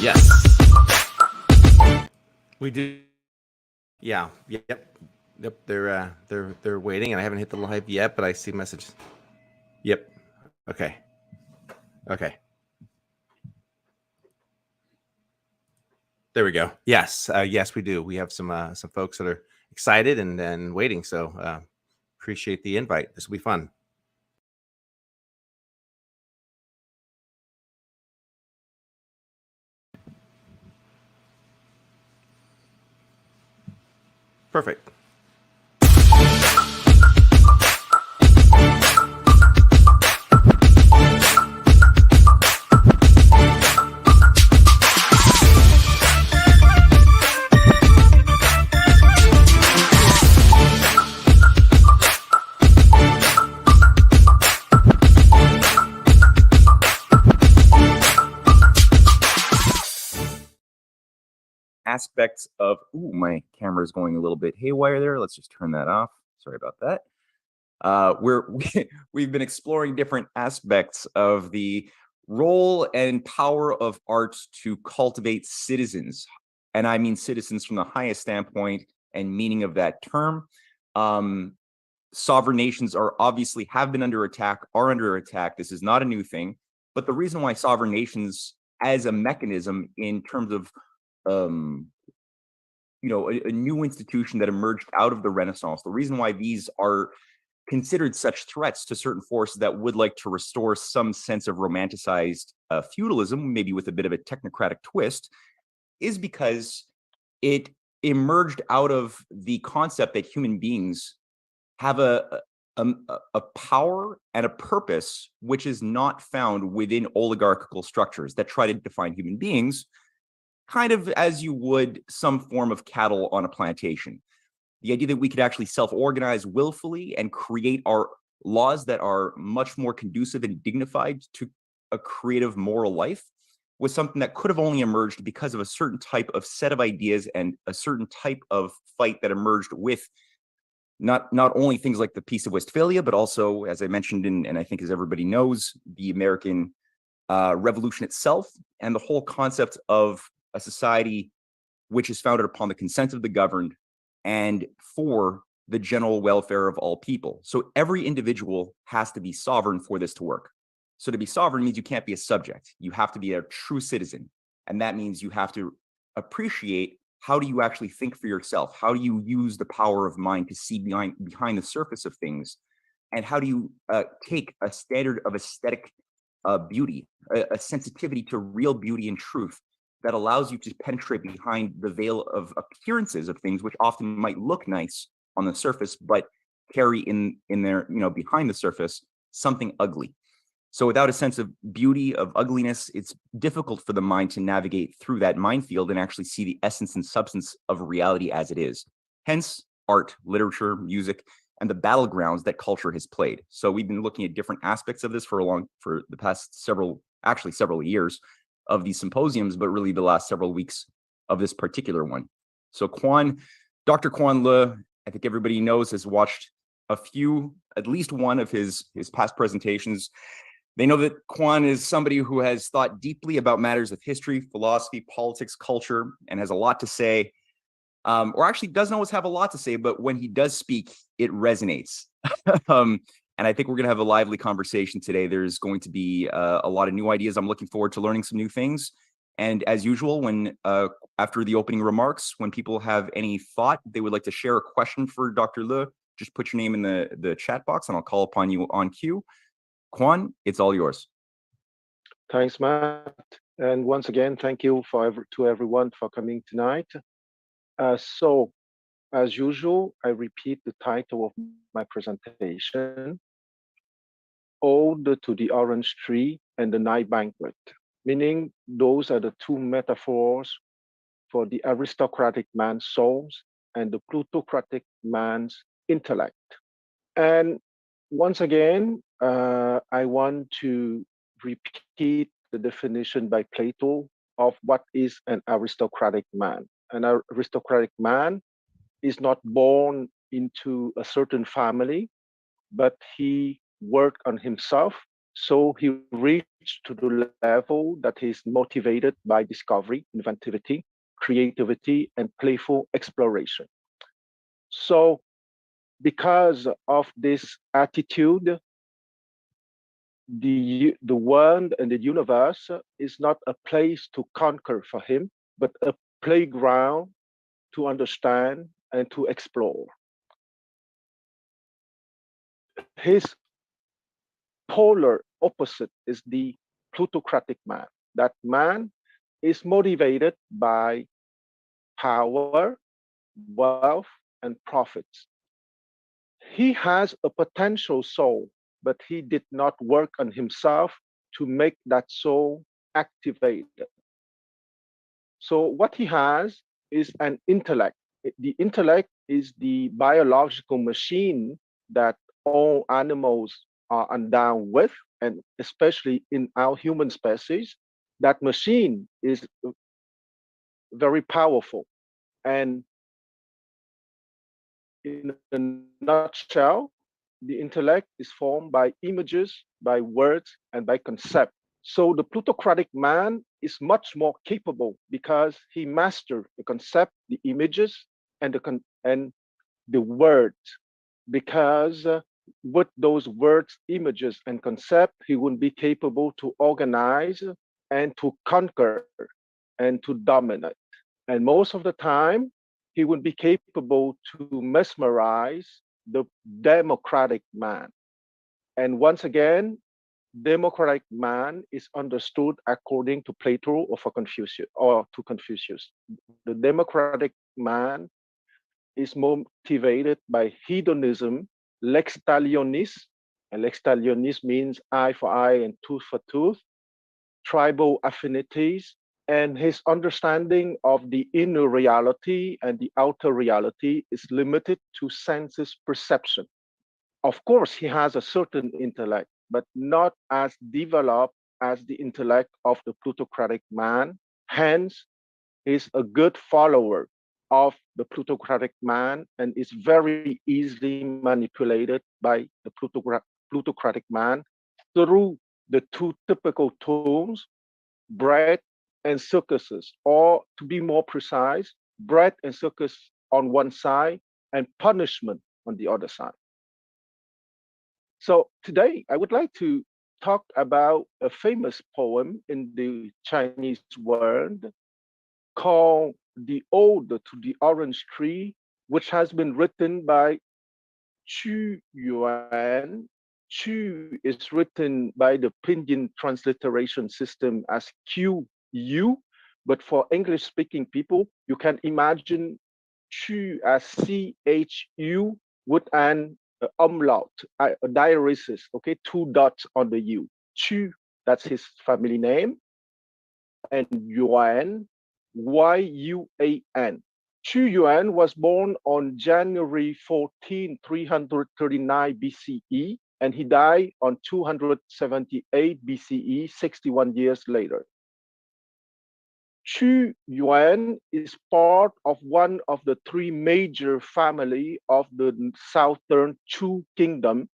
Yes. We do. Yeah. Yep. Yep. They're waiting, and I haven't hit the live yet, but I see messages. Yep. Okay. Okay. There we go. Yes. Yes, we do. We have some folks that are excited and waiting. So appreciate the invite. This will be fun. Perfect. Aspects of, my camera is going a little bit haywire there. Let's just turn that off. Sorry about that. We've been exploring different aspects of the role and power of art to cultivate citizens. And I mean citizens from the highest standpoint and meaning of that term. Sovereign nations are obviously have been under attack, are under attack. This is not a new thing. But the reason why sovereign nations as a mechanism in terms of a new institution that emerged out of the Renaissance. The reason why these are considered such threats to certain forces that would like to restore some sense of romanticized feudalism, maybe with a bit of a technocratic twist, is because it emerged out of the concept that human beings have a power and a purpose which is not found within oligarchical structures that try to define human beings kind of as you would some form of cattle on a plantation. The idea that we could actually self-organize willfully and create our laws that are much more conducive and dignified to a creative moral life was something that could have only emerged because of a certain type of set of ideas and a certain type of fight that emerged with not only things like the Peace of Westphalia, but also, as I mentioned, and I think as everybody knows, the American Revolution itself and the whole concept of a society which is founded upon the consent of the governed and for the general welfare of all people. So every individual has to be sovereign for this to work. So to be sovereign means you can't be a subject. You have to be a true citizen. And that means you have to appreciate how do you actually think for yourself? How do you use the power of mind to see behind the surface of things? And how do you take a standard of aesthetic beauty, a sensitivity to real beauty and truth that allows you to penetrate behind the veil of appearances of things which often might look nice on the surface, but carry in their, behind the surface, something ugly. So without a sense of beauty, of ugliness, it's difficult for the mind to navigate through that minefield and actually see the essence and substance of reality as it is. Hence, art, literature, music, and the battlegrounds that culture has played. So we've been looking at different aspects of this for the past several years of these symposiums, but really the last several weeks of this particular one. So Dr. Quan Le, I think everybody knows, has watched at least one of his past presentations. They know that Quan is somebody who has thought deeply about matters of history, philosophy, politics, culture, and has a lot to say, or actually doesn't always have a lot to say, but when he does speak, it resonates. And I think we're going to have a lively conversation today. There's going to be a lot of new ideas. I'm looking forward to learning some new things. And as usual, when after the opening remarks, when people have any thought, they would like to share a question for Dr. Le, just put your name in the chat box and I'll call upon you on cue. Quan, it's all yours. Thanks, Matt. And once again, thank you to everyone for coming tonight. So, as usual, I repeat the title of my presentation, Ode to the Orange Tree and the Night Banquet, meaning those are the two metaphors for the aristocratic man's souls and the plutocratic man's intellect. And once again, I want to repeat the definition by Plato of what is an aristocratic man. An aristocratic man is not born into a certain family, but he worked on himself So he reached to the level that he's motivated by discovery, inventivity, creativity, and playful exploration. So because of this attitude, the world and the universe is not a place to conquer for him, but a playground to understand and to explore. His polar opposite is the plutocratic man. That man is motivated by power, wealth, and profits. He has a potential soul, but he did not work on himself to make that soul activated. So what he has is an intellect. The intellect is the biological machine that all animals are endowed with, and especially in our human species, that machine is very powerful. And in a nutshell, the intellect is formed by images, by words, and by concept. So the plutocratic man is much more capable because he mastered the concept, the images, and the words. Because with those words, images, and concept, he would be capable to organize and to conquer and to dominate. And most of the time, he would be capable to mesmerize the democratic man. And once again, democratic man is understood according to Plato or for Confucius or to Confucius. The democratic man is motivated by hedonism, lex talionis, and lex talionis means eye for eye and tooth for tooth, tribal affinities, and his understanding of the inner reality and the outer reality is limited to senses perception. Of course, he has a certain intellect, but not as developed as the intellect of the plutocratic man. Hence, he's a good follower of the plutocratic man and is very easily manipulated by the plutocratic man through the two typical tools, bread and circuses, or to be more precise, bread and circus on one side and punishment on the other side. So today I would like to talk about a famous poem in the Chinese world called The Ode to the Orange Tree, which has been written by Qu Yuan. Qu is written by the Pinyin transliteration system as QU, but for English speaking people, you can imagine Qu as CHU with an umlaut, a diaresis, okay, two dots on the U. Qu, that's his family name, and Yuan, Y-U-A-N. Qu Yuan was born on January 14, 339 BCE, and he died on 278 BCE, 61 years later. Qu Yuan is part of one of the three major family of the southern Chu kingdom.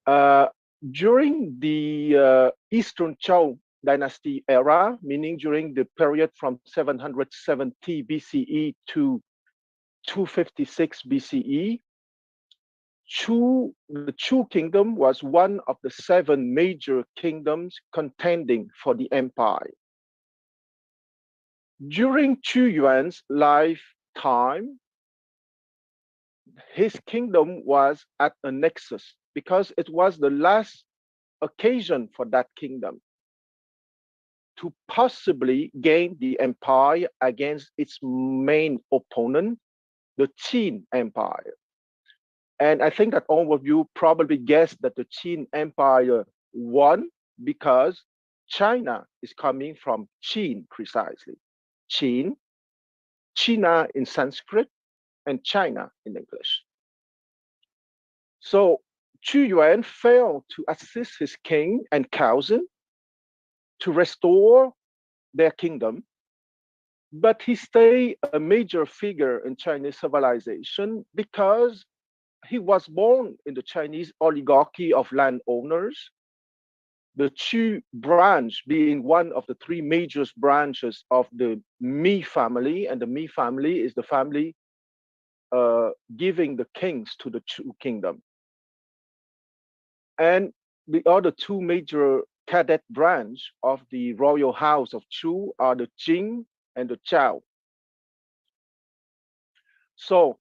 During the Eastern Zhou dynasty era, meaning during the period from 770 BCE to 256 BCE, the Chu kingdom was one of the seven major kingdoms contending for the empire. During Qu Yuan's lifetime, his kingdom was at a nexus because it was the last occasion for that kingdom to possibly gain the empire against its main opponent, the Qin Empire. And I think that all of you probably guessed that the Qin Empire won because China is coming from Qin precisely. Qin, China in Sanskrit, and China in English. So Qu Yuan failed to assist his king and cousin to restore their kingdom, but he stayed a major figure in Chinese civilization because he was born in the Chinese oligarchy of landowners. the Chu branch being one of the three major branches of the Mi family, and the Mi family is the family giving the kings to the Chu kingdom. And the other two major cadet branch of the royal house of Chu are the Jing and the Zhao. So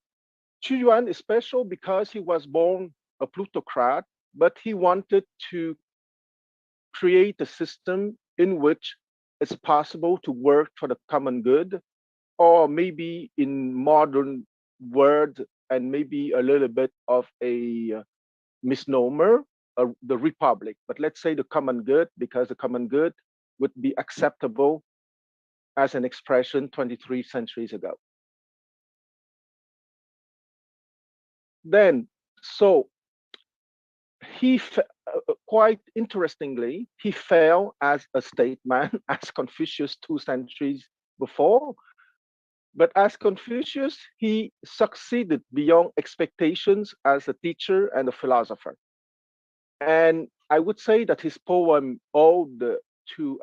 Qu Yuan is special because he was born a plutocrat, but he wanted to create a system in which it's possible to work for the common good, or maybe in modern word and maybe a little bit of a misnomer, the republic. But let's say the common good, because the common good would be acceptable as an expression 23 centuries ago. Then, so he quite interestingly, he fell as a statesman, as Confucius 2 centuries before. But as Confucius, he succeeded beyond expectations as a teacher and a philosopher. And I would say that his poem, Ode to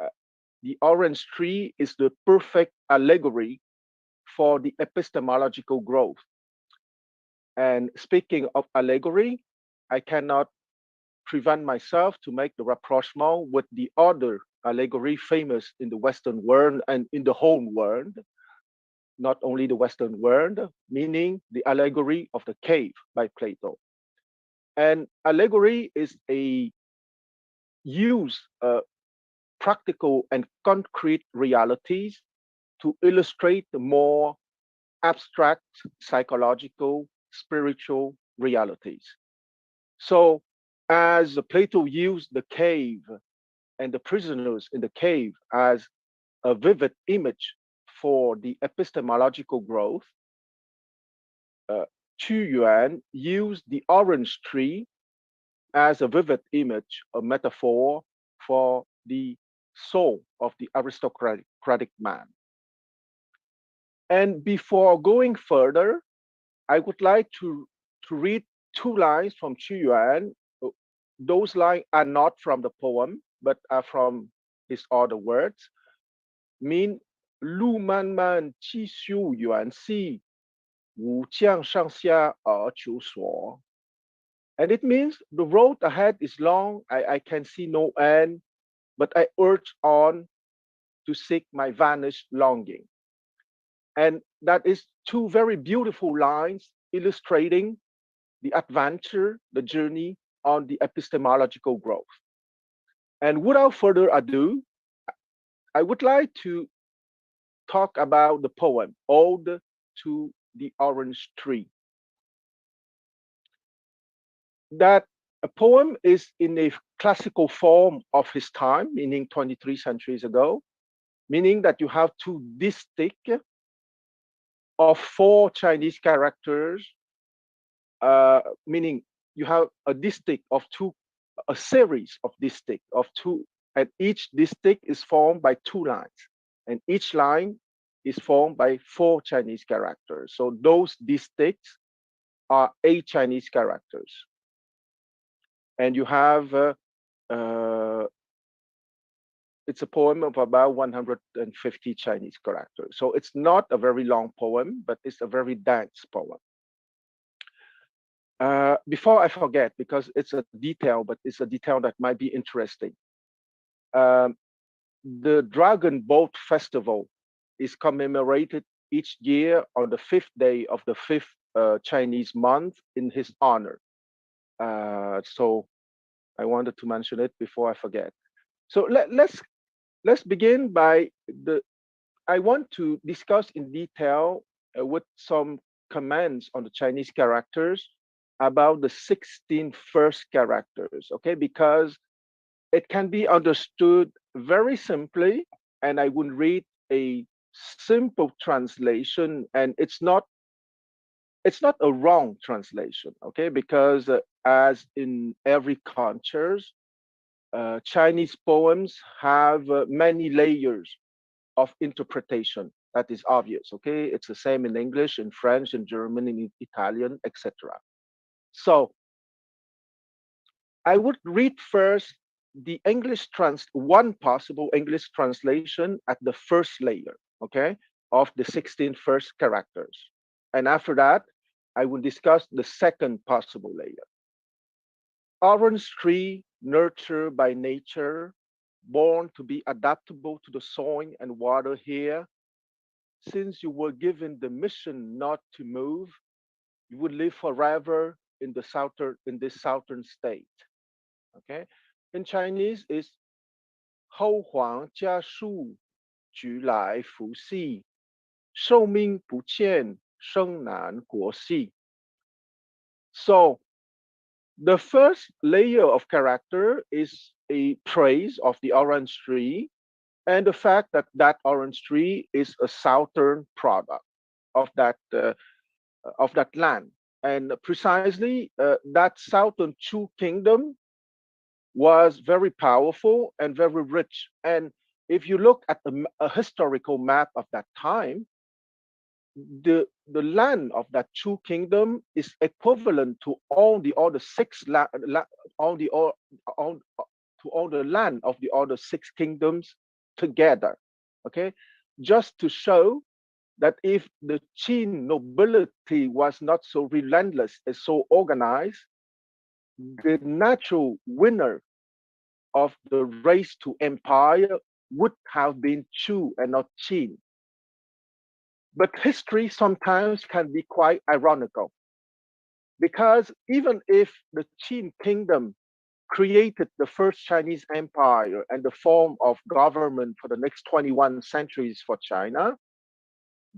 the Orange Tree, is the perfect allegory for the epistemological growth. And speaking of allegory, I cannot prevent myself to make the rapprochement with the other allegory famous in the Western world and in the whole world, not only the Western world, meaning the allegory of the cave by Plato. And allegory is a use practical and concrete realities to illustrate the more abstract psychological, spiritual realities. So as Plato used the cave and the prisoners in the cave as a vivid image for the epistemological growth, Qu Yuan used the orange tree as a vivid image, a metaphor for the soul of the aristocratic man. And before going further, I would like to read two lines from Qu Yuan. Those lines are not from the poem, but are from his other words. Mean, Lu man man qi xiu yuan si, wu jiang shang xia qiu suo. And it means the road ahead is long, I can see no end, but I urge on to seek my vanished longing. And that is two very beautiful lines illustrating the adventure, the journey on the epistemological growth. And without further ado, I would like to talk about the poem, Ode to the Orange Tree. That a poem is in a classical form of his time, meaning 23 centuries ago, meaning that you have two distichs of 4 Chinese characters, meaning you have a distich of a series of distichs of 2, and each distich is formed by 2 lines, and each line is formed by 4 Chinese characters. So those distichs are 8 Chinese characters. And you have, it's a poem of about 150 Chinese characters. So it's not a very long poem, but it's a very dense poem. Before I forget, because it's a detail, but it's a detail that might be interesting. The Dragon Boat Festival is commemorated each year on the 5th day of the 5th Chinese month in his honor. So I wanted to mention it before I forget. So let's begin by I want to discuss in detail with some comments on the Chinese characters about the 16 first characters, okay? Because it can be understood very simply, and I would read a simple translation, and it's not a wrong translation, okay? Because as in every culture, Chinese poems have many layers of interpretation. That is obvious, okay? It's the same in English, in French, in German, in Italian, etc. So I would read first the one possible English translation at the first layer, okay, of the 16 first characters. And after that, I will discuss the second possible layer. Orange tree, nurtured by nature, born to be adaptable to the soil and water here. Since you were given the mission not to move, you would live forever in this southern state. Okay, in Chinese is 后皇家树举来福系，寿命不见，生难国系. So the first layer of character is a praise of the orange tree and the fact that that orange tree is a southern product of that land. And precisely that southern Chu kingdom was very powerful and very rich. And if you look at a historical map of that time, the land of that Chu kingdom is equivalent to all the other all the land of the other 6 kingdoms together. Okay, just to show that if the Qin nobility was not so relentless and so organized, the natural winner of the race to empire would have been Chu and not Qin. But history sometimes can be quite ironical, because even if the Qin kingdom created the first Chinese empire and the form of government for the next 21 centuries for China,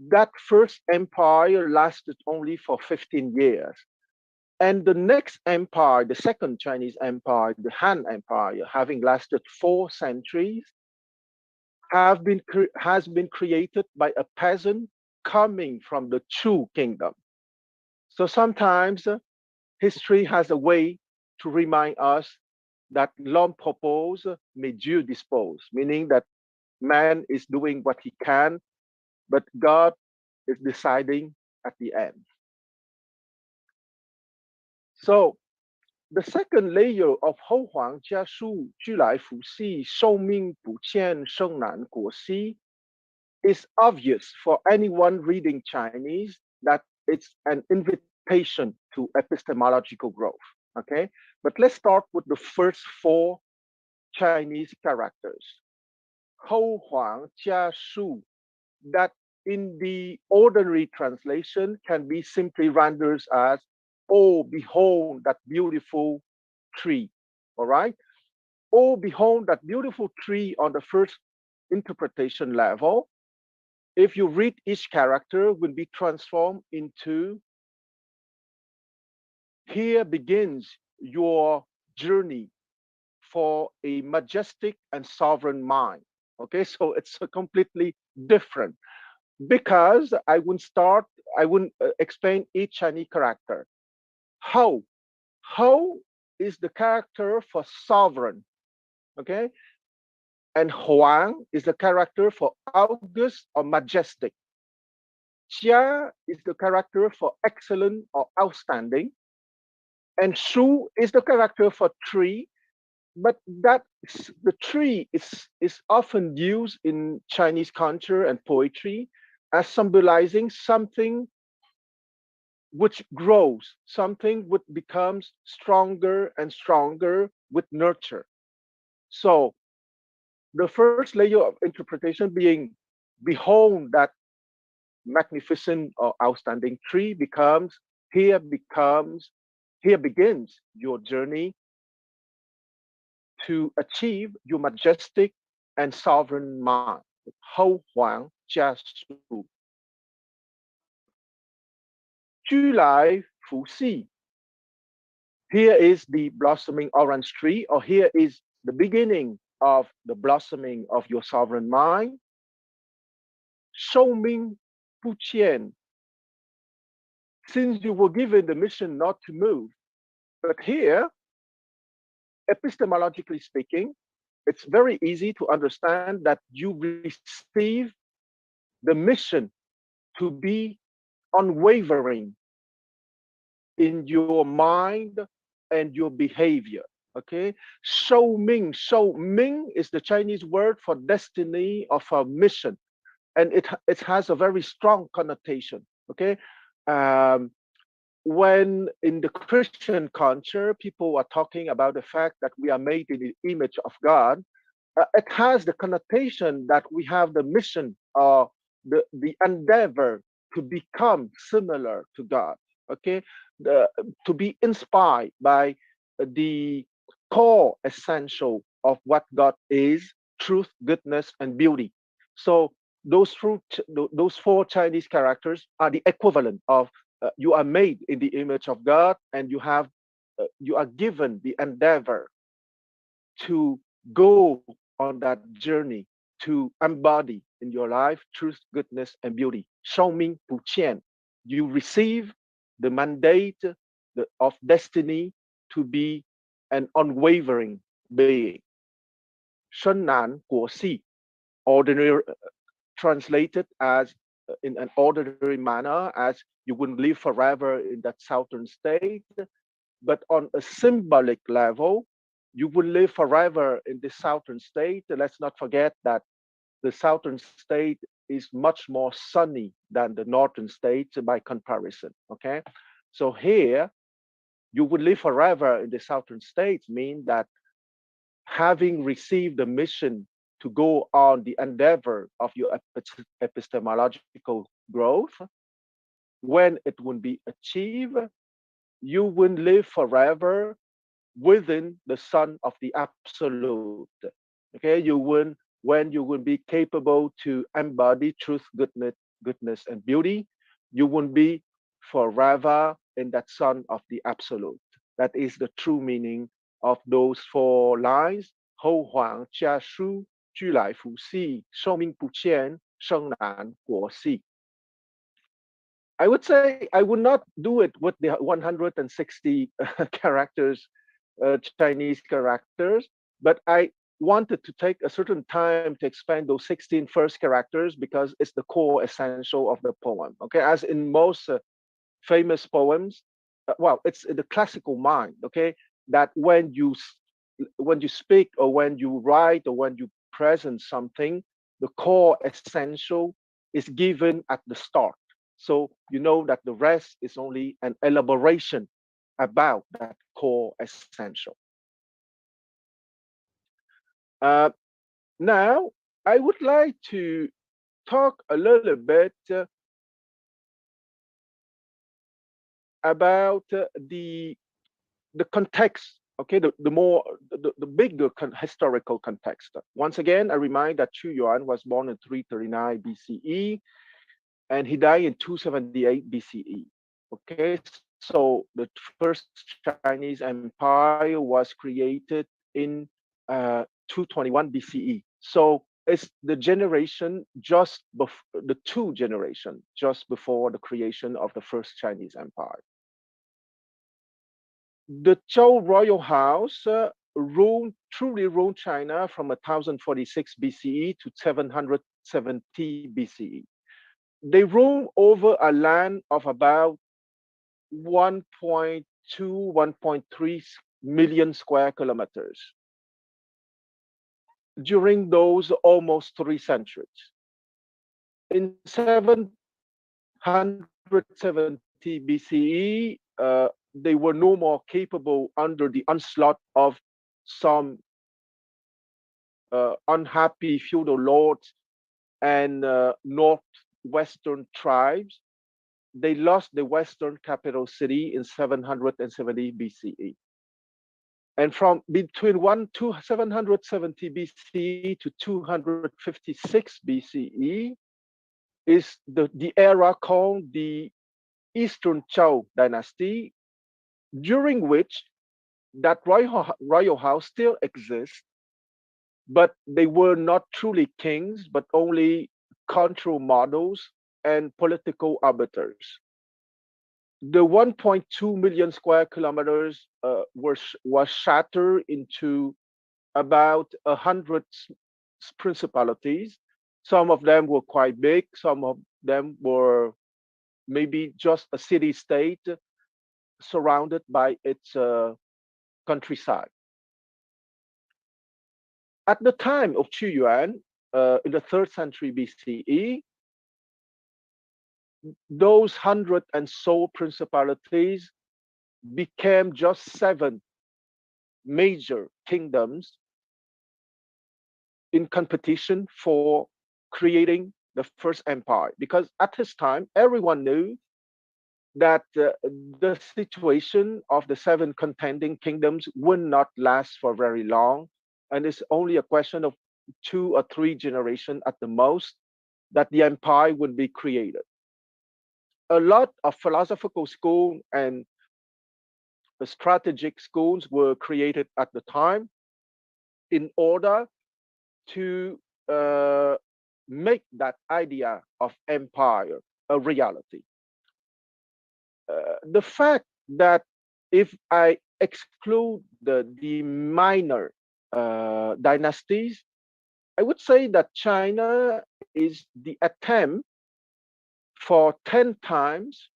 that first empire lasted only for 15 years. And the next empire, the second Chinese empire, the Han Empire, having lasted 4 centuries, has been created by a peasant coming from the Chu kingdom. So sometimes history has a way to remind us that l'homme propose, mais Dieu dispose, meaning that man is doing what he can, but God is deciding at the end. So the second layer of 后皇家树居来福系，寿命不见，生难国系 is obvious for anyone reading Chinese that it's an invitation to epistemological growth. Okay, but let's start with the first 4 Chinese characters. 后皇家树, that in the ordinary translation can be simply rendered as, oh, behold that beautiful tree. All right. Oh, behold that beautiful tree on the first interpretation level. If you read each character, will be transformed into, here begins your journey for a majestic and sovereign mind. Okay, so it's completely different, because I wouldn't explain each Chinese character. How is the character for sovereign, okay? And Huang is the character for august or majestic. Jia is the character for excellent or outstanding. And Shu is the character for tree, but the tree is often used in Chinese culture and poetry as symbolizing something which grows, something which becomes stronger and stronger with nurture. So the first layer of interpretation being, behold that magnificent or outstanding tree, here begins your journey to achieve your majestic and sovereign mind. 后皇家树居来福系. Here is the blossoming orange tree, or here is the beginning of the blossoming of your sovereign mind. 寿命不见. Since you were given the mission not to move, but here, epistemologically speaking, it's very easy to understand that you receive the mission to be unwavering in your mind and your behavior. Okay, shou ming is the Chinese word for destiny of a mission, and it has a very strong connotation. Okay, um, when in the Christian culture, people are talking about the fact that we are made in the image of God, it has the connotation that we have the mission or the endeavor to become similar to God. Okay, to be inspired by the core essential of what God is: truth, goodness, and beauty. So those four Chinese characters are the equivalent of you are made in the image of God, and you are given the endeavor to go on that journey to embody in your life truth, goodness, and beauty. 寿命不欠. You receive the mandate of destiny to be an unwavering being. 生难果系, ordinary translated as in an ordinary manner, as you wouldn't live forever in that southern state, but on a symbolic level, you will live forever in the southern state. Let's not forget that the southern state is much more sunny than the northern state by comparison. Okay, so here you would live forever in the southern states mean that having received the mission to go on the endeavor of your epistemological growth, when it will be achieved, you will live forever within the sun of the absolute. Okay, when you will be capable to embody truth, goodness, and beauty, you will be forever in that sun of the absolute. That is the true meaning of those four lines. 后皇家书居来福系，寿命不欠，生难国系. I would say I would not do it with the 160 characters, Chinese characters, but I wanted to take a certain time to expand those 16 first characters because it's the core essential of the poem. Okay, as in most famous poems, well, it's the classical mind. Okay, that when you speak or when you write or when you present something, the core essential is given at the start. So you know that the rest is only an elaboration about that core essential. Now, I would like to talk a little bit about the context. Okay, the bigger historical context. Once again, I remind that Chu Yuan was born in 339 BCE, and he died in 278 BCE. Okay, so the first Chinese empire was created in 221 BCE. So it's the generation just before the two generation just before the creation of the first Chinese empire. The Zhou royal house truly ruled China from 1046 BCE to 770 BCE. They ruled over a land of about 1.2, 1.3 million square kilometers during those almost 3 centuries. In 770 BCE, they were no more capable under the onslaught of some unhappy feudal lords and northwestern tribes. They lost the western capital city in 770 BCE. And from between 770 BCE to 256 BCE is the era called the Eastern Zhou dynasty, during which that royal house still exists, but they were not truly kings, but only control models and political arbiters. The 1.2 million square kilometers was shattered into about 100 principalities. Some of them were quite big. Some of them were maybe just a city-state surrounded by its countryside. At the time of Qu Yuan, in the 3rd century BCE, those 100 and so principalities became just 7 major kingdoms in competition for creating the first empire. Because at his time, everyone knew that the situation of the 7 contending kingdoms would not last for very long. And it's only a question of 2 or 3 generations at the most that the empire would be created. A lot of philosophical schools and strategic schools were created at the time in order to make that idea of empire a reality. The fact that if I exclude the minor dynasties, I would say that China is the attempt for 10 times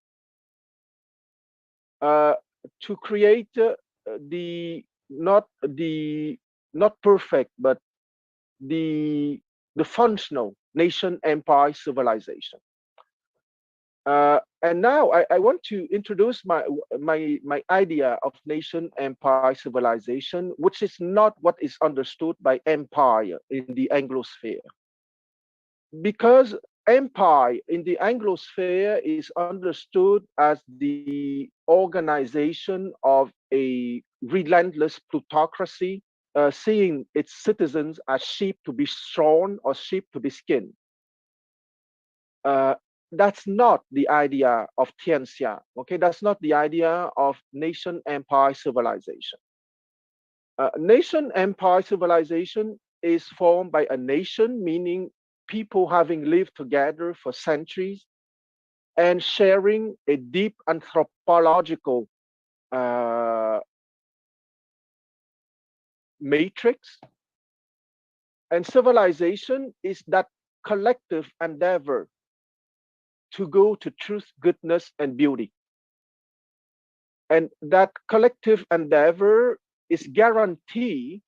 to create the not perfect, but the functional nation empire civilization. And now I want to introduce my idea of nation empire civilization, which is not what is understood by empire in the Anglosphere. Because empire in the Anglosphere is understood as the organization of a relentless plutocracy, seeing its citizens as sheep to be shorn or sheep to be skinned. That's not the idea of Tianxia. Okay, that's not the idea of nation empire civilization. Nation empire civilization is formed by a nation, meaning people having lived together for centuries and sharing a deep anthropological matrix. And civilization is that collective endeavor to go to truth, goodness, and beauty. And that collective endeavor is guaranteed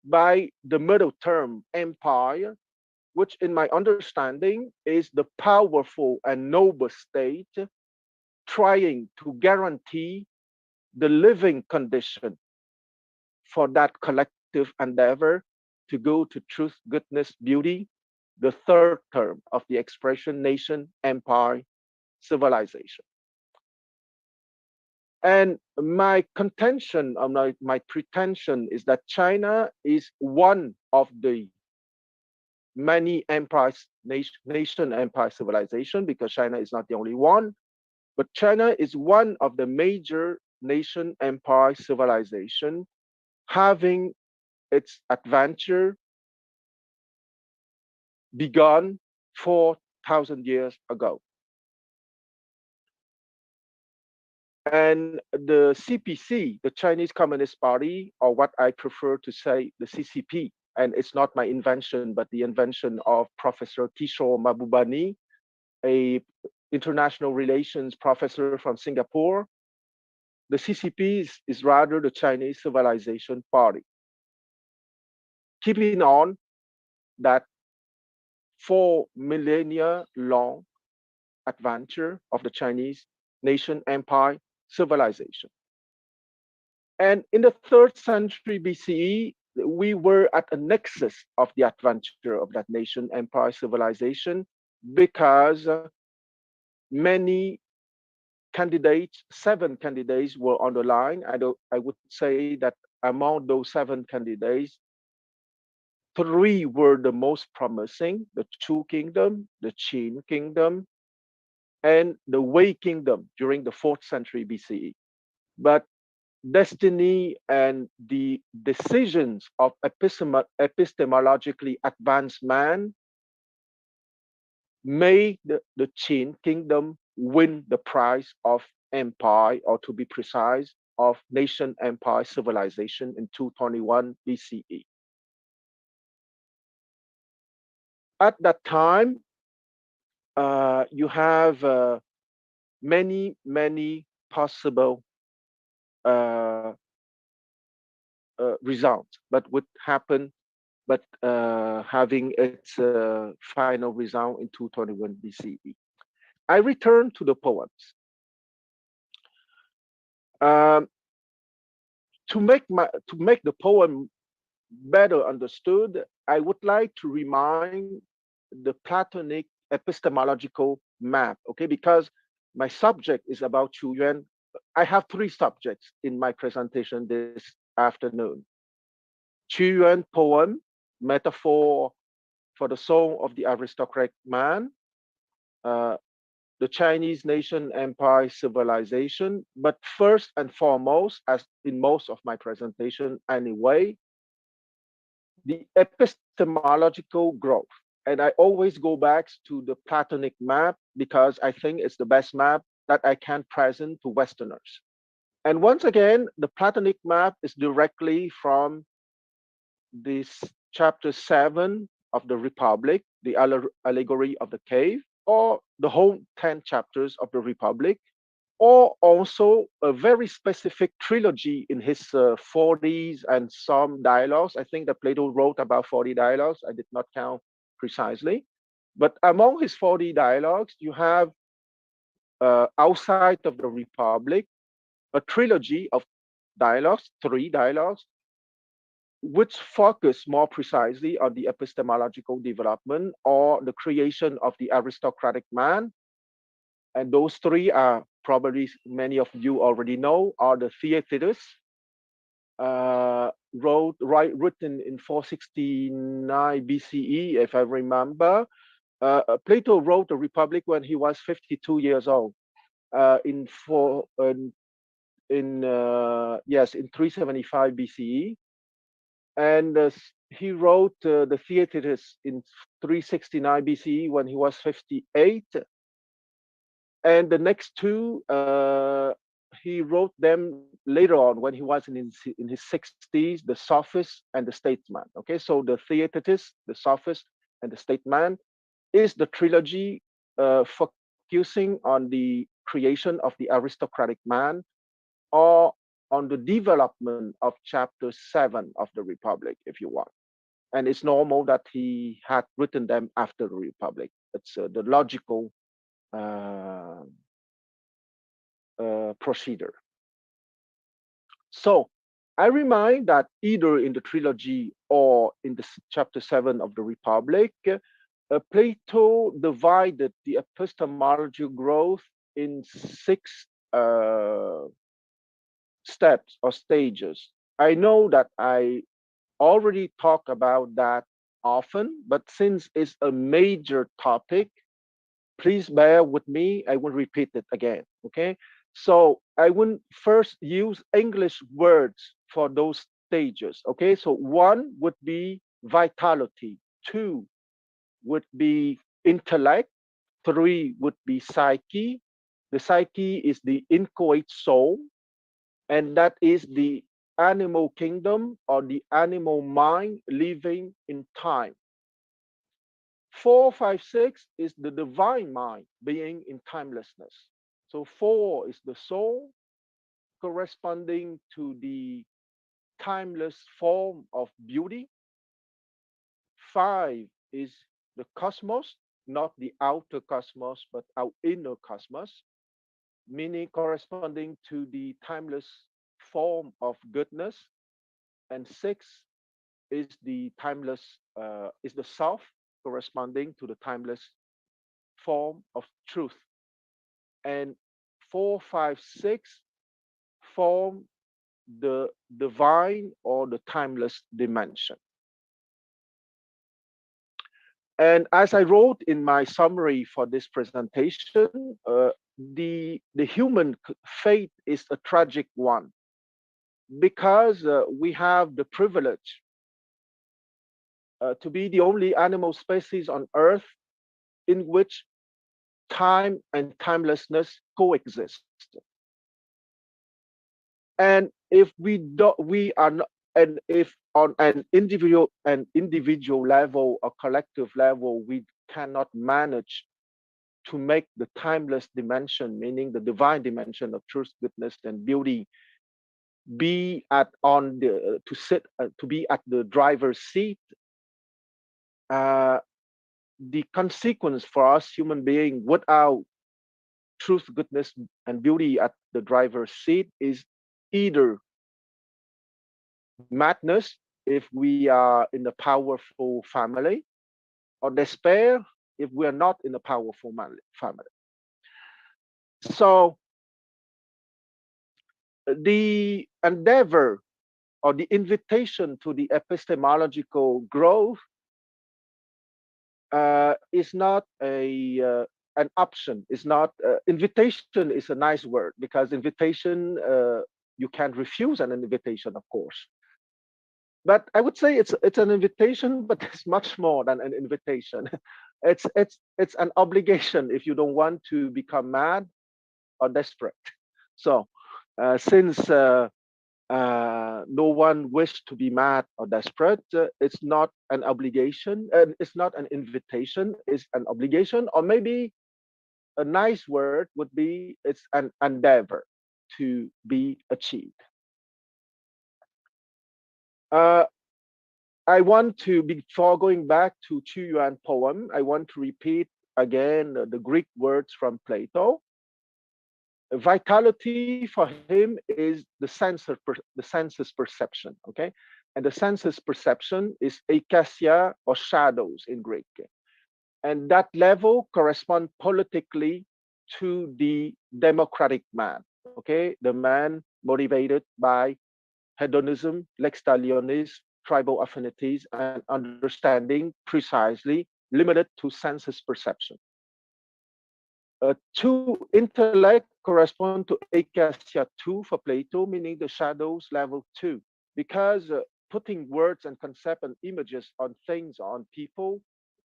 by the middle term, empire, which in my understanding is the powerful and noble state trying to guarantee the living condition for that collective endeavor to go to truth, goodness, beauty, the 3rd term of the expression nation, empire, civilization. And my contention, my pretension is that China is one of the many empires, nation empire civilization, because China is not the only one, but China is one of the major nation empire civilization having its adventure begun 4,000 years ago. And the CPC, the Chinese Communist Party, or what I prefer to say, the CCP, and it's not my invention, but the invention of Professor Kishore Mahbubani, a international relations professor from Singapore. The CCP is rather the Chinese Civilization Party. Keeping on that 4 millennia long adventure of the Chinese nation empire civilization. And in the 3rd century BCE, we were at a nexus of the adventure of that nation empire civilization because many candidates, 7 candidates were on the line. I would say that among those 7 candidates, 3 were the most promising: the Chu kingdom, the Qin kingdom, and the Wei kingdom during the 4th century BCE. But destiny and the decisions of epistemologically advanced man made the Qin kingdom win the prize of empire, or to be precise, of nation empire civilization in 221 BCE. At that time, you have many possible results, but what happened but having its final result in 221 BCE. I return to the poems. To make the poem better understood, I would like to remind the Platonic epistemological map, okay? Because my subject is about Chu Yuan. I have three subjects in my presentation this afternoon. Chu Yuan poem, metaphor for the soul of the aristocratic man, the Chinese nation empire civilization, but first and foremost, as in most of my presentation anyway, the epistemological growth. And I always go back to the Platonic map because I think it's the best map that I can present to Westerners. And once again, the Platonic map is directly from this chapter 7 of the Republic, the allegory of the cave, or the whole 10 chapters of the Republic, or also a very specific trilogy in his 40s and some dialogues. I think that Plato wrote about 40 dialogues. I did not count precisely. But among his 40 dialogues, you have outside of the Republic, a trilogy of dialogues, 3 dialogues, which focus more precisely on the epistemological development or the creation of the aristocratic man. And those 3 are probably many of you already know are the Theaetetus, written in 469 BCE, if I remember. Plato wrote the Republic when he was 52 years old. In 375 BCE, and he wrote the Theaetetus in 369 BCE when he was 58. And the next 2, he wrote them later on when he was in his 60s, the Sophist and the Statesman. Okay, so the Theaetetus, the Sophist, and the Statesman is the trilogy focusing on the creation of the aristocratic man, or on the development of chapter 7 of the Republic, if you want. And it's normal that he had written them after the Republic. It's the logical procedure. So I remind that either in the trilogy or in the chapter 7 of the Republic, Plato divided the epistemological growth in 6 steps or stages. I know that I already talk about that often, but since it's a major topic, please bear with me. I will repeat it again, okay? So I will first use English words for those stages, okay? So 1 would be vitality, 2 would be intellect, 3 would be psyche. The psyche is the inchoate soul, and that is the animal kingdom or the animal mind living in time. 4, 5, 6 is the divine mind being in timelessness. So 4 is the soul, corresponding to the timeless form of beauty. 5 is the cosmos, not the outer cosmos, but our inner cosmos, meaning corresponding to the timeless form of goodness. And 6 is the timeless, is the self, corresponding to the timeless form of truth. And 4, 5, 6 form the divine or the timeless dimension. And as I wrote in my summary for this presentation, the human fate is a tragic one, because we have the privilege to be the only animal species on Earth in which time and timelessness coexist. And if we are not, and if on an individual level or collective level, we cannot manage to make the timeless dimension, meaning the divine dimension of truth, goodness, and beauty, be at the driver's seat, the consequence for us human being without truth, goodness, and beauty at the driver's seat is either madness if we are in a powerful family, or despair if we are not in a powerful family. So the endeavor or the invitation to the epistemological growth is not an option. It's not invitation is a nice word, because invitation you can't refuse an invitation, of course. But I would say it's an invitation, but it's much more than an invitation. It's an obligation if you don't want to become mad or desperate. So since no one wished to be mad or desperate, it's not an obligation, and it's not an invitation, it's an obligation, or maybe a nice word would be it's an endeavor to be achieved. I want to, before going back to Chu Yuan poem, I want to repeat again the Greek words from Plato. Vitality for him is the senses perception, okay? And the senses perception is akasia, or shadows in Greek. And that level corresponds politically to the democratic man, okay? The man motivated by hedonism, lex talionis, tribal affinities, and understanding precisely limited to senses perception. To intellect correspond to akasia 2 for Plato, meaning the shadows level 2, because putting words and concept and images on things, on people,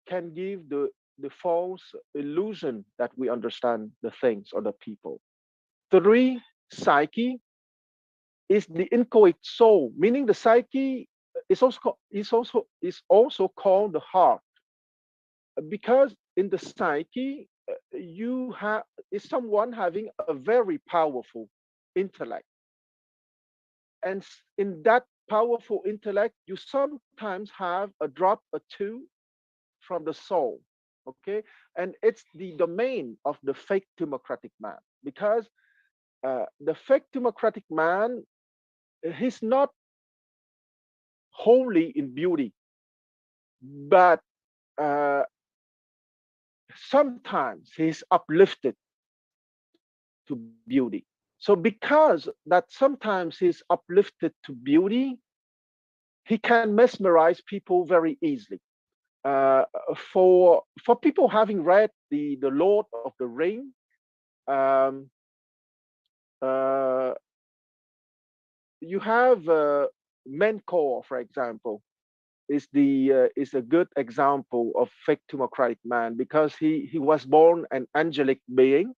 can give the false illusion that we understand the things or the people. 3, psyche, is the inchoate soul, meaning the psyche is also called the heart, because in the psyche you have is someone having a very powerful intellect, and in that powerful intellect you sometimes have a drop or two from the soul, okay? And it's the domain of the fake democratic man, because the fake democratic man, he's not wholly in beauty, but sometimes he's uplifted to beauty. So because that sometimes he's uplifted to beauty, he can mesmerize people very easily. Uh, for people having read the Lord of the Ring, um, uh, you have Menkor, for example, is a good example of fake democratic man, because he was born an angelic being,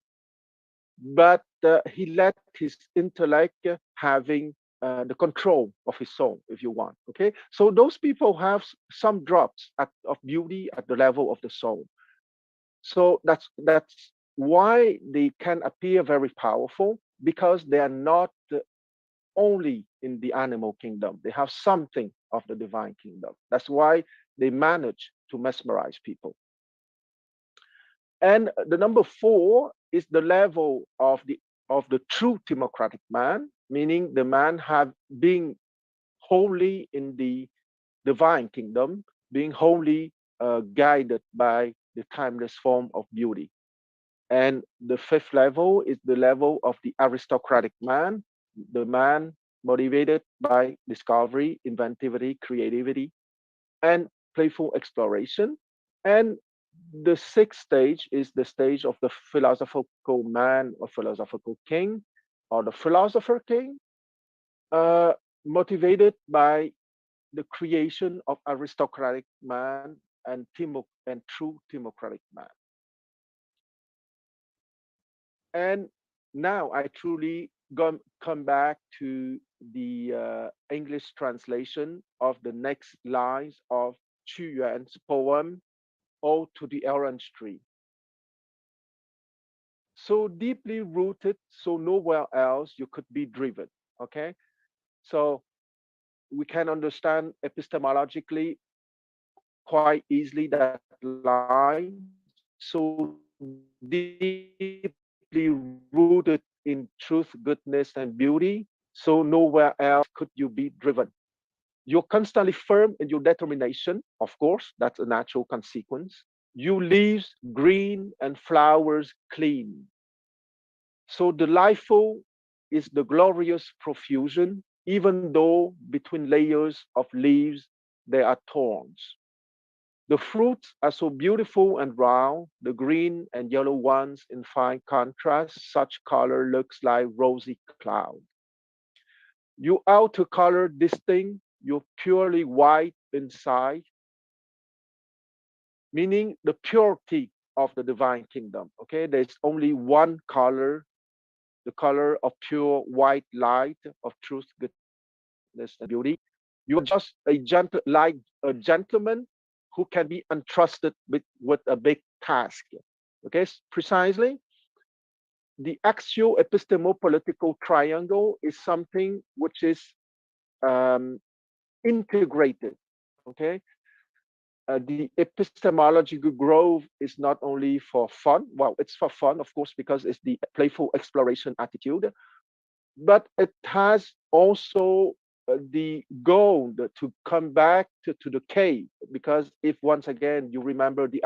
but he let his intellect having the control of his soul, if you want. Okay, so those people have some drops of beauty at the level of the soul. So that's why they can appear very powerful, because they are not only in the animal kingdom. They have something of the divine kingdom. That's why they manage to mesmerize people. And the number 4 is the level of the true democratic man, meaning the man being wholly in the divine kingdom, being wholly guided by the timeless form of beauty. And the 5th level is the level of the aristocratic man, the man motivated by discovery, inventivity, creativity, and playful exploration. And the 6th stage is the stage of the philosophical man or philosophical king, or the philosopher king, motivated by the creation of aristocratic man and true democratic man. And now I truly come back to the English translation of the next lines of Chu Yuan's poem, Ode to the Orange Tree. So deeply rooted, so nowhere else you could be driven. Okay, so we can understand epistemologically quite easily that line, so deeply rooted in truth, goodness, and beauty. So nowhere else could you be driven. You're constantly firm in your determination. Of course, that's a natural consequence. You leaves green and flowers clean. So delightful is the glorious profusion, even though between layers of leaves there are thorns. The fruits are so beautiful and round, the green and yellow ones in fine contrast. Such color looks like rosy cloud. Your outer color distinct, you're purely white inside, meaning the purity of the divine kingdom. Okay, there's only one color, the color of pure white light of truth, goodness, and beauty. You are just a like a gentleman who can be entrusted with a big task. Okay, precisely. The axial epistemological triangle is something which is um, integrated. Okay, the epistemological growth is not only for fun. Well, it's for fun, of course, because it's the playful exploration attitude, but it has also the goal to come back to the cave. Because if once again you remember the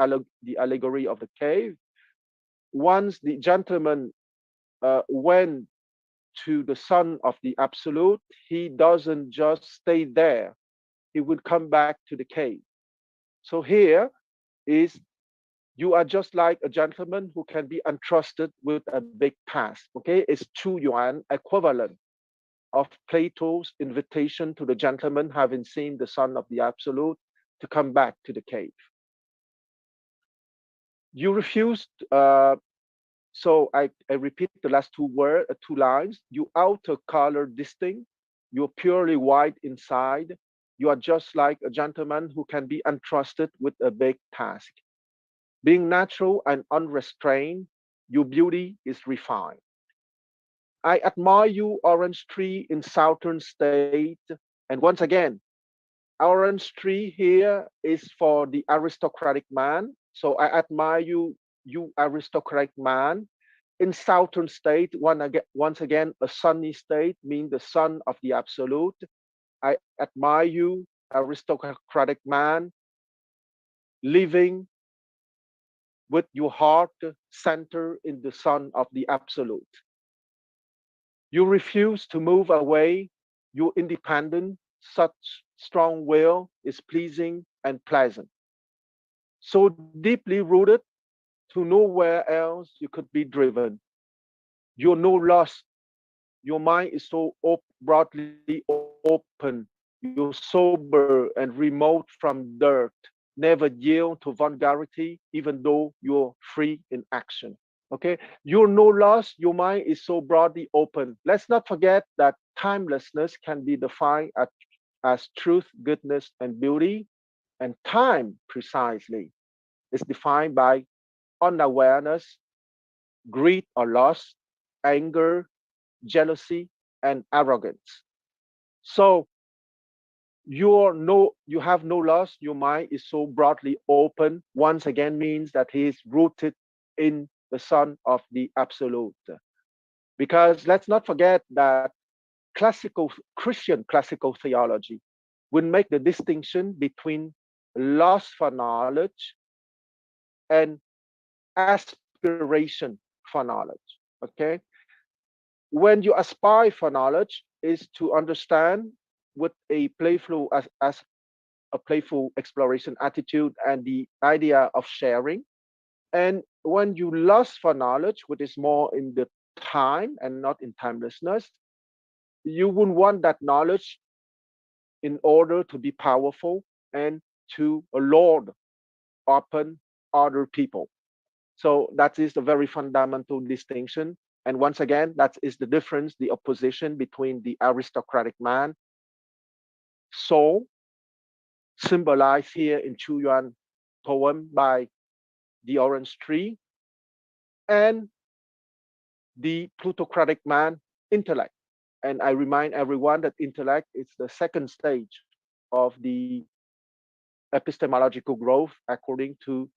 allegory of the cave, once the gentleman went to the sun of the absolute, he doesn't just stay there, he would come back to the cave. So here is, you are just like a gentleman who can be entrusted with a big task. Okay, it's Chu Yuan equivalent of Plato's invitation to the gentleman having seen the sun of the absolute to come back to the cave. You refused. So I repeat the last two lines. You outer color distinct. You're purely white inside. You are just like a gentleman who can be entrusted with a big task. Being natural and unrestrained, your beauty is refined. I admire you, orange tree in southern state. And once again, orange tree here is for the aristocratic man. So I admire you, you aristocratic man. In southern state, once again, a sunny state, means the sun of the absolute. I admire you, aristocratic man, living with your heart centered in the sun of the absolute. You refuse to move away. You're independent. Such strong will is pleasing and pleasant. So deeply rooted to nowhere else you could be driven. You're no loss. Your mind is so broadly open. You're sober and remote from dirt. Never yield to vulgarity, even though you're free in action. Okay, you're no loss. Your mind is so broadly open. Let's not forget that timelessness can be defined as truth, goodness, and beauty. And time, precisely, is defined by unawareness, greed or loss, anger, jealousy, and arrogance. So you have no loss. Your mind is so broadly open. Once again, means that he is rooted in the Son of the Absolute. Because let's not forget that Christian classical theology would make the distinction between lust for knowledge and aspiration for knowledge. Okay, when you aspire for knowledge is to understand with a playful as a playful exploration attitude and the idea of sharing. And when you lust for knowledge, which is more in the time and not in timelessness, you would want that knowledge in order to be powerful and to lord upon other people. So that is the very fundamental distinction. And once again, that is the difference, the opposition between the aristocratic man, soul, symbolized here in Chu Yuan poem by the orange tree, and the plutocratic man, intellect. And I remind everyone that intellect is the second stage of the epistemological growth according to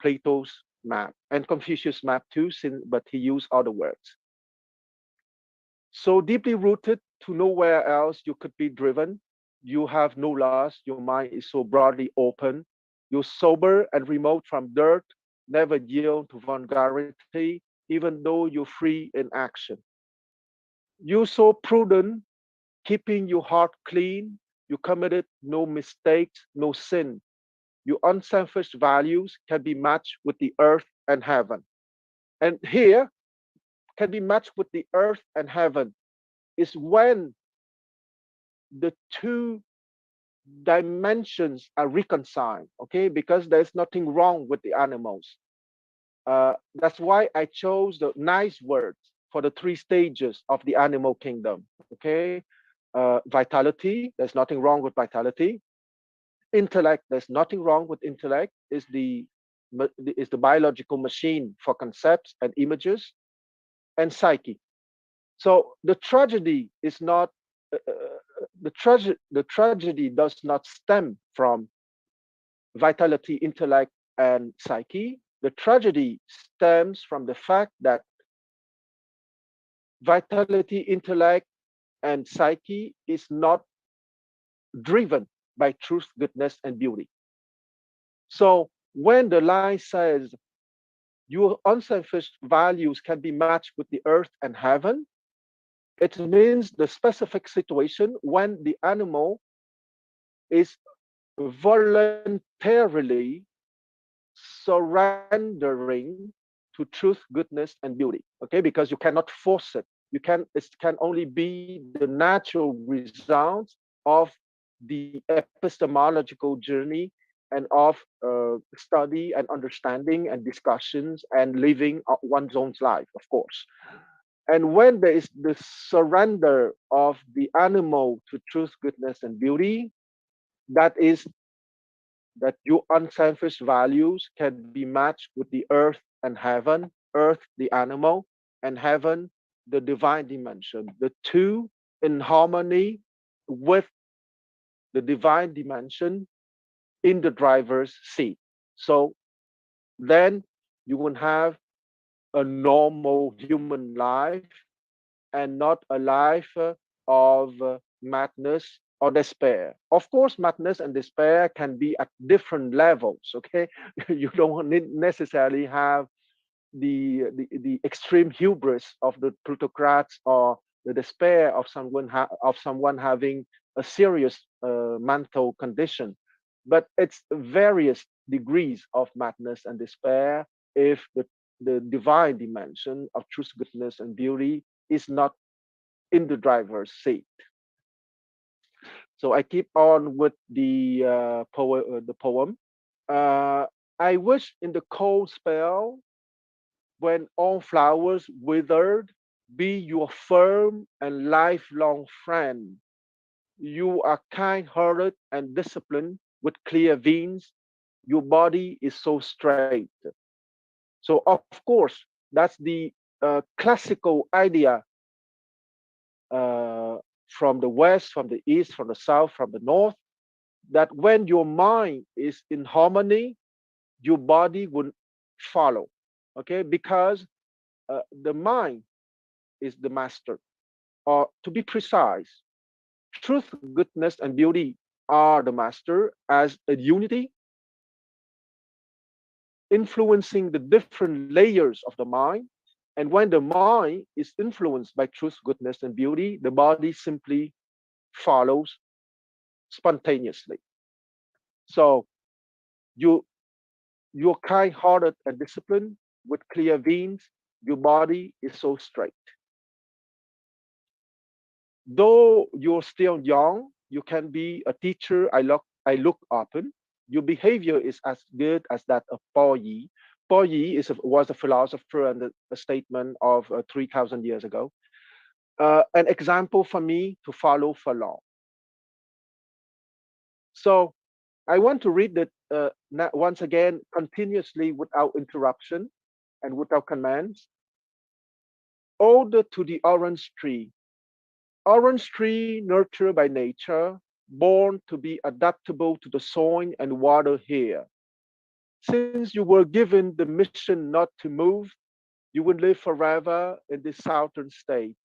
Plato's map and Confucius' map too, but he used other words. So deeply rooted to nowhere else you could be driven. You have no loss. Your mind is so broadly open. You're sober and remote from dirt, never yield to vulgarity, even though you're free in action. You're so prudent, keeping your heart clean. You committed no mistakes, no sin. Your unselfish values can be matched with the earth and heaven. And here can be matched with the earth and heaven is when the two dimensions are reconciled, okay? Because there's nothing wrong with the animals. That's why I chose the nice words for the three stages of the animal kingdom, okay? Vitality, there's nothing wrong with vitality. Intellect, there's nothing wrong with intellect, is the biological machine for concepts and images, and psyche. So the tragedy is not the tragedy does not stem from vitality, intellect, and psyche. The tragedy stems from the fact that vitality, intellect, and psyche is not driven by truth, goodness, and beauty. So when the line says your unselfish values can be matched with the earth and heaven, it means the specific situation when the animal is voluntarily surrendering to truth, goodness, and beauty. Okay, because you cannot force it. It can only be the natural result of the epistemological journey and of study and understanding and discussions and living one's own life, of course. And when there is the surrender of the animal to truth, goodness, and beauty, that is that your unselfish values can be matched with the earth and heaven, earth, the animal, and heaven, the divine dimension. The two in harmony with the divine dimension in the driver's seat. So then you will have a normal human life and not a life of madness or despair. Of course, madness and despair can be at different levels. Okay, you don't necessarily have the extreme hubris of the plutocrats or the despair of someone having a serious mental condition, but it's various degrees of madness and despair if the divine dimension of truth, goodness, and beauty is not in the driver's seat. So I keep on with the poem. I wish in the cold spell, when all flowers withered, be your firm and lifelong friend. You are kind-hearted and disciplined with clear veins. Your body is so straight. So of course, that's the classical idea from the west, from the east, from the south, from the north, that when your mind is in harmony, your body will follow. Okay, because the mind is the master. Or to be precise, truth, goodness, and beauty are the master as a unity, influencing the different layers of the mind. And when the mind is influenced by truth, goodness, and beauty, the body simply follows spontaneously. So you're kind-hearted and disciplined with clear veins. Your body is so straight. Though you're still young, you can be a teacher. I look open. Your behavior is as good as that of Po Yi. Po Yi was a philosopher and a statement of 3,000 years ago. An example for me to follow for long. So I want to read it once again continuously without interruption and without commands. Ode to the orange tree. Orange tree nurtured by nature, born to be adaptable to the soil and water here. Since you were given the mission not to move, you would live forever in the southern state.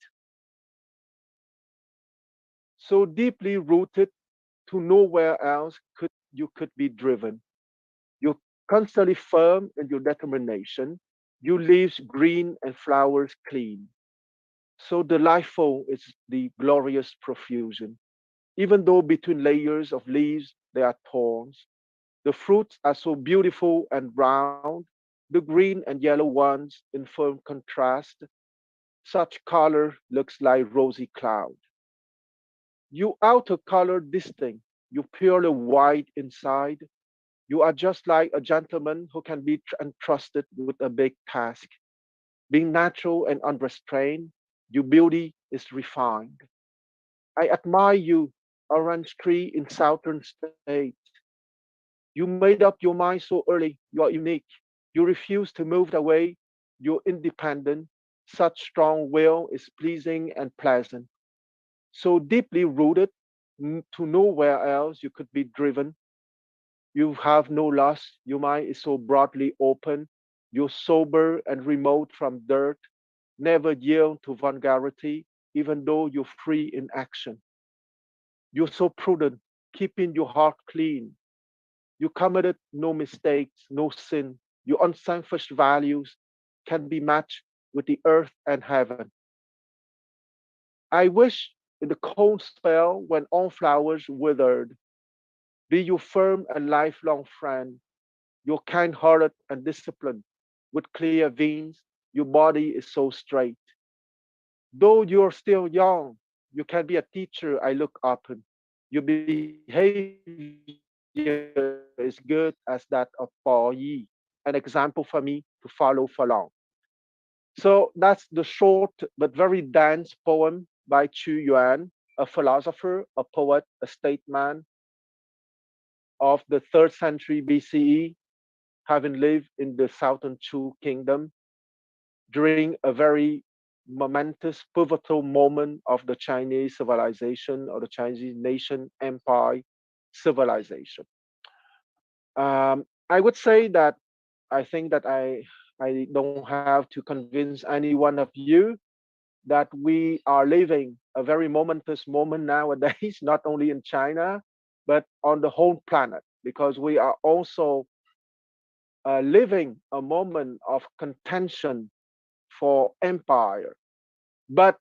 So deeply rooted to nowhere else could be driven. You're constantly firm in your determination. You leaves green and flowers clean. So delightful is the glorious profusion. Even though between layers of leaves there are thorns, the fruits are so beautiful and round, the green and yellow ones in firm contrast. Such color looks like rosy cloud. You outer color distinct, you purely white inside. You are just like a gentleman who can be entrusted with a big task. Being natural and unrestrained, your beauty is refined. I admire you, orange tree in southern state. You made up your mind so early. You are unique. You refuse to move away. You're independent. Such strong will is pleasing and pleasant. So deeply rooted to nowhere else you could be driven. You have no lust. Your mind is so broadly open. You're sober and remote from dirt. Never yield to vulgarity, even though you're free in action. You're so prudent, keeping your heart clean. You committed no mistakes, no sin. Your unselfish values can be matched with the earth and heaven. I wish in the cold spell when all flowers withered, be you firm and lifelong friend. You're kind hearted and disciplined. With clear veins, your body is so straight. Though you're still young, you can be a teacher I look up to. Your behavior is good as that of Paul Yi, an example for me to follow for long. So that's the short but very dense poem by Chu Yuan, a philosopher, a poet, a statesman of the 3rd century BCE, having lived in the southern Chu kingdom during a very momentous, pivotal moment of the Chinese civilization or the Chinese nation empire civilization. I would say that I think that I don't have to convince any one of you that we are living a very momentous moment nowadays, not only in China, but on the whole planet, because we are also living a moment of contention for empire. But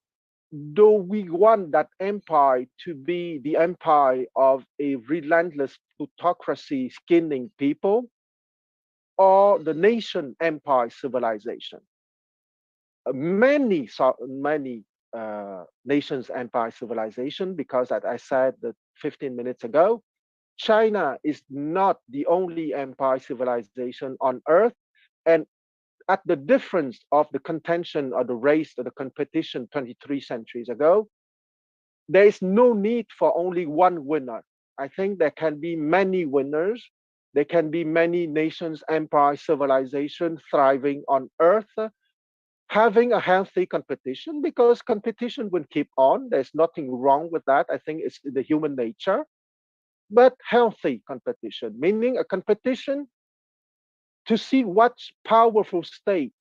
do we want that empire to be the empire of a relentless plutocracy skinning people or the nation empire civilization? Many nations empire civilization, because as I said that 15 minutes ago, China is not the only empire civilization on earth. And at the difference of the contention or the race or the competition 23 centuries ago, there is no need for only one winner. I think there can be many winners. There can be many nations, empire, civilization thriving on earth, having a healthy competition, because competition will keep on. There's nothing wrong with that. I think it's the human nature. But healthy competition, meaning a competition to see what powerful state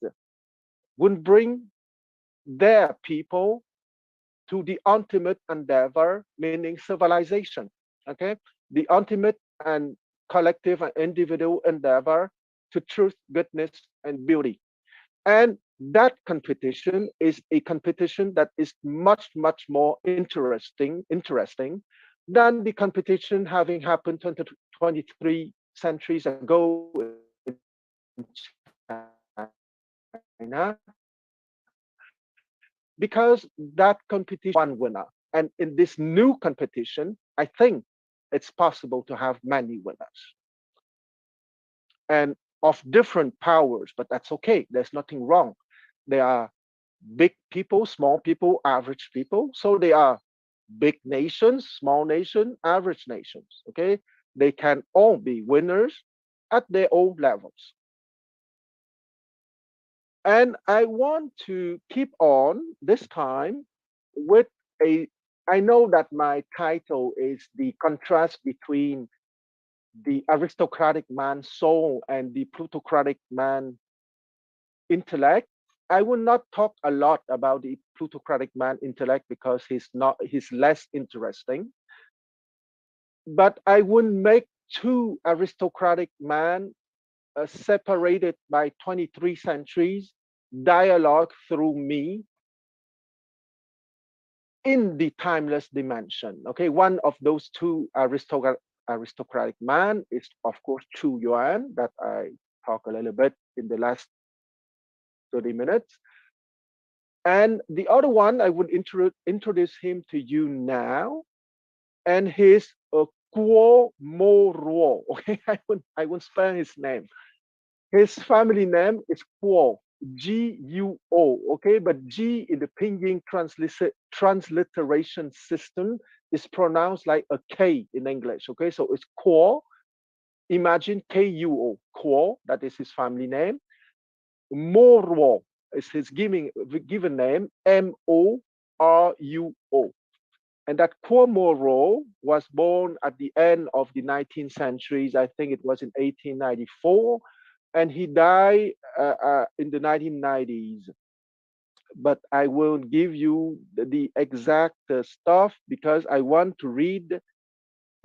will bring their people to the ultimate endeavor, meaning civilization. Okay, the ultimate and collective and individual endeavor to truth, goodness, and beauty. And that competition is a competition that is much more interesting than the competition having happened 23 centuries ago in China, because that competition one winner. And in this new competition, I think it's possible to have many winners and of different powers, but that's okay. There's nothing wrong. There are big people, small people, average people. So they are big nations, small nation, average nations. Okay, they can all be winners at their own levels. And I want to keep on this time with a I know that my title is the contrast between the aristocratic man soul and the plutocratic man intellect. I will not talk a lot about the plutocratic man intellect because he's less interesting. But I will make two aristocratic man separated by 23 centuries dialogue through me in the timeless dimension. Okay, one of those two aristocratic man is of course Chu Yuan that I talk a little bit in the last 30 minutes. And the other one, I would introduce him to you now, and he's Guo Mo Ruo. Okay, I won't spell his name. His family name is Guo, G-U-O. Okay, but G in the Pinyin transliteration system is pronounced like a K in English. Okay, so it's Guo. Imagine K-U-O, Guo. That is his family name. Mo Ruo is his given name, M-O-R-U-O. And that Kwomoro was born at the end of the 19th century. I think it was in 1894, and he died in the 1990s. But I will give you the exact stuff because I want to read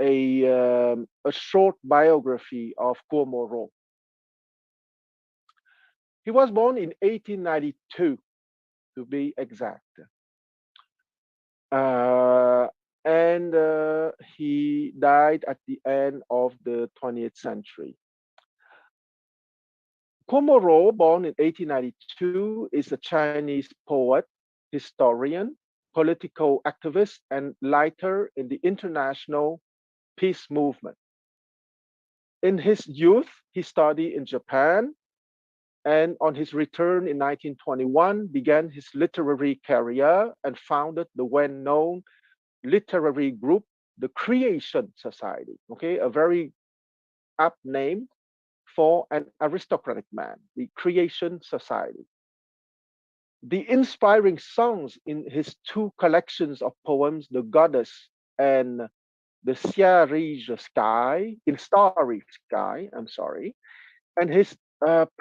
a short biography of Kwomoro. He was born in 1892, to be exact. And he died at the end of the 20th century. Komoro, born in 1892, is a Chinese poet, historian, political activist, and lighter in the international peace movement. In his youth, he studied in Japan, and on his return in 1921, began his literary career and founded the well-known literary group, the Creation Society. Okay, a very apt name for an aristocratic man, the Creation Society. The inspiring songs in his two collections of poems, The Goddess and the Starry Sky, I'm sorry, and his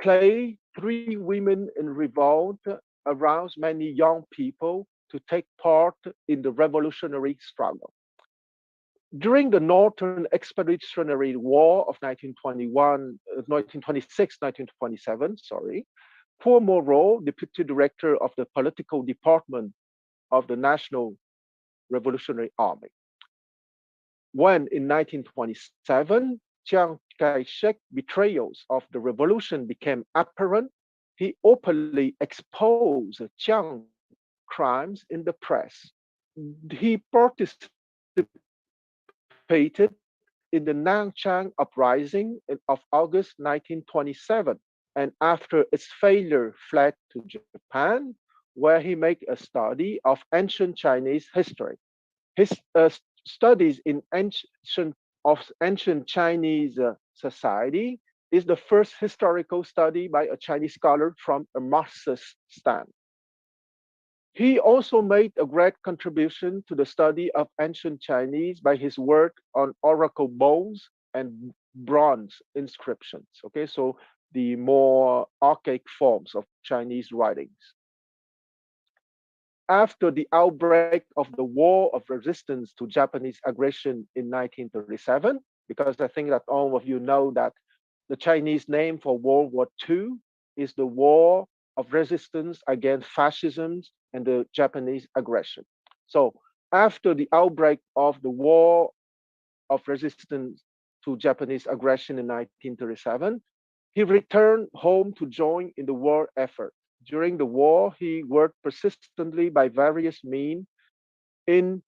play Three Women in Revolt aroused many young people to take part in the revolutionary struggle. During the Northern Expeditionary War of 1927, Paul Moreau, deputy director of the political department of the National Revolutionary Army. When in 1927, Chiang Kai-shek betrayals of the revolution became apparent, he openly exposed Chiang crimes in the press. He participated in the Nanchang uprising of August 1927, and after its failure fled to Japan, where he made a study of ancient Chinese history. His studies in ancient Chinese society is the first historical study by a Chinese scholar from a Marxist stand. He also made a great contribution to the study of ancient Chinese by his work on oracle bowls and bronze inscriptions. Okay, so the more archaic forms of Chinese writings. After the outbreak of the War of Resistance to Japanese aggression in 1937, because I think that all of you know that the Chinese name for World War II is the War of Resistance against Fascism and the Japanese aggression. So after the outbreak of the War of Resistance to Japanese aggression in 1937, he returned home to join in the war effort. During the war, he worked persistently by various means in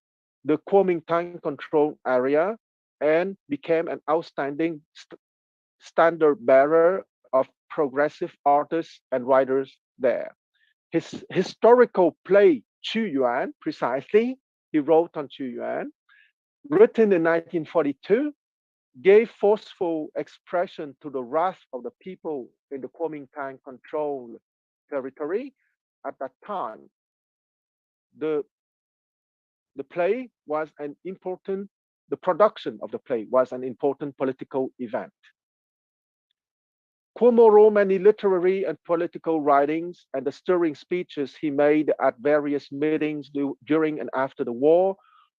the Kuomintang control area and became an outstanding standard bearer of progressive artists and writers there. His historical play, Chu Yuan, precisely, he wrote on Chu Yuan, written in 1942, gave forceful expression to the wrath of the people in the Kuomintang controlled territory at that time. The the play was an important, the production of the play was an important political event. Cuomo wrote many literary and political writings, and the stirring speeches he made at various meetings during and after the war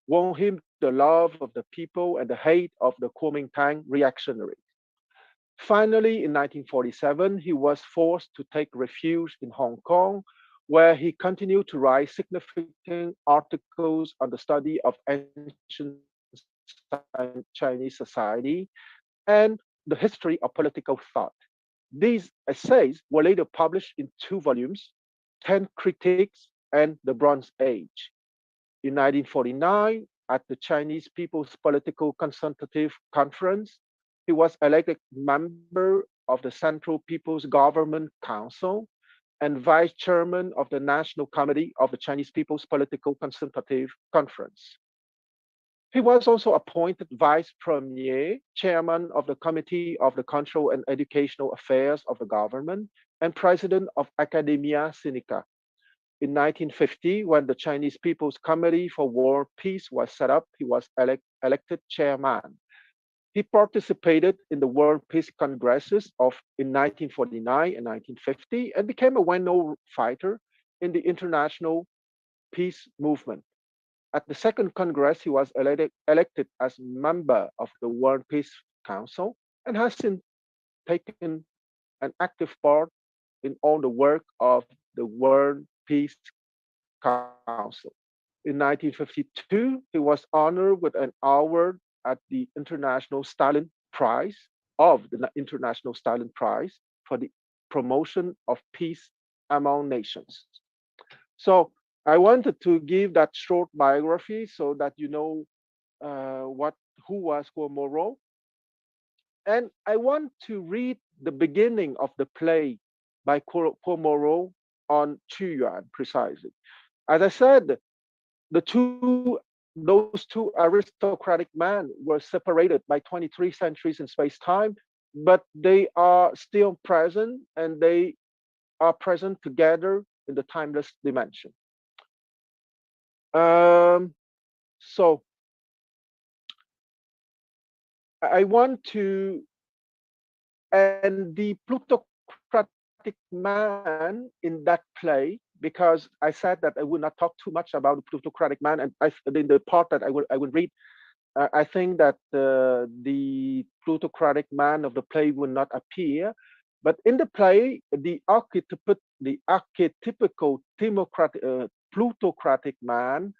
won him the love of the people and the hate of the Kuomintang reactionaries. Finally, in 1947, he was forced to take refuge in Hong Kong, where he continued to write significant articles on the study of ancient Chinese society and the history of political thought. These essays were later published in 2 volumes, 10 Critiques and the Bronze Age. In 1949, at the Chinese People's Political Consultative Conference, he was elected member of the Central People's Government Council and vice chairman of the National Committee of the Chinese People's Political Consultative Conference. He was also appointed vice premier, chairman of the Committee of the Cultural and Educational Affairs of the government, and president of Academia Sinica. In 1950, when the Chinese People's Committee for World Peace was set up, he was elected chairman. He participated in the World Peace Congresses in 1949 and 1950 and became a well-known fighter in the international peace movement. At the second Congress, he was elected as member of the World Peace Council and has since taken an active part in all the work of the World Peace Council. In 1952, he was honored with an award at the International Stalin Prize for the promotion of peace among nations. So I wanted to give that short biography so that you know who was Cuomo. And I want to read the beginning of the play by Cuomo on Chuyuan precisely. As I said, those two aristocratic men were separated by 23 centuries in space-time, but they are still present, and they are present together in the timeless dimension. So I want to, and the plutocratic man in that play, because I said that I would not talk too much about the plutocratic man, and in the part that I would read, I think that the plutocratic man of the play will not appear. But in the play, the archetypical plutocratic man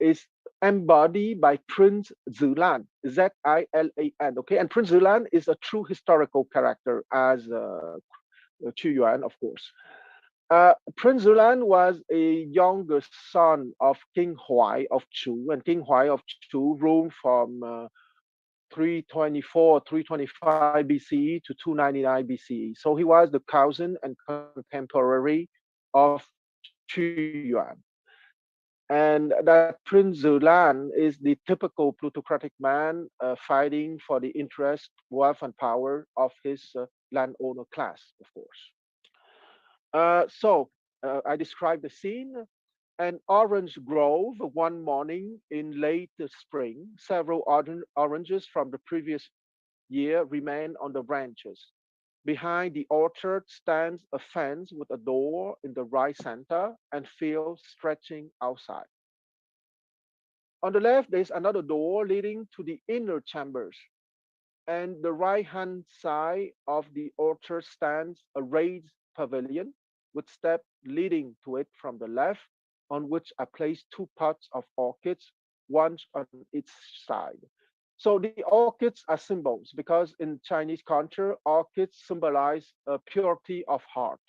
is embodied by Prince Zilan, Z-I-L-A-N. Okay, and Prince Zilan is a true historical character, as Chuyuan, of course. Prince Zilan was a younger son of King Huai of Chu, and King Huai of Chu ruled from 325 BCE to 299 BCE. So he was the cousin and contemporary of Chuyuan. And that Prince Zilan is the typical plutocratic man fighting for the interest, wealth, and power of his landowner class, of course. So I described the scene. An orange grove one morning in late spring. Several oranges from the previous year remain on the branches. Behind the orchard stands a fence with a door in the right center and fields stretching outside. On the left, there's another door leading to the inner chambers. And the right-hand side of the orchard stands a raised pavilion with steps leading to it from the left, on which are placed 2 pots of orchids, one on each side. So the orchids are symbols because in Chinese culture, orchids symbolize a purity of heart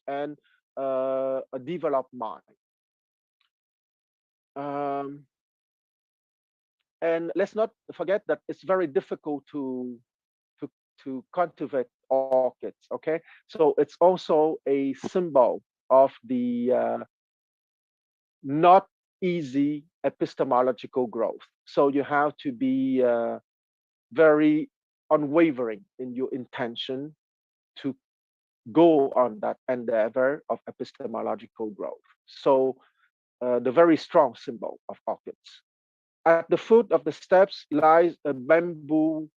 and a developed mind. And let's not forget that it's very difficult to cultivate orchids. Okay, so it's also a symbol of the not easy epistemological growth. So you have to be very unwavering in your intention to go on that endeavor of epistemological growth. So the very strong symbol of orchids. At the foot of the steps lies a bamboo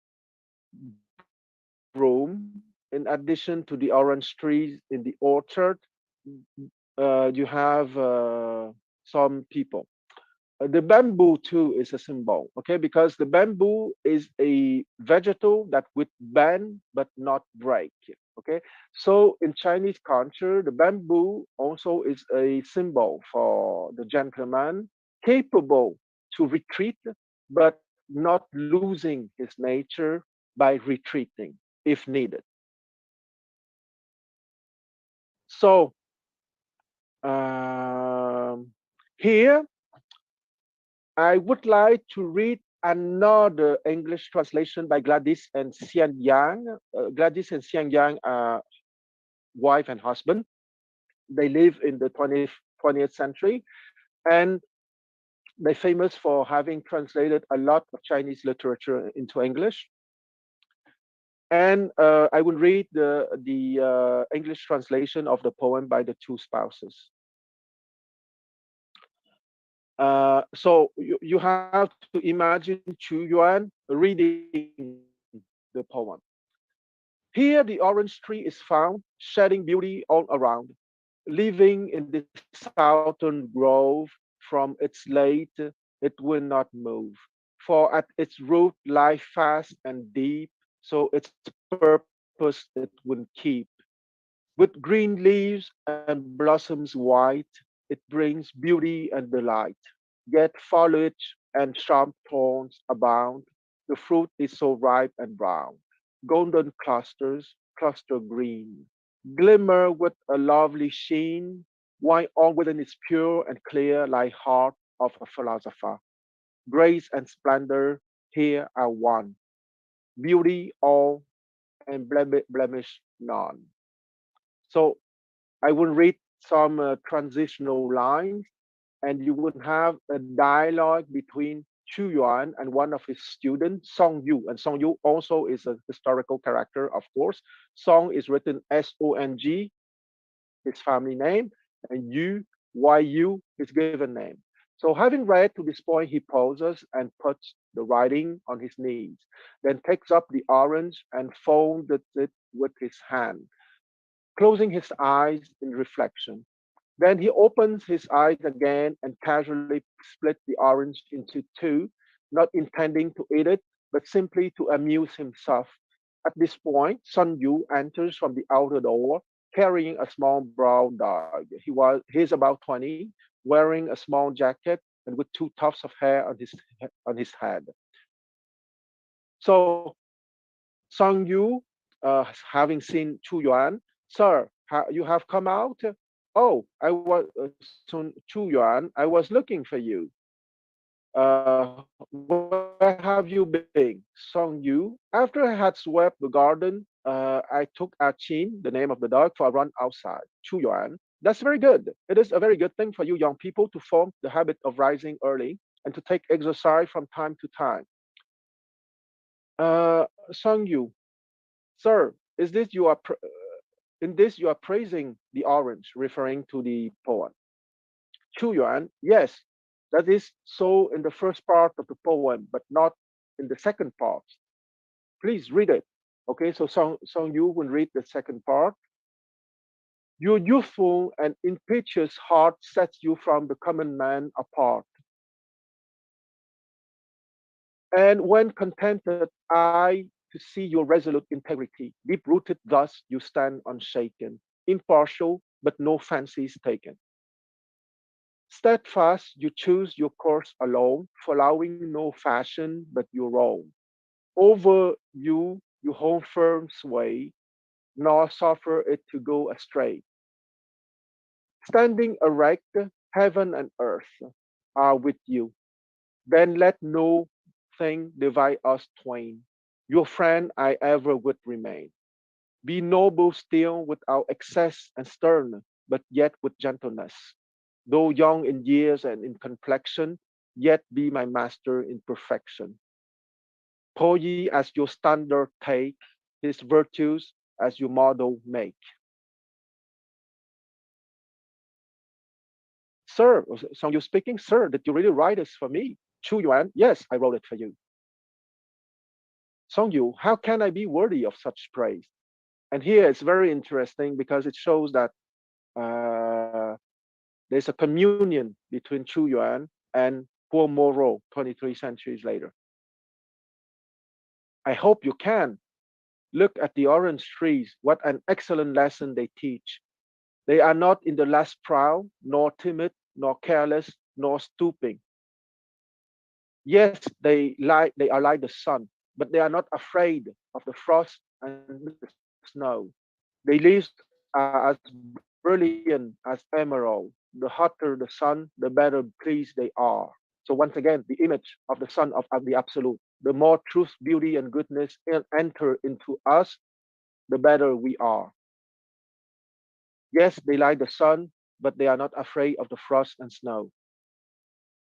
room. In addition to the orange trees in the orchard, you have some people. The bamboo too is a symbol, okay? Because the bamboo is a vegetal that would bend but not break, okay? So in Chinese culture, the bamboo also is a symbol for the gentleman capable to retreat but not losing his nature by retreating if needed. So here I would like to read another English translation by Gladys and Xian Yang. Gladys and Xian Yang are wife and husband. They live in the 20th century, and they're famous for having translated a lot of Chinese literature into English. And I will read the English translation of the poem by the two spouses. So you have to imagine Chu Yuan reading the poem. Here the orange tree is found, shedding beauty all around, living in the southern grove. From its late, it will not move, for at its root lie fast and deep, so its purpose it will keep. With green leaves and blossoms white, it brings beauty and delight. Yet foliage and sharp thorns abound. The fruit is so ripe and brown. Golden clusters, cluster green, glimmer with a lovely sheen, while all within is pure and clear like heart of a philosopher. Grace and splendor here are one. Beauty all and blemish none. So I will read some transitional lines, and you would have a dialogue between Chu Yuan and one of his students, Song Yu. And Song Yu also is a historical character, of course. Song is written S-O-N-G, his family name, and Yu, Y-U, his given name. So having read to this point, he pauses and puts the writing on his knees, then takes up the orange and folds it with his hand, closing his eyes in reflection. Then he opens his eyes again and casually split the orange into two, not intending to eat it, but simply to amuse himself. At this point, Sun Yu enters from the outer door, carrying a small brown dog. He's about 20, wearing a small jacket and with two tufts of hair on his head. So Song Yu, having seen Chu Yuan, sir, you have come out? Oh, I was Chu Yuan. I was looking for you. Where have you been, Song Yu? After I had swept the garden, I took A Chin, the name of the dog, for a run outside. Chu Yuan. That's very good. It is a very good thing for you young people to form the habit of rising early and to take exercise from time to time. Song Yu, sir, is this you are in this you are praising the orange, referring to the poem. Chu Yuan, yes, that is so in the first part of the poem, but not in the second part. Please read it. Okay, so Song Yu will read the second part. Your youthful and impetuous heart sets you from the common man apart. And when contented, I to see your resolute integrity, deep rooted thus you stand unshaken, impartial, but no fancies taken. Steadfast, you choose your course alone, following no fashion but your own. Over you, you hold firm sway, nor suffer it to go astray. Standing erect, heaven and earth are with you. Then let no thing divide us twain. Your friend I ever would remain. Be noble still without excess and stern, but yet with gentleness. Though young in years and in complexion, yet be my master in perfection. Po ye as your standard take, his virtues as your model make. Sir, Song Yu speaking, sir, did you really write this for me? Chu Yuan, yes, I wrote it for you. Song Yu, how can I be worthy of such praise? And here it's very interesting because it shows that uh, there's a communion between Chu Yuan and Poor Moro 23 centuries later. I hope you can look at the orange trees. What an excellent lesson they teach. They are not in the least proud, nor timid, nor careless, nor stooping. Yes, they are like the sun, but they are not afraid of the frost and the snow. Their leaves are as brilliant as emerald. The hotter the sun, the better pleased they are. So once again, the image of the Son of the Absolute. The more truth, beauty, and goodness enter into us, the better we are. Yes, they like the sun, but they are not afraid of the frost and snow.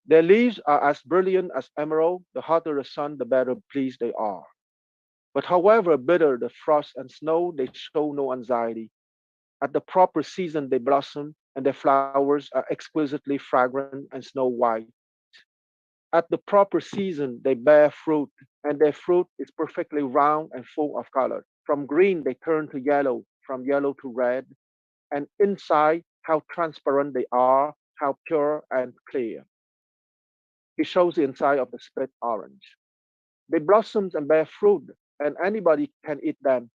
Their leaves are as brilliant as emerald. The hotter the sun, the better pleased they are. But however bitter the frost and snow, they show no anxiety. At the proper season, they blossom, and their flowers are exquisitely fragrant and snow white. At the proper season, they bear fruit, and their fruit is perfectly round and full of color. From green, they turn to yellow, from yellow to red, and inside, how transparent they are, how pure and clear. He shows the inside of the split orange. They blossom and bear fruit, and anybody can eat them.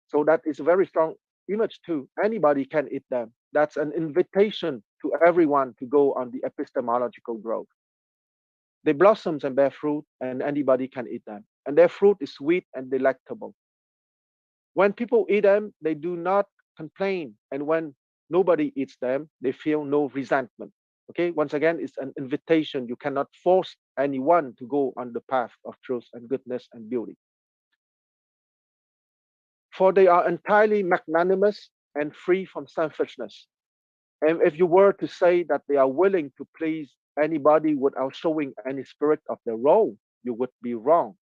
So that is a very strong image too. Anybody can eat them. That's an invitation to everyone to go on the epistemological growth. They blossom and bear fruit, and anybody can eat them. And their fruit is sweet and delectable. When people eat them, they do not complain. And when nobody eats them, they feel no resentment. Okay, once again, it's an invitation. You cannot force anyone to go on the path of truth and goodness and beauty. For they are entirely magnanimous and free from selfishness. And if you were to say that they are willing to please anybody without showing any spirit of their own, you would be wrong.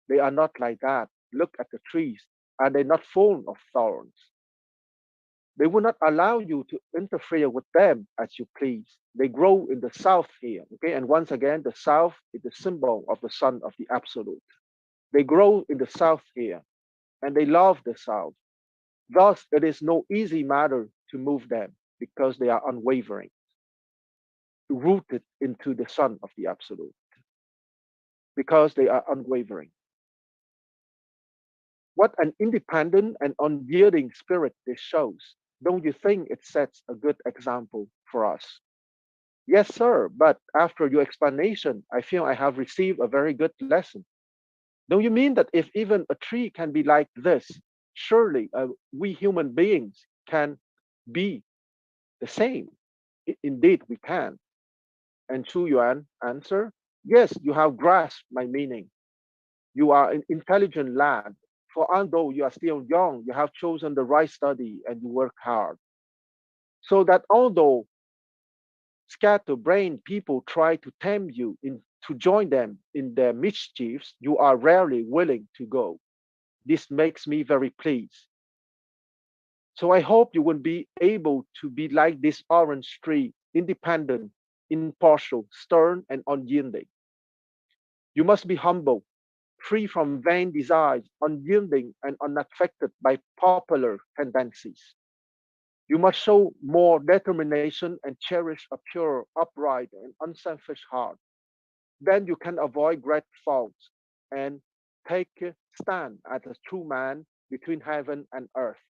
They are not like that. Look at the trees. Are they not full of thorns? They will not allow you to interfere with them as you please. They grow in the south here. Okay, and once again, the south is the symbol of the Son of the Absolute. They grow in the south here, and they love the south. Thus, it is no easy matter to move them because they are unwavering, rooted into the Son of the Absolute, because they are unwavering. What an independent and unyielding spirit this shows. Don't you think it sets a good example for us? Yes, sir, but after your explanation, I feel I have received a very good lesson. Don't you mean that if even a tree can be like this, surely we human beings can be the same? Indeed, we can. And Chu Yuan answered, yes, you have grasped my meaning. You are an intelligent lad. For although you are still young, you have chosen the right study and you work hard. So that although scatterbrained people try to tempt you to join them in their mischiefs, you are rarely willing to go. This makes me very pleased. So I hope you will be able to be like this orange tree, independent, impartial, stern, and unyielding. You must be humble, free from vain desires, unyielding, and unaffected by popular tendencies. You must show more determination and cherish a pure, upright, and unselfish heart. Then you can avoid great faults and take a stand as a true man between heaven and earth.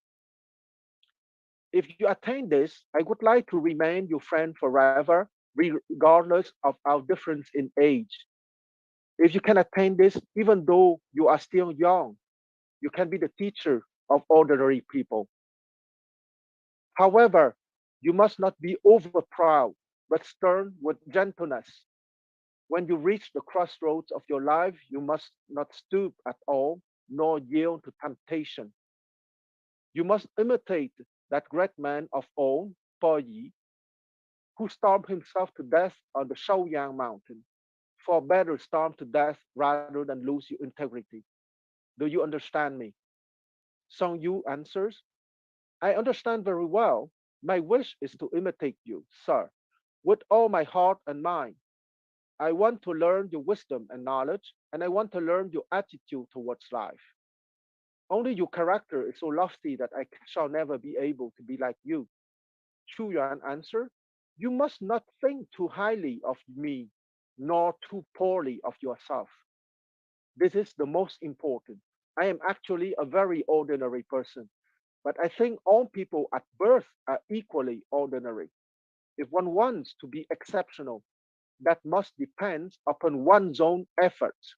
If you attain this, I would like to remain your friend forever, regardless of our difference in age. If you can attain this, even though you are still young, you can be the teacher of ordinary people. However, you must not be over proud, but stern with gentleness. When you reach the crossroads of your life, you must not stoop at all, nor yield to temptation. You must imitate that great man of old, Po Yi, who starved himself to death on the Shaoyang mountain, for better starve to death rather than lose your integrity. Do you understand me? Song Yu answers, I understand very well. My wish is to imitate you, sir. with all my heart and mind. I want to learn your wisdom and knowledge, and I want to learn your attitude towards life. Only your character is so lofty that I shall never be able to be like you. Chu Yuan answered, you must not think too highly of me, nor too poorly of yourself. This is the most important. I am actually a very ordinary person, but I think all people at birth are equally ordinary. If one wants to be exceptional, that must depend upon one's own efforts.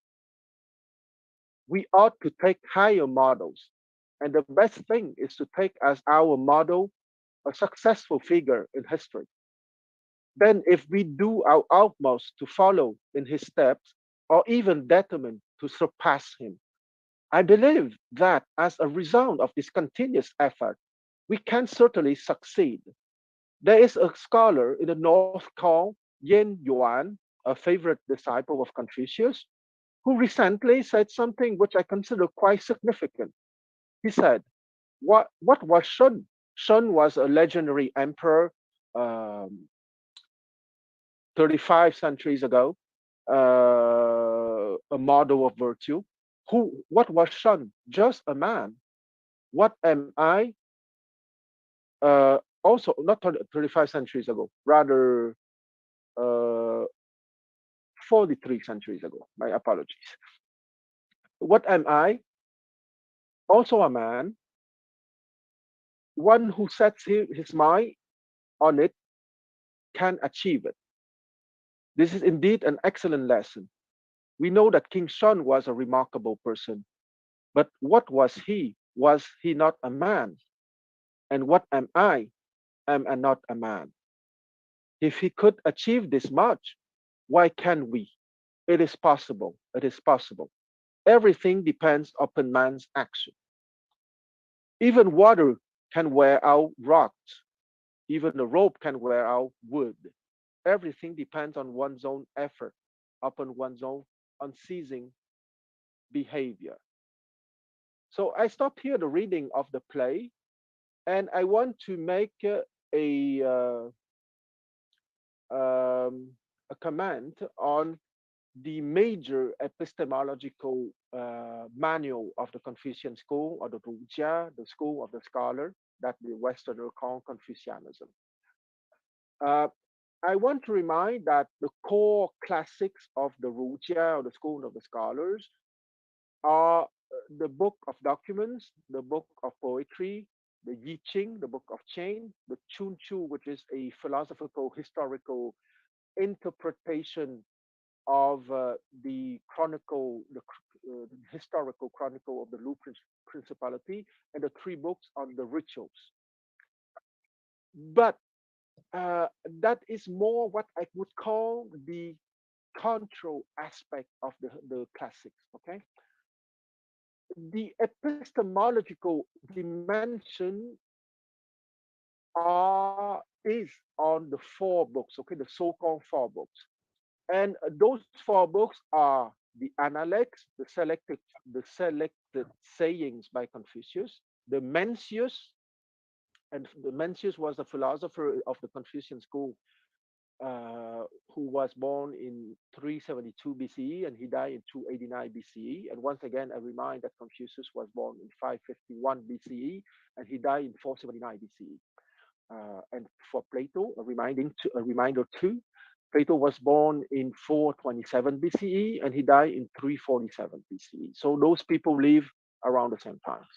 We ought to take higher models, and the best thing is to take as our model a successful figure in history. Then, if we do our utmost to follow in his steps, or even determined to surpass him, I believe that as a result of this continuous effort, we can certainly succeed. There is a scholar in the north called Yen Yuan, a favorite disciple of Confucius, who recently said something which I consider quite significant. He said, what was Shun? Shun was a legendary emperor um, 35 centuries ago, a model of virtue. What was Shun? Just a man. What am I? Also, not 35 centuries ago, rather uh, 43 centuries ago. My apologies. What am I? Also a man, one who sets his mind on it can achieve it. This is indeed an excellent lesson. We know that King Shun was a remarkable person, but what was he? Was he not a man? And what am I? Am I not a man? If he could achieve this much, why can't we? It is possible. It is possible. Everything depends upon man's action. Even water can wear out rocks. Even a rope can wear out wood. Everything depends on one's own effort, upon one's own unceasing behavior. So I stop here the reading of the play, and I want to make a a comment on the major epistemological manual of the Confucian school, or the Rujia, the school of the scholar that the Westerner call Confucianism. Uh, I want to remind that the core classics of the Rujia, or the school of the scholars, are the book of documents, the book of poetry, the Yi Ching, the book of chain, the Chun Chu, which is a philosophical historical interpretation of the chronicle, the historical chronicle of the Lu Principality, and the three books on the rituals. But that is more what I would call the control aspect of the classics. Okay, the epistemological dimension is on the four books. Okay, the so-called four books. And those four books are the Analects, the selected sayings by Confucius, the Mencius, and the Mencius was a philosopher of the Confucian school who was born in 372 BCE and he died in 289 BCE. And once again, I remind that Confucius was born in 551 BCE and he died in 479 BCE. And for Plato, a reminder too, Plato was born in 427 BCE and he died in 347 BCE. So those people live around the same times.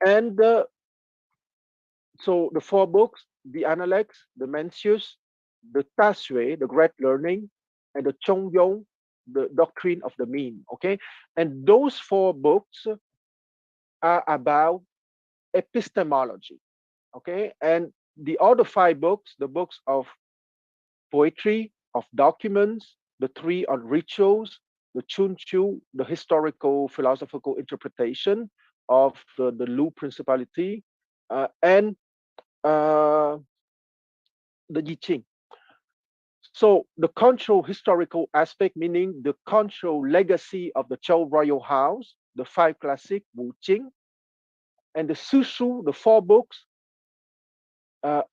And so the four books, the Analects, the Mencius, the Ta Sui, the Great Learning, and the Chong Yong, the Doctrine of the Mean. Okay, and those four books are about epistemology. Okay, and the other five books, the books of poetry, of documents, the three on rituals, the Chun Chu, the historical philosophical interpretation of the Lu Principality, and the Yi Ching. So the control historical aspect, meaning the control legacy of the Zhou royal house, the five classic Wu Jing, and the Su Shu, the four books, uh,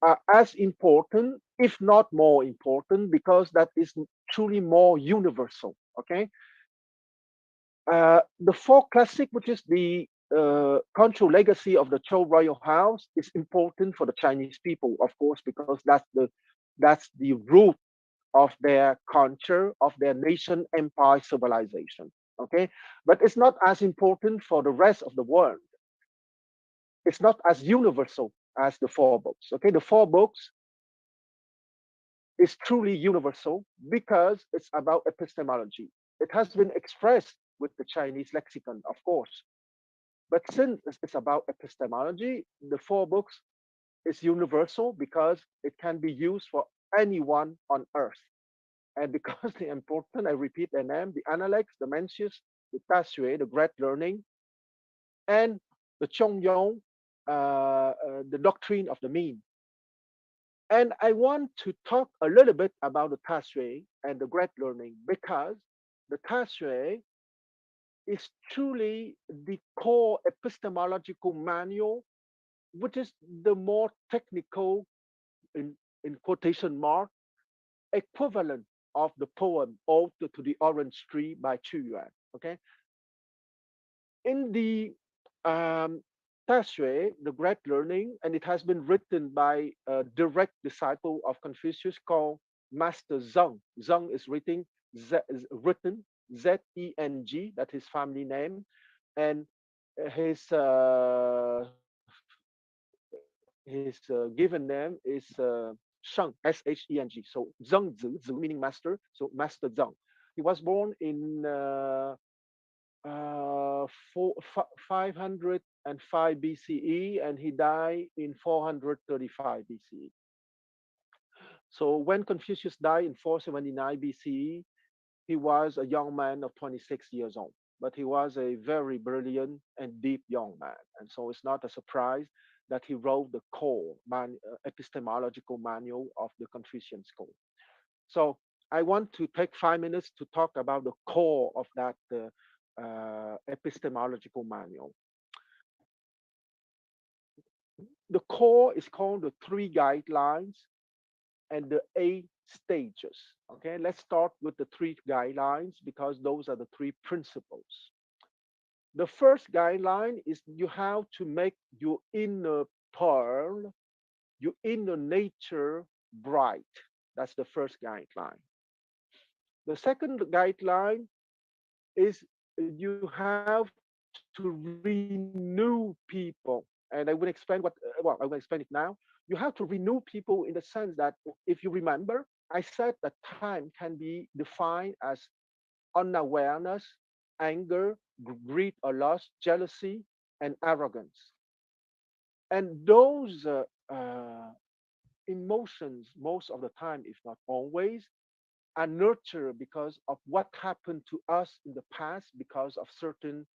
are as important, if not more important, because that is truly more universal. Okay, the four classic, which is the control legacy of the Zhou royal house, is important for the Chinese people, of course, because that's the root of their culture, of their nation, empire, civilization. Okay, but it's not as important for the rest of the world. It's not as universal as the four books. Okay, the four books is truly universal because it's about epistemology. It has been expressed with the Chinese lexicon, of course. But since it's about epistemology, the four books is universal because it can be used for anyone on earth. And because they're important, I repeat their name: the Analects, the Mencius, the Tasue, the Great Learning, and the Chongyong, the Doctrine of the Mean. And I want to talk a little bit about the Tasue and the Great Learning because the Tasue is truly the core epistemological manual, which is the more technical, in quotation mark, equivalent of the poem Ode to the Orange Tree by Chu Yuan. Okay, in the um, Tasue, the Great Learning, and it has been written by a direct disciple of Confucius called Master Zeng. Zeng is written Zeng, that's his family name, and his given name is Sheng, Sheng. So Zeng Zi, Zi meaning master, so Master Zeng. He was born in 505 BCE and he died in 435 BCE. So when Confucius died in 479 BCE, he was a young man of 26 years old, but he was a very brilliant and deep young man. And so it's not a surprise that he wrote the core epistemological manual of the Confucian school. So I want to take 5 minutes to talk about the core of that epistemological manual. The core is called the three guidelines and the 8 stages. Okay, let's start with the three guidelines because those are the three principles. The first guideline is you have to make your inner pearl, your inner nature bright. That's the first guideline. The second guideline is you have to renew people. And I will explain I will explain it now. You have to renew people in the sense that if you remember, I said that time can be defined as unawareness, anger, greed or lust, jealousy, and arrogance. And those emotions, most of the time, if not always, are nurtured because of what happened to us in the past because of certain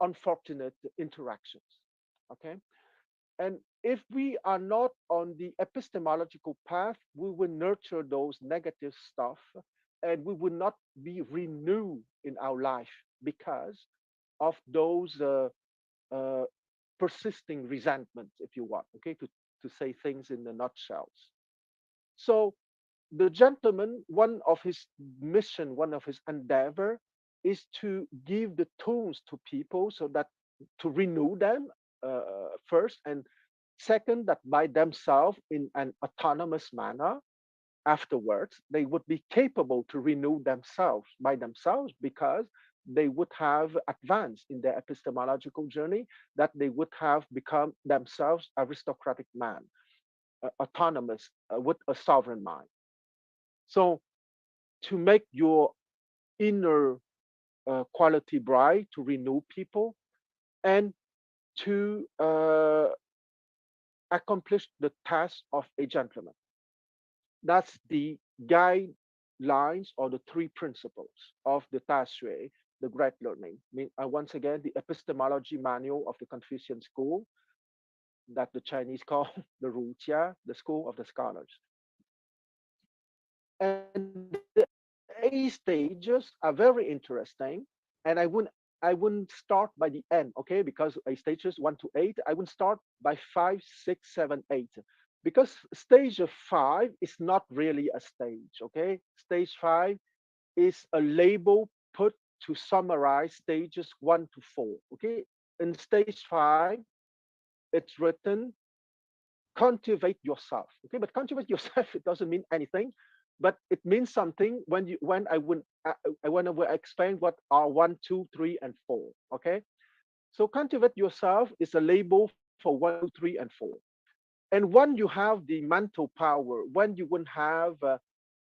unfortunate interactions. Okay. And if we are not on the epistemological path, we will nurture those negative stuff and we will not be renewed in our life because of those uh, persisting resentments, if you want, okay, to say things in the nutshells. So the gentleman, one of his mission, one of his endeavor is to give the tools to people so that to renew them first, and second, that by themselves in an autonomous manner afterwards, they would be capable to renew themselves by themselves because they would have advanced in their epistemological journey, that they would have become themselves aristocratic man, autonomous, with a sovereign mind. So to make your inner quality bright, to renew people, and to accomplish the task of a gentleman. That's the guidelines or the three principles of the Tasue, the Great Learning. Once again, the epistemology manual of the Confucian school that the Chinese call the Rujia, the school of the scholars. And the 8 stages are very interesting. And I wouldn't I wouldn't start by the end, okay? Because a stages 1 to 8, I would start by 5, 6, 7, 8. Because stage of 5 is not really a stage, okay? Stage 5 is a label put to summarize stages 1 to 4, okay? In stage 5, it's written cultivate yourself, okay? But cultivate yourself, it doesn't mean anything, but it means something when I want to explain what are 1, 2, 3, and 4, okay? So cultivate yourself is a label for 1, 2, 3, and 4. And when you have the mental power, when you would have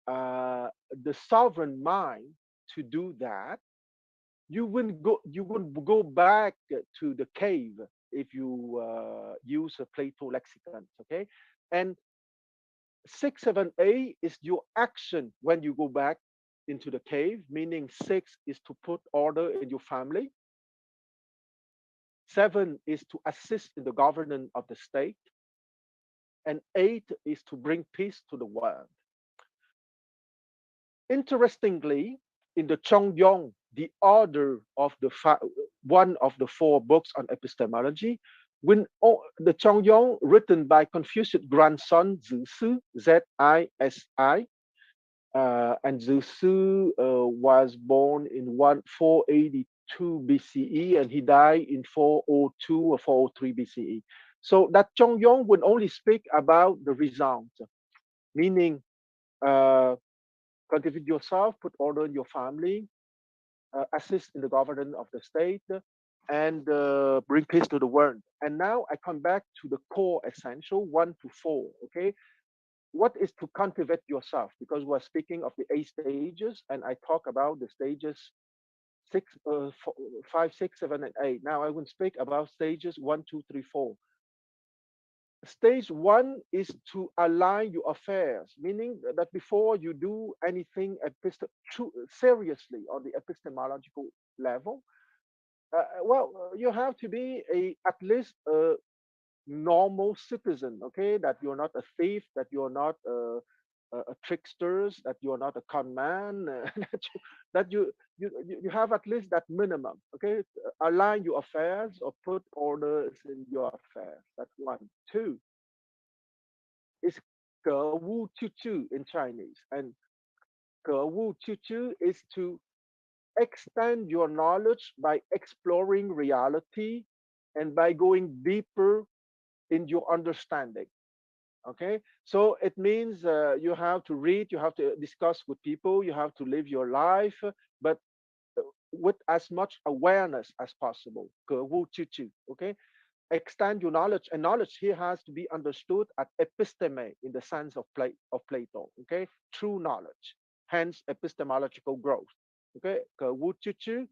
the sovereign mind to do that, you would go back to the cave if you use a Plato lexicon, okay? And 6, 7, 8 is your action when you go back into the cave, meaning 6 is to put order in your family, 7 is to assist in the governance of the state, and 8 is to bring peace to the world. Interestingly, in the Chongyong, the order of one of the 4 books on epistemology, when the Chongyong, written by Confucius' grandson Zisi, Zisi, and Zisi was born in 482 BCE, and he died in 402 or 403 BCE. So that Chongyong would only speak about the result, meaning cultivate yourself, put order in your family, assist in the governance of the state, and bring peace to the world. And now I come back to the core essential 1 to 4. Okay, what is to cultivate yourself? Because we're speaking of the 8 stages, and I talk about the stages 5, 6, 7, and 8. Now I will speak about stages 1, 2, 3, 4. Stage 1 is to align your affairs, meaning that before you do anything seriously on the epistemological level, you have to be at least a normal citizen, okay? That you're not a thief, that you're not a trickster, that you're not a con man, that you have at least that minimum, okay? Align your affairs or put orders in your affairs. That's 1. 2 is 格物致知 in Chinese, and 格物致知 is to extend your knowledge by exploring reality and by going deeper in your understanding. Okay, so it means you have to read, you have to discuss with people, you have to live your life, but with as much awareness as possible. 格物致知, okay, extend your knowledge, and knowledge here has to be understood at episteme in the sense of Plato. Okay, true knowledge, hence epistemological growth. Okay, 格物致知,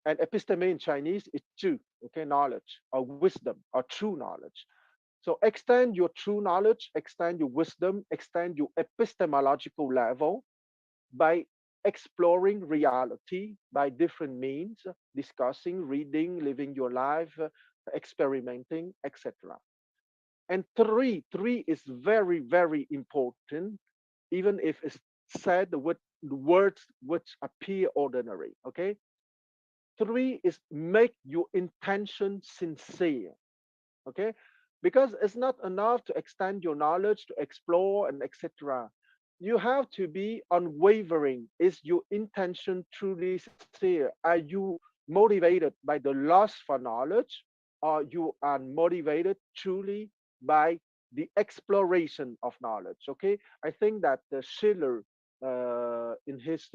and episteme in Chinese is 知, okay, knowledge or wisdom or true knowledge. So extend your true knowledge, extend your wisdom, extend your epistemological level by exploring reality by different means, discussing, reading, living your life, experimenting, etc. And three is very, very important, even if it's said with words which appear ordinary. Okay. 3 is make your intention sincere. Okay, because it's not enough to extend your knowledge, to explore, and etc. You have to be unwavering. Is your intention truly sincere? Are you motivated by the lust for knowledge, or you are motivated truly by the exploration of knowledge? Okay, I think that Schiller, in his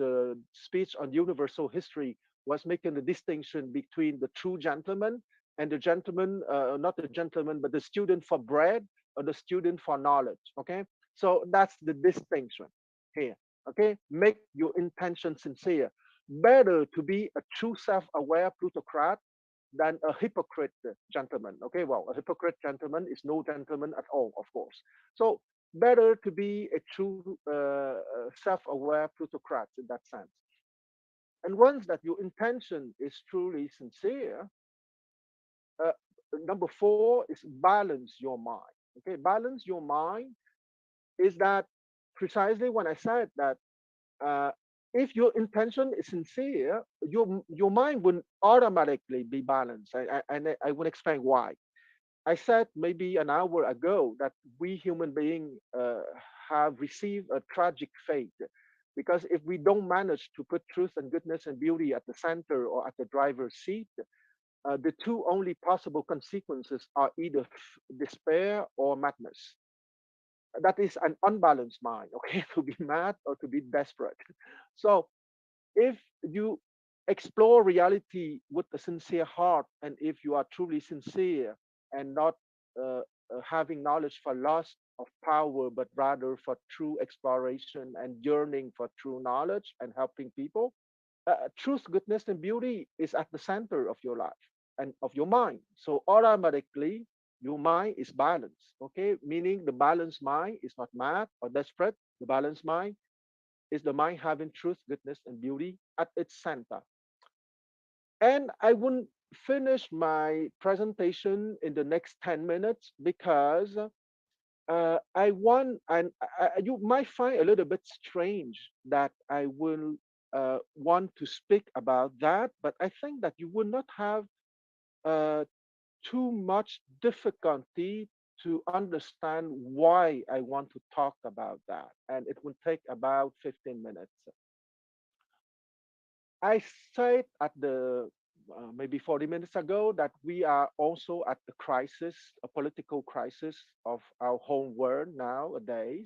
speech on universal history, was making a distinction between the true gentleman and the gentleman, not the gentleman, but the student for bread or the student for knowledge. Okay, so that's the distinction here. Okay, make your intention sincere. Better to be a true self-aware plutocrat than a hypocrite gentleman. Okay, well, a hypocrite gentleman is no gentleman at all, of course. So better to be a true self-aware plutocrat in that sense. And once that your intention is truly sincere, uh, number 4 is balance your mind. Okay, balance your mind is that precisely when I said that if your intention is sincere, your mind will automatically be balanced. And I will explain why. I said maybe an hour ago that we human beings have received a tragic fate, because if we don't manage to put truth and goodness and beauty at the center or at the driver's seat, the two only possible consequences are either despair or madness. That is an unbalanced mind, okay, to be mad or to be desperate. So if you explore reality with a sincere heart, and if you are truly sincere and not having knowledge for lust of power, but rather for true exploration and yearning for true knowledge and helping people, truth, goodness, and beauty is at the center of your life and of your mind. So automatically, your mind is balanced. Okay, meaning the balanced mind is not mad or desperate. The balanced mind is the mind having truth, goodness, and beauty at its center. And I wouldn't finish my presentation in the next 10 minutes because I want, and you might find a little bit strange that I will want to speak about that, but I think that you will not have uh, too much difficulty to understand why I want to talk about that. And it will take about 15 minutes. I said at the maybe 40 minutes ago that we are also at the crisis, a political crisis of our home world nowadays.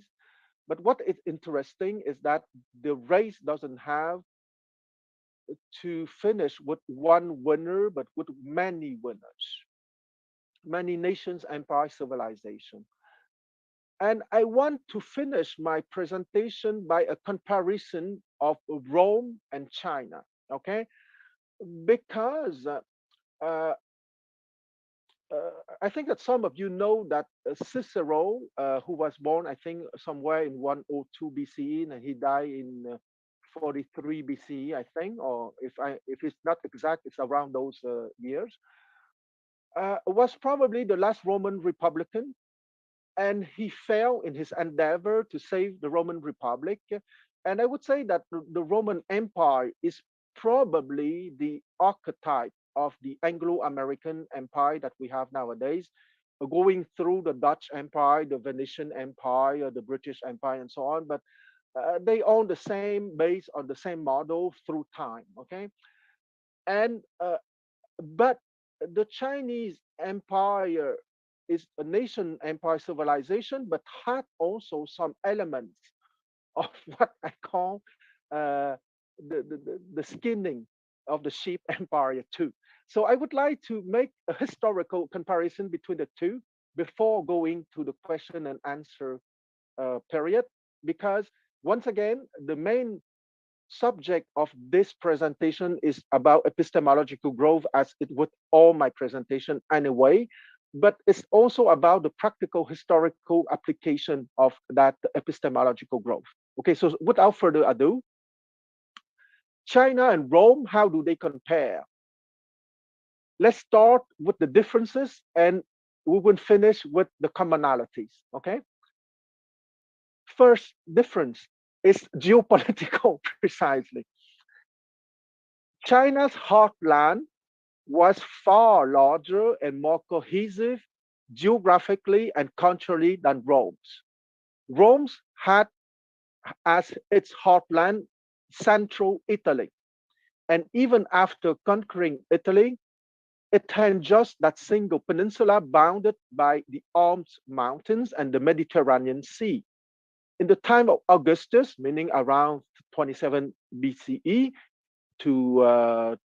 But what is interesting is that the race doesn't have to finish with one winner, but with many winners, many nations, empire, civilization. And I want to finish my presentation by a comparison of Rome and China, okay? Because uh, uh, I think that some of you know that Cicero, who was born, I think, somewhere in 102 BCE, and he died in 43 BCE, I think, or if it's not exact, it's around those years. Was probably the last Roman Republican, and he failed in his endeavor to save the Roman Republic. And I would say that the Roman Empire is probably the archetype of the Anglo-American empire that we have nowadays, going through the Dutch Empire, the Venetian Empire, the British Empire, and so on. But they own the same base on the same model through time. Okay, and but the Chinese Empire is a nation empire civilization, but had also some elements of what I call the skinning of the sheep empire too. So I would like to make a historical comparison between the two before going to the question and answer period, because once again, the main subject of this presentation is about epistemological growth, as it would all my presentation anyway, but it's also about the practical historical application of that epistemological growth. Okay, so without further ado, China and Rome, how do they compare? Let's start with the differences and we will finish with the commonalities. Okay, first difference is geopolitical precisely. China's heartland was far larger and more cohesive geographically and culturally than Rome's. Rome's had as its heartland central Italy. And even after conquering Italy, it had just that single peninsula bounded by the Alps Mountains and the Mediterranean Sea. In the time of Augustus, meaning around 27 BCE, to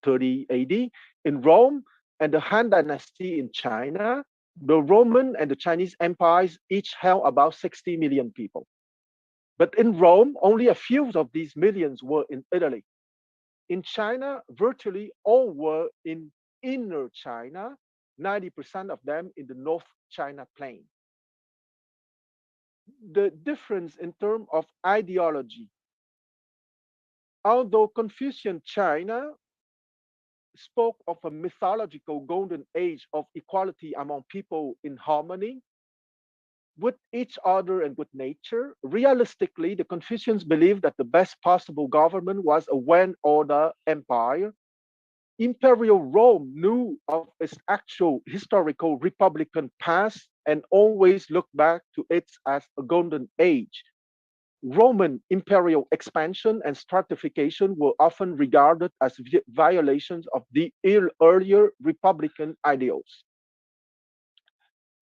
30 AD in Rome and the Han Dynasty in China, the Roman and the Chinese empires each held about 60 million people. But in Rome, only a few of these millions were in Italy. In China, virtually all were in inner China, 90% of them in the North China plain. The difference in terms of ideology, although Confucian China spoke of a mythological golden age of equality among people in harmony, with each other and with nature. Realistically, the Confucians believed that the best possible government was a well-ordered empire. Imperial Rome knew of its actual historical republican past and always looked back to it as a golden age. Roman imperial expansion and stratification were often regarded as violations of the earlier republican ideals.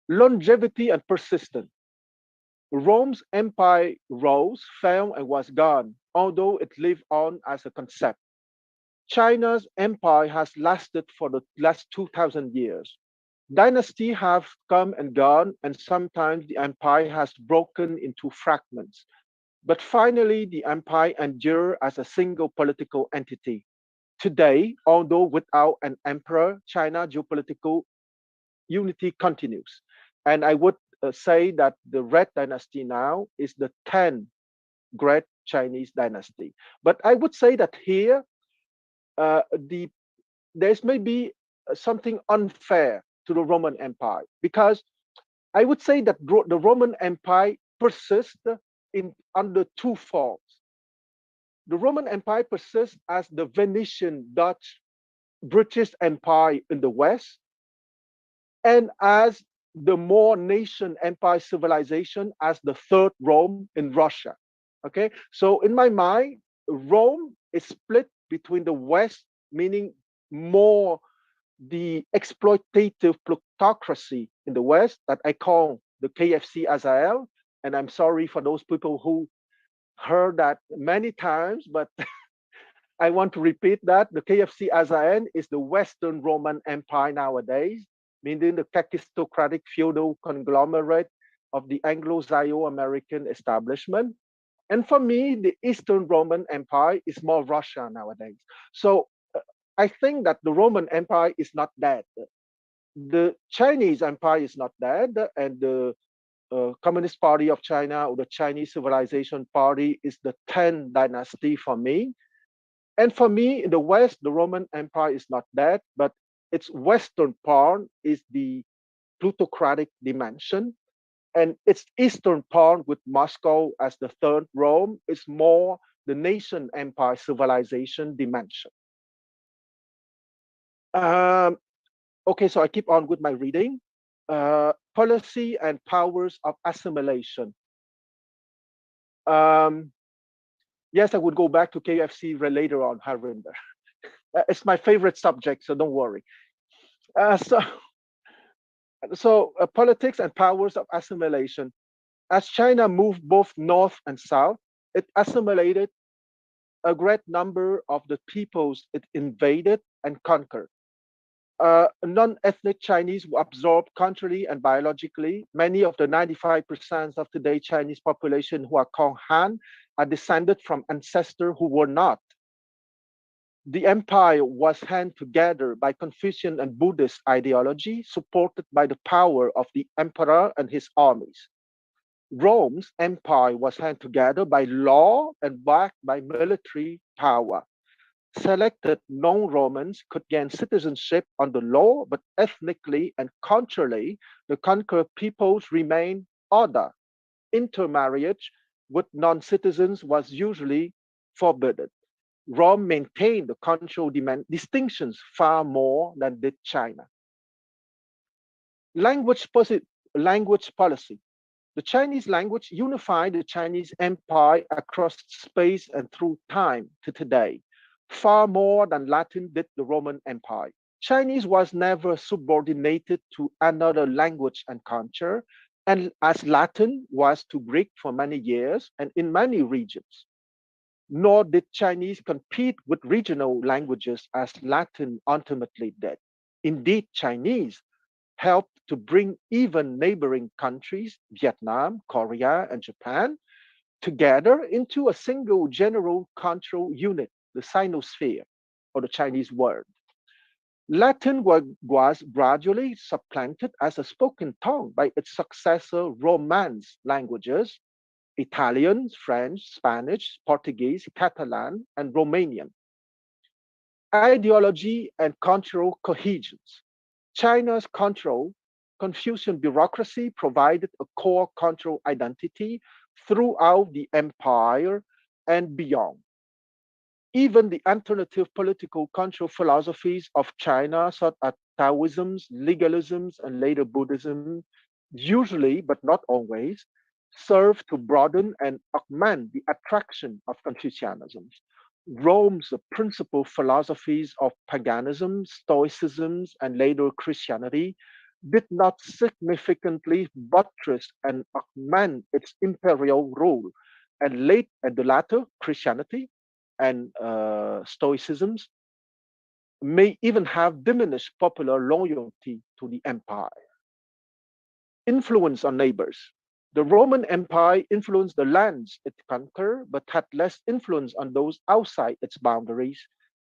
Longevity and persistence. Rome's empire rose, fell, and was gone, although it lived on as a concept. China's empire has lasted for the last 2,000 years. Dynasties have come and gone, and sometimes the empire has broken into fragments. But finally, the empire endured as a single political entity. Today, although without an emperor, China geopolitical unity continues. And I would say that the Red Dynasty now is the 10th great Chinese dynasty. But I would say that here, there's maybe something unfair to the Roman Empire, because I would say that the Roman Empire persists under two forms. The Roman Empire persists as the Venetian, Dutch, British Empire in the West, and as the more nation empire civilization as the third Rome in Russia. Okay, so in my mind, Rome is split between the West, meaning more the exploitative plutocracy in the West that I call the KFC Azael. And I'm sorry for those people who heard that many times, but I want to repeat that the KFC Azael is the Western Roman Empire nowadays, meaning the aristocratic feudal conglomerate of the Anglo-Sino-American establishment. And for me, the Eastern Roman Empire is more Russia nowadays. So I think that the Roman Empire is not dead. The Chinese Empire is not dead, and the Communist Party of China or the Chinese Civilization Party is the 10th dynasty for me. And for me, in the West, the Roman Empire is not dead, but its Western part is the plutocratic dimension. And its Eastern part, with Moscow as the third Rome, is more the nation empire civilization dimension. Okay, so I keep on with my reading. Policy and powers of assimilation. Yes, I would go back to KFC later on, Harinder. It's my favorite subject, so don't worry. Politics and powers of assimilation. As China moved both north and south, it assimilated a great number of the peoples it invaded and conquered. Non-ethnic Chinese were absorbed culturally and biologically. Many of the 95% of today's Chinese population who are called Han are descended from ancestors who were not. The empire was held together by Confucian and Buddhist ideology, supported by the power of the emperor and his armies. Rome's empire was held together by law and backed by military power. Selected non-Romans could gain citizenship under law, but ethnically and culturally, the conquered peoples remained other. Intermarriage with non-citizens was usually forbidden. Rome maintained the cultural distinctions far more than did China. Language policy. The Chinese language unified the Chinese empire across space and through time to today, far more than Latin did the Roman Empire. Chinese was never subordinated to another language and culture, and as Latin was to Greek for many years and in many regions. Nor did Chinese compete with regional languages as Latin ultimately did. Indeed, Chinese helped to bring even neighboring countries, Vietnam, Korea, and Japan, together into a single general cultural unit, the Sinosphere, or the Chinese world. Latin was gradually supplanted as a spoken tongue by its successor Romance languages, Italian, French, Spanish, Portuguese, Catalan, and Romanian. Ideology and cultural cohesions. China's cultural Confucian bureaucracy provided a core cultural identity throughout the empire and beyond. Even the alternative political cultural philosophies of China, such as Taoisms, legalisms, and later Buddhism, usually, but not always, serve to broaden and augment the attraction of Confucianism. Rome's principal philosophies of paganism, Stoicism, and later Christianity did not significantly buttress and augment its imperial rule, and the latter, Christianity and Stoicisms, may even have diminished popular loyalty to the empire. Influence on neighbors. The Roman Empire influenced the lands it conquered, but had less influence on those outside its boundaries.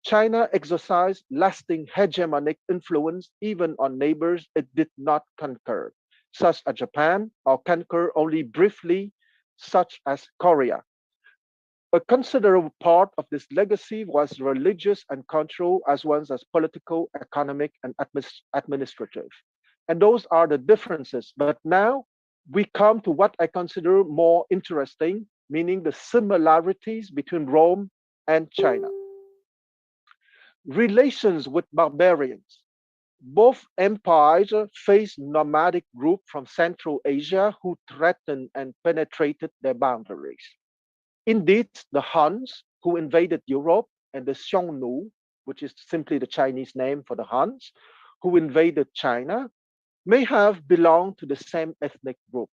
China exercised lasting hegemonic influence even on neighbors it did not conquer, such as Japan, or conquer only briefly, such as Korea. A considerable part of this legacy was religious and cultural, as well as political, economic, and administrative. And those are the differences. But now we come to what I consider more interesting, meaning the similarities between Rome and China. Relations with barbarians. Both empires faced nomadic groups from Central Asia who threatened and penetrated their boundaries. Indeed, the Huns, who invaded Europe, and the Xiongnu, which is simply the Chinese name for the Huns, who invaded China, may have belonged to the same ethnic group.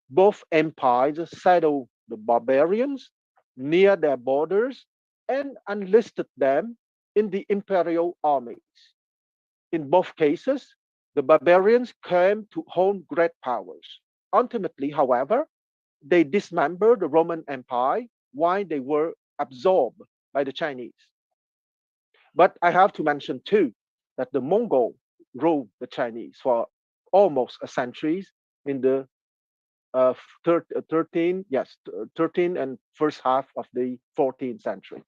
Both empires settled the barbarians near their borders and enlisted them in the imperial armies. In both cases, the barbarians came to hold great powers. Ultimately, however, they dismembered the Roman Empire while they were absorbed by the Chinese. But I have to mention too that the Mongol ruled the Chinese for almost a century in the 13 and first half of the 14th century.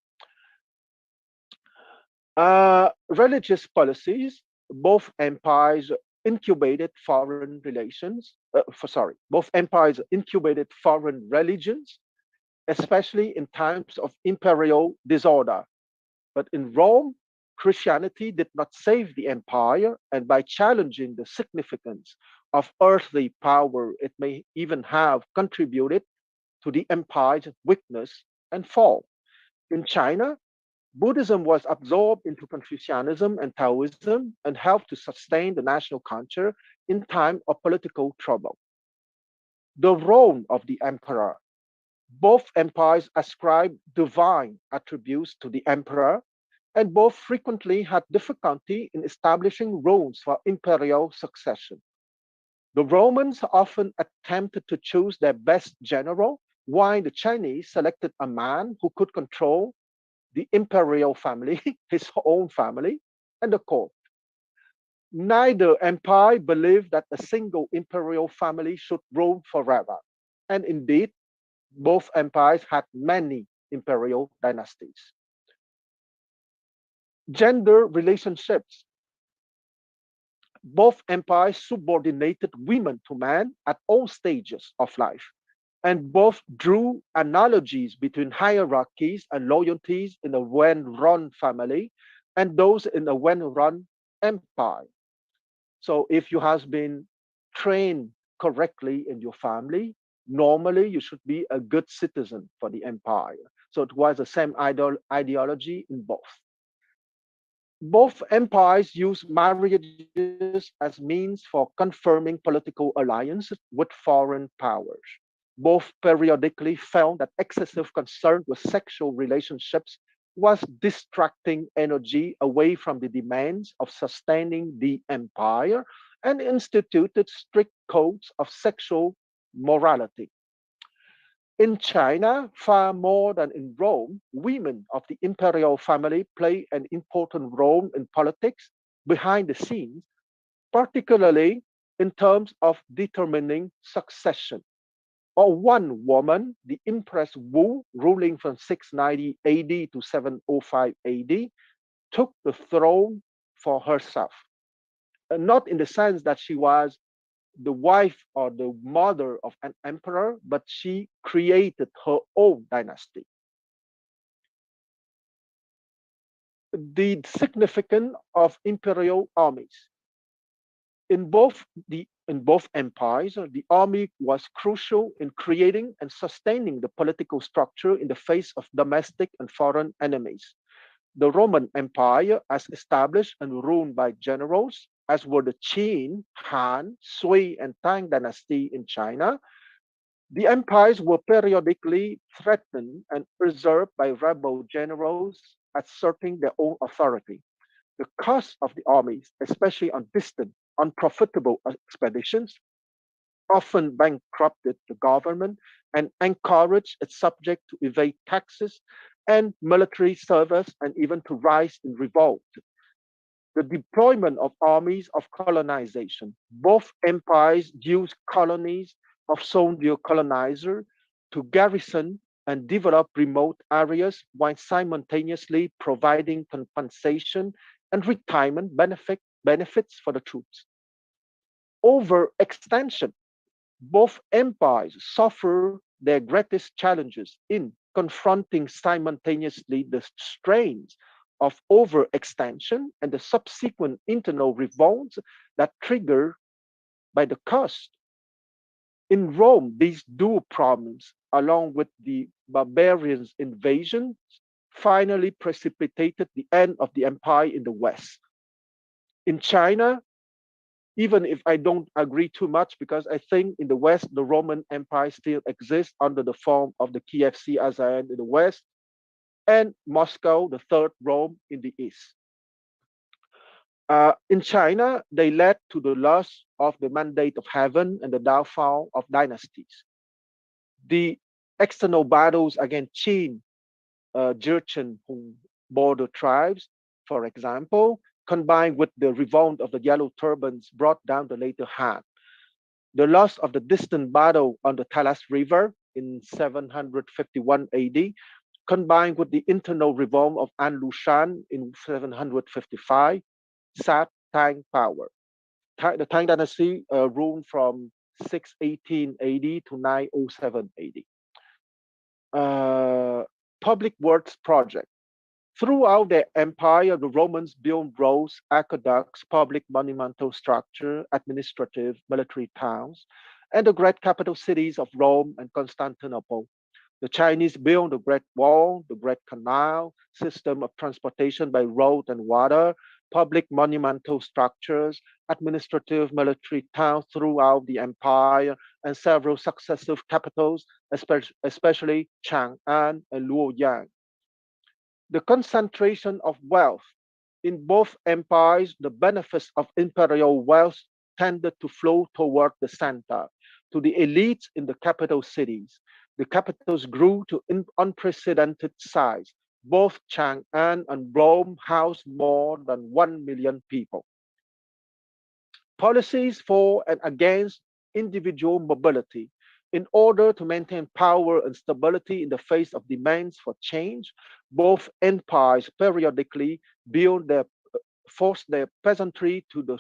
Religious policies, both empires incubated foreign relations. Both empires incubated foreign religions, especially in times of imperial disorder. But in Rome, Christianity did not save the empire, and by challenging the significance of earthly power, it may even have contributed to the empire's weakness and fall. In China, Buddhism was absorbed into Confucianism and Taoism and helped to sustain the national culture in time of political trouble. The role of the emperor. Both empires ascribed divine attributes to the emperor, and both frequently had difficulty in establishing rules for imperial succession. The Romans often attempted to choose their best general, while the Chinese selected a man who could control the imperial family, his own family, and the court. Neither empire believed that a single imperial family should rule forever. And indeed, both empires had many imperial dynasties. Gender relationships. Both empires subordinated women to men at all stages of life, and both drew analogies between hierarchies and loyalties in a well-run family and those in a well-run empire. So if you have been trained correctly in your family, normally you should be a good citizen for the empire. So it was the same ideology in both. Both empires used marriages as means for confirming political alliances with foreign powers. Both periodically felt that excessive concern with sexual relationships was distracting energy away from the demands of sustaining the empire and instituted strict codes of sexual morality. In China, far more than in Rome, women of the imperial family play an important role in politics behind the scenes, particularly in terms of determining succession. Or one woman, the Empress Wu, ruling from 690 AD to 705 AD, took the throne for herself. not in the sense that she was the wife or the mother of an emperor, but she created her own dynasty. The significance of imperial armies. In both empires, the army was crucial in creating and sustaining the political structure in the face of domestic and foreign enemies. The Roman Empire, as established and ruled by generals, as were the Qin, Han, Sui, and Tang dynasty in China, the empires were periodically threatened and preserved by rebel generals asserting their own authority. The cost of the armies, especially on distant, unprofitable expeditions, often bankrupted the government and encouraged its subjects to evade taxes and military service and even to rise in revolt. The deployment of armies of colonization. Both empires used colonies of soldier colonizer to garrison and develop remote areas while simultaneously providing compensation and retirement benefits for the troops. Overextension. Both empires suffer their greatest challenges in confronting simultaneously the strains of overextension and the subsequent internal revolts that trigger by the cost. In Rome, these dual problems, along with the barbarians' invasion, finally precipitated the end of the empire in the West. In China, even if I don't agree too much, because I think in the West, the Roman Empire still exists under the form of the KFC ASEAN in the West, and Moscow, the third Rome in the East. In China, they led to the loss of the mandate of heaven and the downfall of dynasties. The external battles against Qin, Jurchen border tribes, for example, combined with the revolt of the Yellow Turbans, brought down the later Han. The loss of the distant battle on the Talas River in 751 AD, combined with the internal revolt of An Lushan in 755, sapped Tang power. The Tang dynasty ruled from 618 AD to 907 AD. Public works project. Throughout their empire, the Romans built roads, aqueducts, public monumental structure, administrative, military towns, and the great capital cities of Rome and Constantinople. The Chinese built the Great Wall, the Great Canal, system of transportation by road and water, public monumental structures, administrative military towns throughout the empire, and several successive capitals, especially Chang'an and Luoyang. The concentration of wealth. In both empires, the benefits of imperial wealth tended to flow toward the center, to the elites in the capital cities. The capitals grew to unprecedented size. Both Chang'an and Rome housed more than 1 million people. Policies for and against individual mobility. In order to maintain power and stability in the face of demands for change, both empires periodically forced their peasantry to the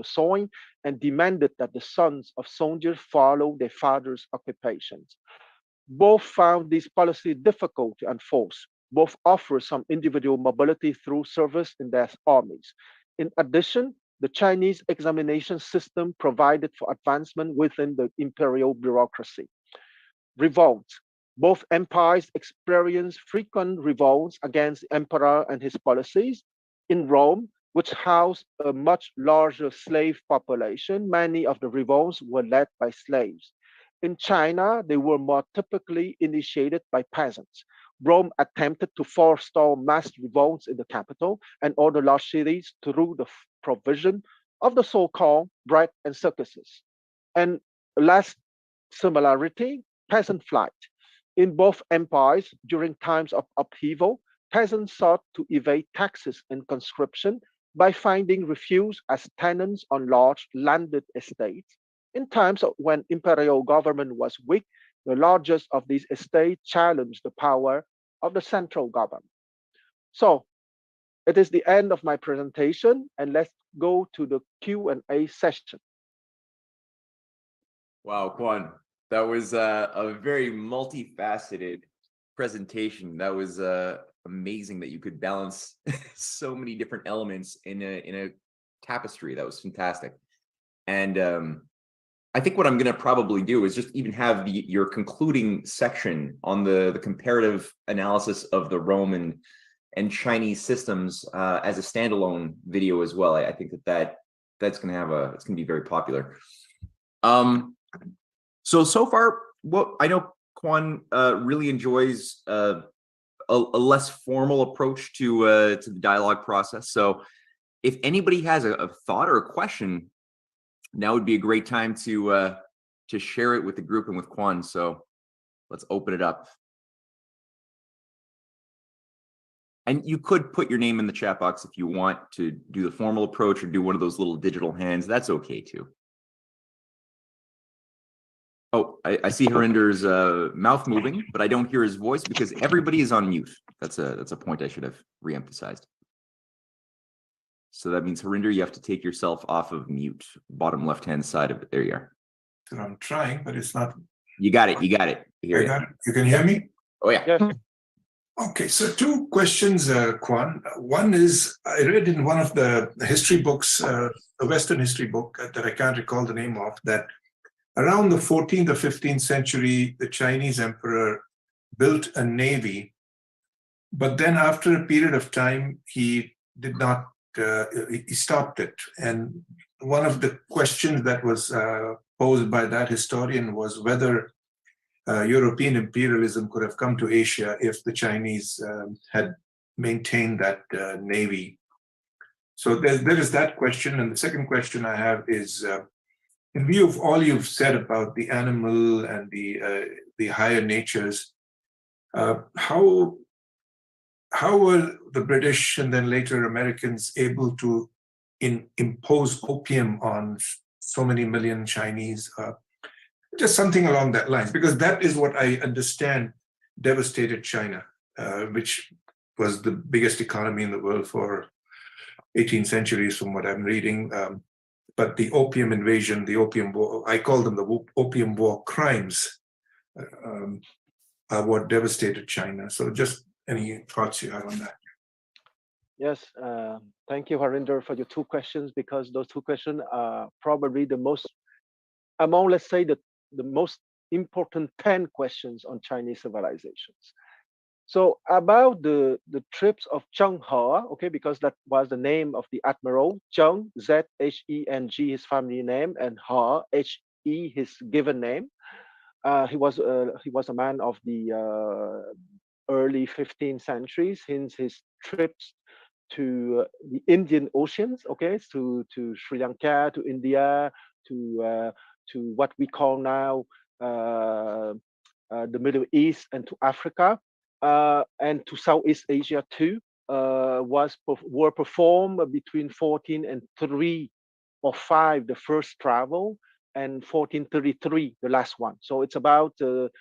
soil and demanded that the sons of soldiers follow their fathers' occupations. Both found this policy difficult to enforce. Both offer some individual mobility through service in their armies. In addition, the Chinese examination system provided for advancement within the imperial bureaucracy. Revolts. Both empires experienced frequent revolts against the emperor and his policies. In Rome, which housed a much larger slave population, many of the revolts were led by slaves. In China, they were more typically initiated by peasants. Rome attempted to forestall mass revolts in the capital and other large cities through the provision of the so-called bread and circuses. And last similarity, peasant flight. In both empires, during times of upheaval, peasants sought to evade taxes and conscription by finding refuge as tenants on large landed estates. In times when imperial government was weak, the largest of these estates challenged the power of the central government. So it is the end of my presentation, and let's go to the Q&A session. Wow, Quan, that was a very multifaceted presentation. That was amazing that you could balance so many different elements in a tapestry. That was fantastic. And I think what I'm going to probably do is just even have your concluding section on the comparative analysis of the Roman and Chinese systems as a standalone video as well. I think that's going to have it's going to be very popular. So far, what I know, Quan really enjoys a less formal approach to the dialogue process. So if anybody has a thought or a question, now would be a great time to share it with the group and with Quan. So let's open it up. And you could put your name in the chat box if you want to do the formal approach or do one of those little digital hands. That's okay too. Oh, I see Harinder's mouth moving, but I don't hear his voice because everybody is on mute. That's a point I should have reemphasized. So that means, Harinder, you have to take yourself off of mute, bottom left-hand side of it. There you are. So I'm trying, but it's not. You got it. You got it. I got it. You can hear me? Oh, yeah. Yes. Okay, so two questions, Quan. One is, I read in one of the history books, a Western history book that I can't recall the name of, that around the 14th or 15th century, the Chinese emperor built a navy, but then after a period of time, he did not, he stopped it. And one of the questions that was posed by that historian was whether European imperialism could have come to Asia if the Chinese had maintained that navy. So there is that question. And the second question I have is, in view of all you've said about the animal and the higher natures, how were the British and then later Americans able to impose opium on so many million Chinese? Just something along that lines, because that is what I understand devastated China, which was the biggest economy in the world for 18 centuries from what I'm reading. But the opium invasion, the opium war, I call them the opium war crimes, are what devastated China. So just any thoughts you have on that? Yes, thank you, Harinder, for your two questions, because those two questions are probably the most, among, let's say, the most important 10 questions on Chinese civilizations. So about the trips of Zheng He, okay, because that was the name of the admiral, Zheng, Z-H-E-N-G, his family name, and He, H-E, his given name. He was a man of the early 15th century, since his trips to the Indian Oceans, okay, to Sri Lanka, to India, to what we call now the Middle East, and to Africa, and to Southeast Asia too, were performed between 1403 or 5, the first travel, and 1433, the last one. So it's about the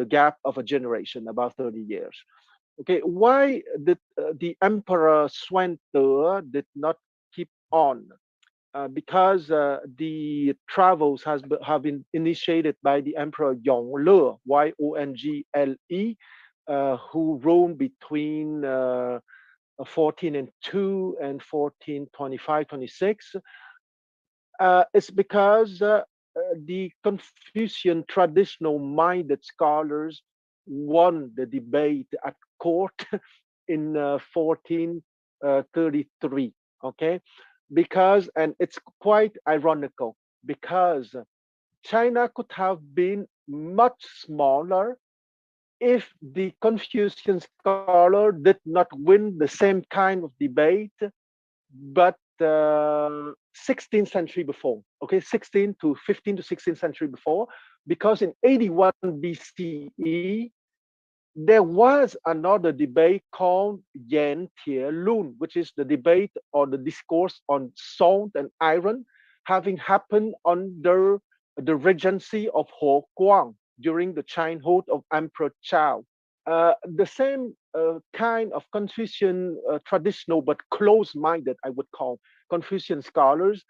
gap of a generation, about 30 years. Okay, why did the Emperor Xuanze did not keep on? Because the travels have been initiated by the Emperor Yongle, Y-O-N-G-L-E, who roamed between 1402 and 1425-26. It's because the Confucian traditional-minded scholars won the debate at court in 1433. Okay, because, and it's quite ironical, because China could have been much smaller if the Confucian scholar did not win the same kind of debate, but 16th century before, okay, 15 to 16th century before, because in 81 BCE, there was another debate called Yan Tie Lun, which is the debate or the discourse on salt and iron, having happened under the regency of Quan during the childhood of Emperor Chao. The same kind of Confucian traditional but close-minded, I would call Confucian scholars,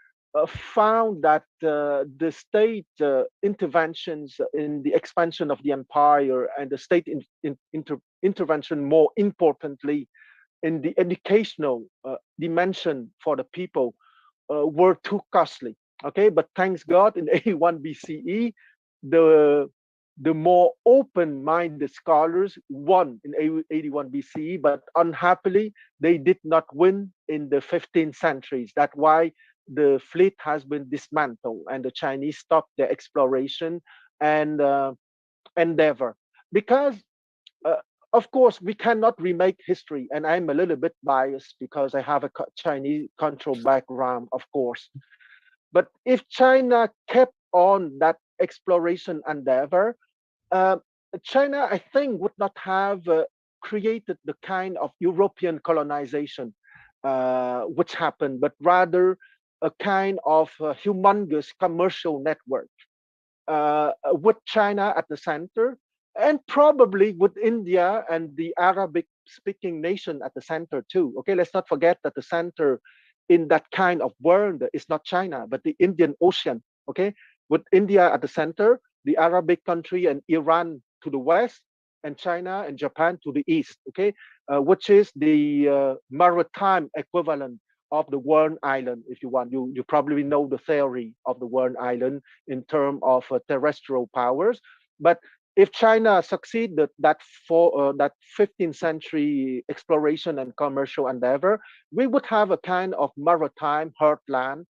found that the state interventions in the expansion of the empire and the state intervention, more importantly, in the educational dimension for the people, were too costly. Okay, but thanks God, in 81 BCE, the more open-minded scholars won in 81 BCE, but unhappily, they did not win in the 15th centuries. That's why the fleet has been dismantled and the Chinese stopped their exploration and endeavor. Because, of course, we cannot remake history, and I'm a little bit biased because I have a Chinese cultural background, of course. But if China kept on that exploration endeavor, China, I think, would not have created the kind of European colonization which happened, but rather a kind of humongous commercial network with China at the center, and probably with India and the Arabic-speaking nation at the center too. Okay, let's not forget that the center in that kind of world is not China, but the Indian Ocean. Okay, with India at the center, the Arabic country and Iran to the west, and China and Japan to the east. Okay, which is the maritime equivalent of the Warren Island, if you want. You probably know the theory of the Warren Island in terms of terrestrial powers. But if China succeeded that 15th century exploration and commercial endeavor, we would have a kind of maritime heartland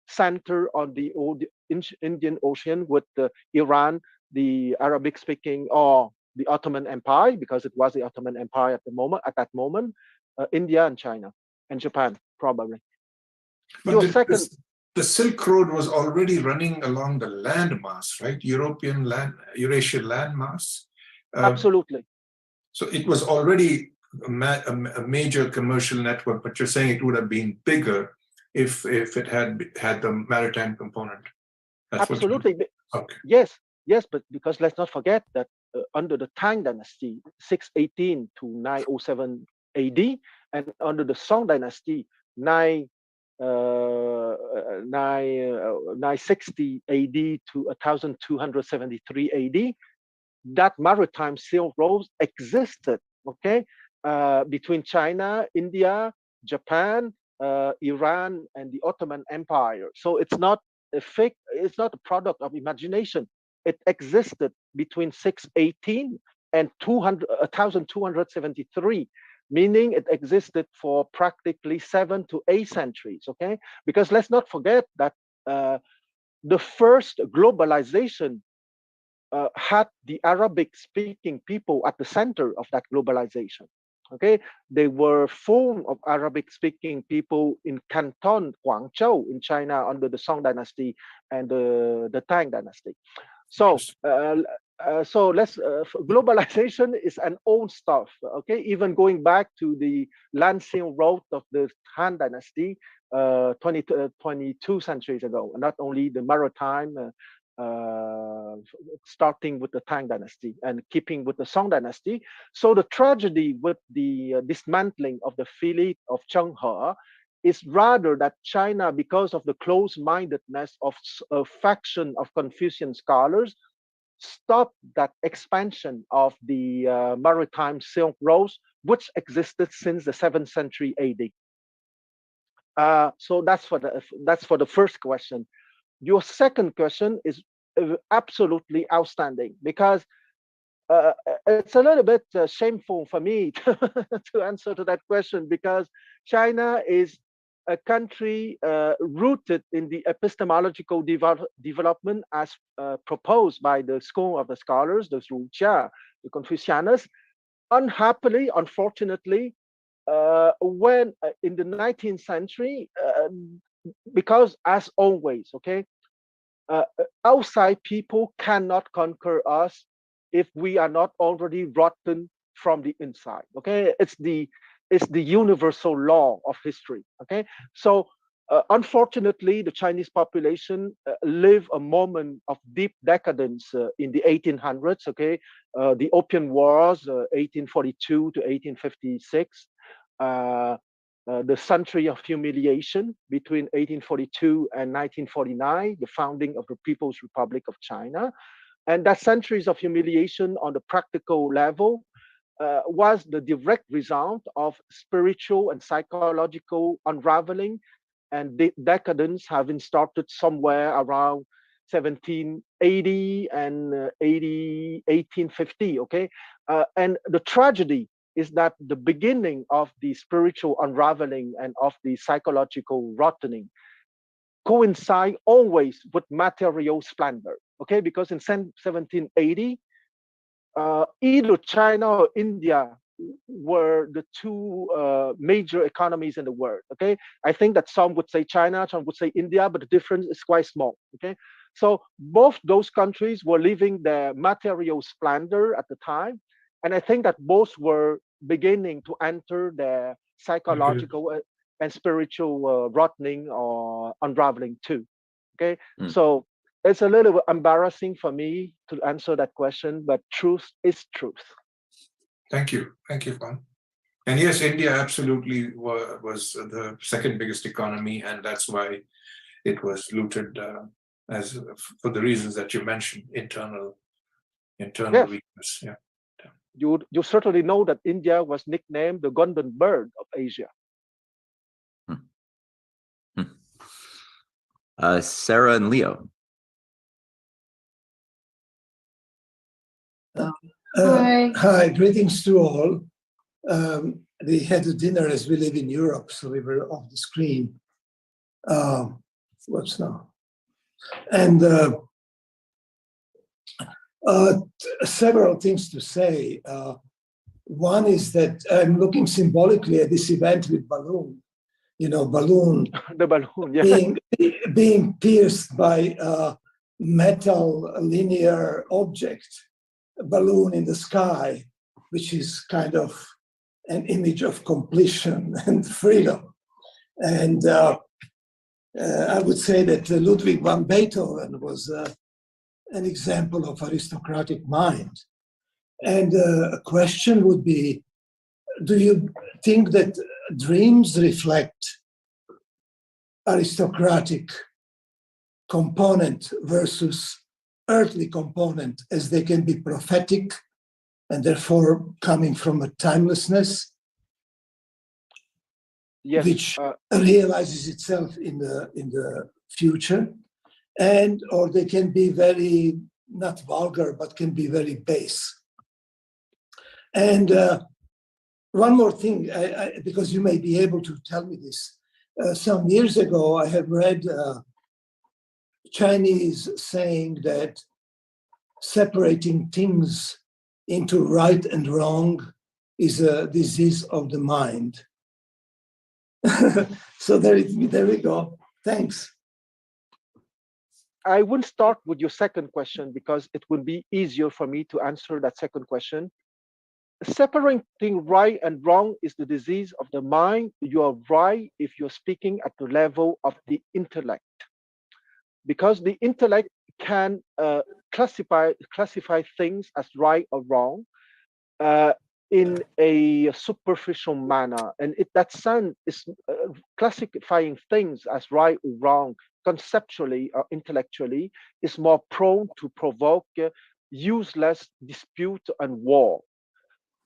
center on the Indian Ocean with Iran, the Arabic-speaking, or the Ottoman Empire, because it was the Ottoman Empire at that moment, India and China and Japan, probably. But the Silk Road was already running along the landmass, right? Eurasian landmass. Absolutely. So it was already a major commercial network, but you're saying it would have been bigger if it had the maritime component. That's absolutely. Okay. Yes, but because let's not forget that under the Tang Dynasty, 618 to 907 AD, and under the Song Dynasty, 960 AD to 1273 AD, that maritime Silk Road existed, okay, between China, India, Japan, Iran, and the Ottoman Empire. So it's not a fake, it's not a product of imagination. It existed between 618 and 1273, meaning it existed for practically 7 to 8 centuries, okay? Because let's not forget that the first globalization had the Arabic-speaking people at the center of that globalization. Okay, they were full of Arabic-speaking people in Canton, Guangzhou, in China under the Song Dynasty and the Tang Dynasty. So, globalization is an old stuff. Okay, even going back to the Lansing Road of the Han Dynasty, 22 centuries ago, and not only the maritime. Starting with the Tang Dynasty and keeping with the Song Dynasty. So the tragedy with the dismantling of the fleet of Chenghe is rather that China, because of the close-mindedness of a faction of Confucian scholars, stopped that expansion of the maritime Silk Road, which existed since the 7th century AD. So that's for the first question. Your second question is absolutely outstanding, because it's a little bit shameful for me to answer to that question, because China is a country rooted in the epistemological development as proposed by the school of the scholars, the Rujia, the Confucianists. Unhappily, unfortunately, when in the 19th century, because as always, okay, outside people cannot conquer us if we are not already rotten from the inside. Okay, it's the universal law of history. Okay, so Unfortunately, the Chinese population lived a moment of deep decadence in the 1800s. Okay, the Opium Wars, 1842 to 1856, the century of humiliation between 1842 and 1949, the founding of the People's Republic of China, and that centuries of humiliation on the practical level was the direct result of spiritual and psychological unraveling and decadence having started somewhere around 1780 and 1850. Okay, and the tragedy is that the beginning of the spiritual unraveling and of the psychological rotting coincide always with material splendor. Okay, because in 1780, either China or India were the two major economies in the world. Okay, I think that some would say China, some would say India, but the difference is quite small. Okay, so both those countries were living their material splendor at the time, and I think that both were beginning to enter their psychological and spiritual rotting or unraveling too. Okay, so it's a little bit embarrassing for me to answer that question, but truth is truth. Thank you, Quan. And yes, India absolutely was the second biggest economy, and that's why it was looted as for the reasons that you mentioned, internal Yes. weakness. Yeah. You certainly know that India was nicknamed the golden bird of Asia. Sarah and Leo. Hi, greetings to all. We had a dinner as we live in Europe, so we were off the screen. What's now? And several things to say. One is that I'm looking symbolically at this event with balloon. Balloon. The balloon, yeah. being pierced by a metal linear object. Balloon in the sky, which is kind of an image of completion and freedom. And I would say that Ludwig van Beethoven was an example of aristocratic mind. And a question would be, do you think that dreams reflect aristocratic component versus earthly component, as they can be prophetic and therefore coming from a timelessness, yes, which realizes itself in the future, or they can be very not vulgar but can be very base. And one more thing, because you may be able to tell me this. Some years ago, I have read Chinese saying that separating things into right and wrong is a disease of the mind. So there we go. Thanks. I will start with your second question because it will be easier for me to answer that second question. Separating right and wrong is the disease of the mind. You are right if you're speaking at the level of the intellect, because the intellect can classify things as right or wrong in a superficial manner, and that sense is classifying things as right or wrong conceptually or intellectually is more prone to provoke useless dispute and war.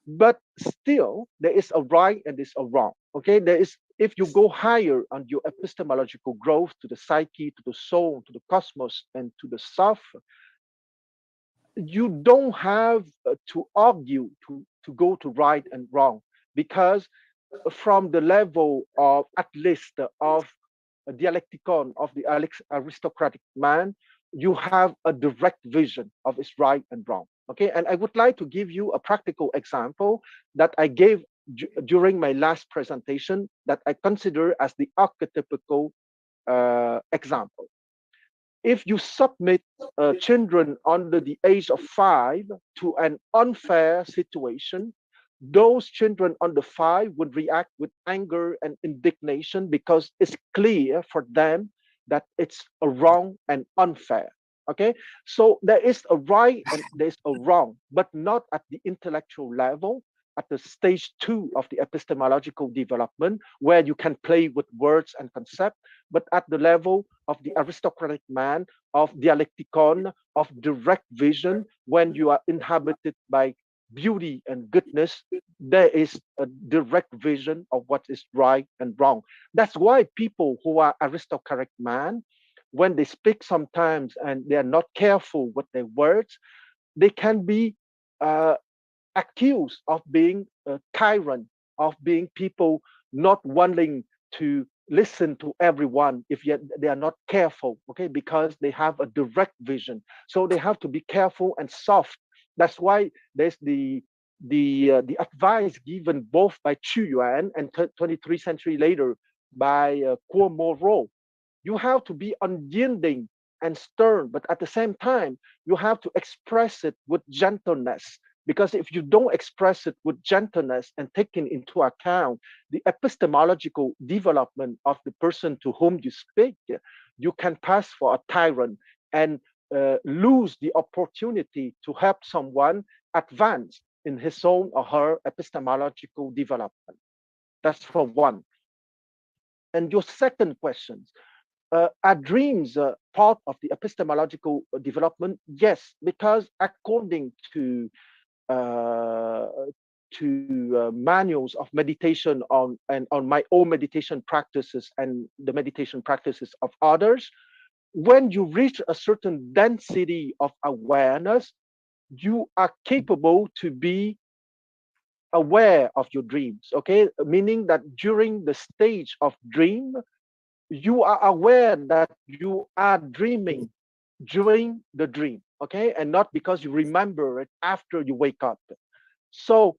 But still, there is a right and there's a wrong. Okay, there is, if you go higher on your epistemological growth to the psyche, to the soul, to the cosmos, and to the self, you don't have to argue to go to right and wrong, because from the level of, at least, of a dialecticon of the aristocratic man, you have a direct vision of its right and wrong. Okay, and I would like to give you a practical example that I gave during my last presentation that I consider as the archetypical example. If you submit children under the age of 5 to an unfair situation, those children under 5 would react with anger and indignation because it's clear for them that it's a wrong and unfair. Okay, so there is a right and there's a wrong, but not at the intellectual level, at the stage 2 of the epistemological development, where you can play with words and concept, but at the level of the aristocratic man, of dialecticon, of direct vision, when you are inhabited by beauty and goodness, there is a direct vision of what is right and wrong. That's why people who are aristocratic man, when they speak sometimes and they are not careful with their words, they can be accused of being a tyrant, of being people not wanting to listen to everyone if yet they are not careful, okay, because they have a direct vision. So they have to be careful and soft. That's why there's the advice given both by Chu Yuan and 23rd century later by Quan. You have to be unyielding and stern, but at the same time, you have to express it with gentleness. Because if you don't express it with gentleness and taking into account the epistemological development of the person to whom you speak, you can pass for a tyrant and lose the opportunity to help someone advance in his own or her epistemological development. That's for one. And your second question, are dreams part of the epistemological development? Yes, because according to manuals of meditation on my own meditation practices and the meditation practices of others, when you reach a certain density of awareness, you are capable to be aware of your dreams. Okay, meaning that during the stage of dream, you are aware that you are dreaming during the dream, okay, and not because you remember it after you wake up. So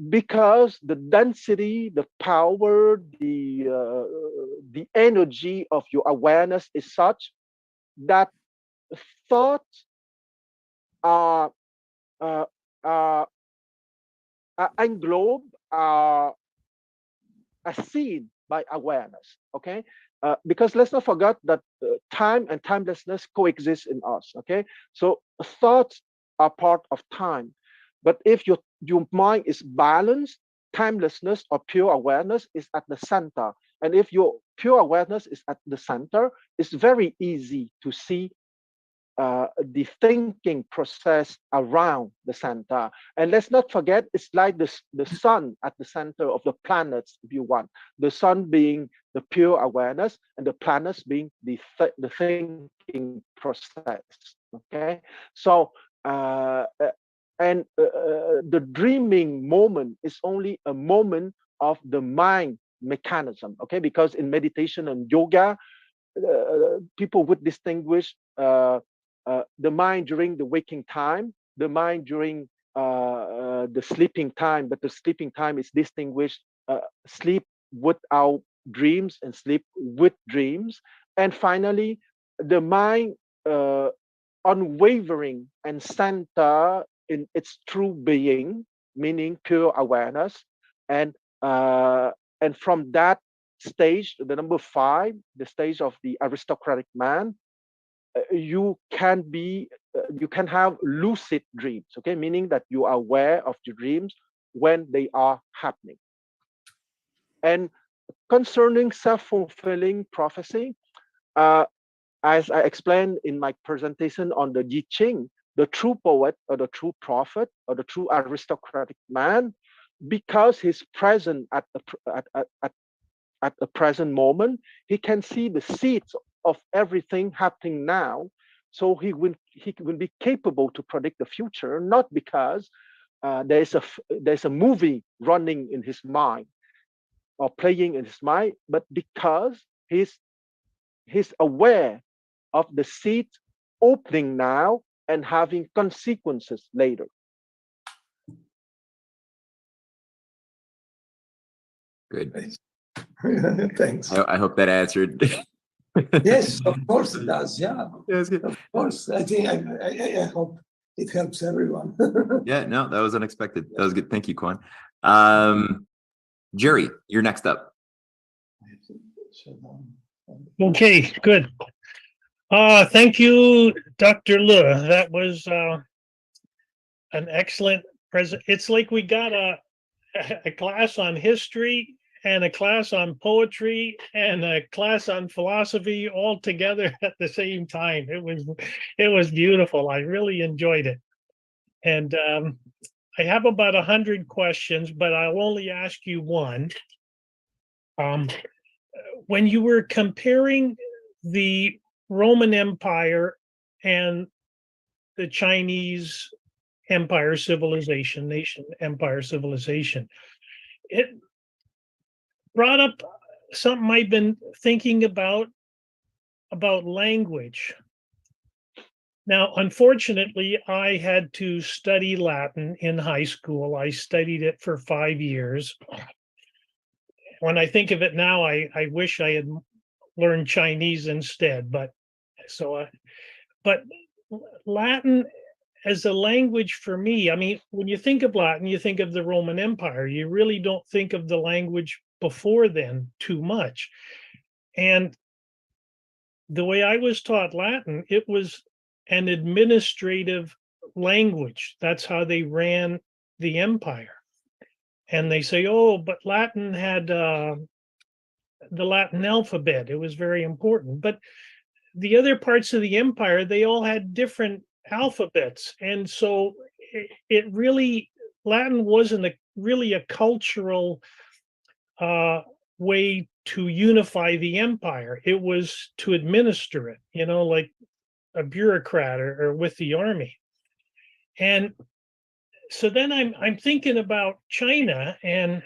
because the density, the power, the energy of your awareness is such that thoughts are englobed, are seen by awareness, okay? Because let's not forget that time and timelessness coexist in us, okay? So thoughts are part of time. But if your mind is balanced, timelessness or pure awareness is at the center. And if your pure awareness is at the center, it's very easy to see the thinking process around the center. And let's not forget, it's like the sun at the center of the planets, if you want. The sun being the pure awareness and the planets being the thinking process, okay? So, the dreaming moment is only a moment of the mind mechanism, okay? Because in meditation and yoga, people would distinguish the mind during the waking time, the mind during the sleeping time, but the sleeping time is distinguished sleep without dreams and sleep with dreams. And finally, the mind unwavering and center in its true being, meaning pure awareness. And from that stage, the number 5, the stage of the aristocratic man, you can have lucid dreams, okay, meaning that you are aware of your dreams when they are happening. And concerning self-fulfilling prophecy, as I explained in my presentation on the I Ching, the true poet or the true prophet or the true aristocratic man, because he's present at the present moment, he can see the seeds of everything happening now. So he will be capable to predict the future, not because there's a movie running in his mind or playing in his mind, but because he's aware of the seed opening now and having consequences later. Good. Thanks. I hope that answered. Yes, of course it does. Yeah, Yeah, it's good. of course. I think I hope it helps everyone. Yeah, no, that was unexpected. That was good. Thank you, Quan. Jerry, you're next up. Okay, good. Thank you, Dr. Le. That was an excellent present. It's like we got a class on history and a class on poetry and a class on philosophy all together at the same time. It was beautiful. I really enjoyed it. And I have about 100 questions, but I'll only ask you one. When you were comparing the Roman Empire and the Chinese empire civilization, nation empire civilization, it brought up something I've been thinking about language. Now, unfortunately, I had to study Latin in high school. I studied it for 5 years. When I think of it now, I wish I had learned Chinese instead. But Latin as a language for me, I mean, when you think of Latin, you think of the Roman Empire. You really don't think of the language before then too much. And the way I was taught Latin, it was an administrative language. That's how they ran the empire. And they say, oh, but Latin had the Latin alphabet. It was very important. But the other parts of the empire, they all had different alphabets. And so it really, Latin wasn't really a cultural way to unify the empire. It was to administer it, like a bureaucrat or with the army. And so then I'm thinking about China, and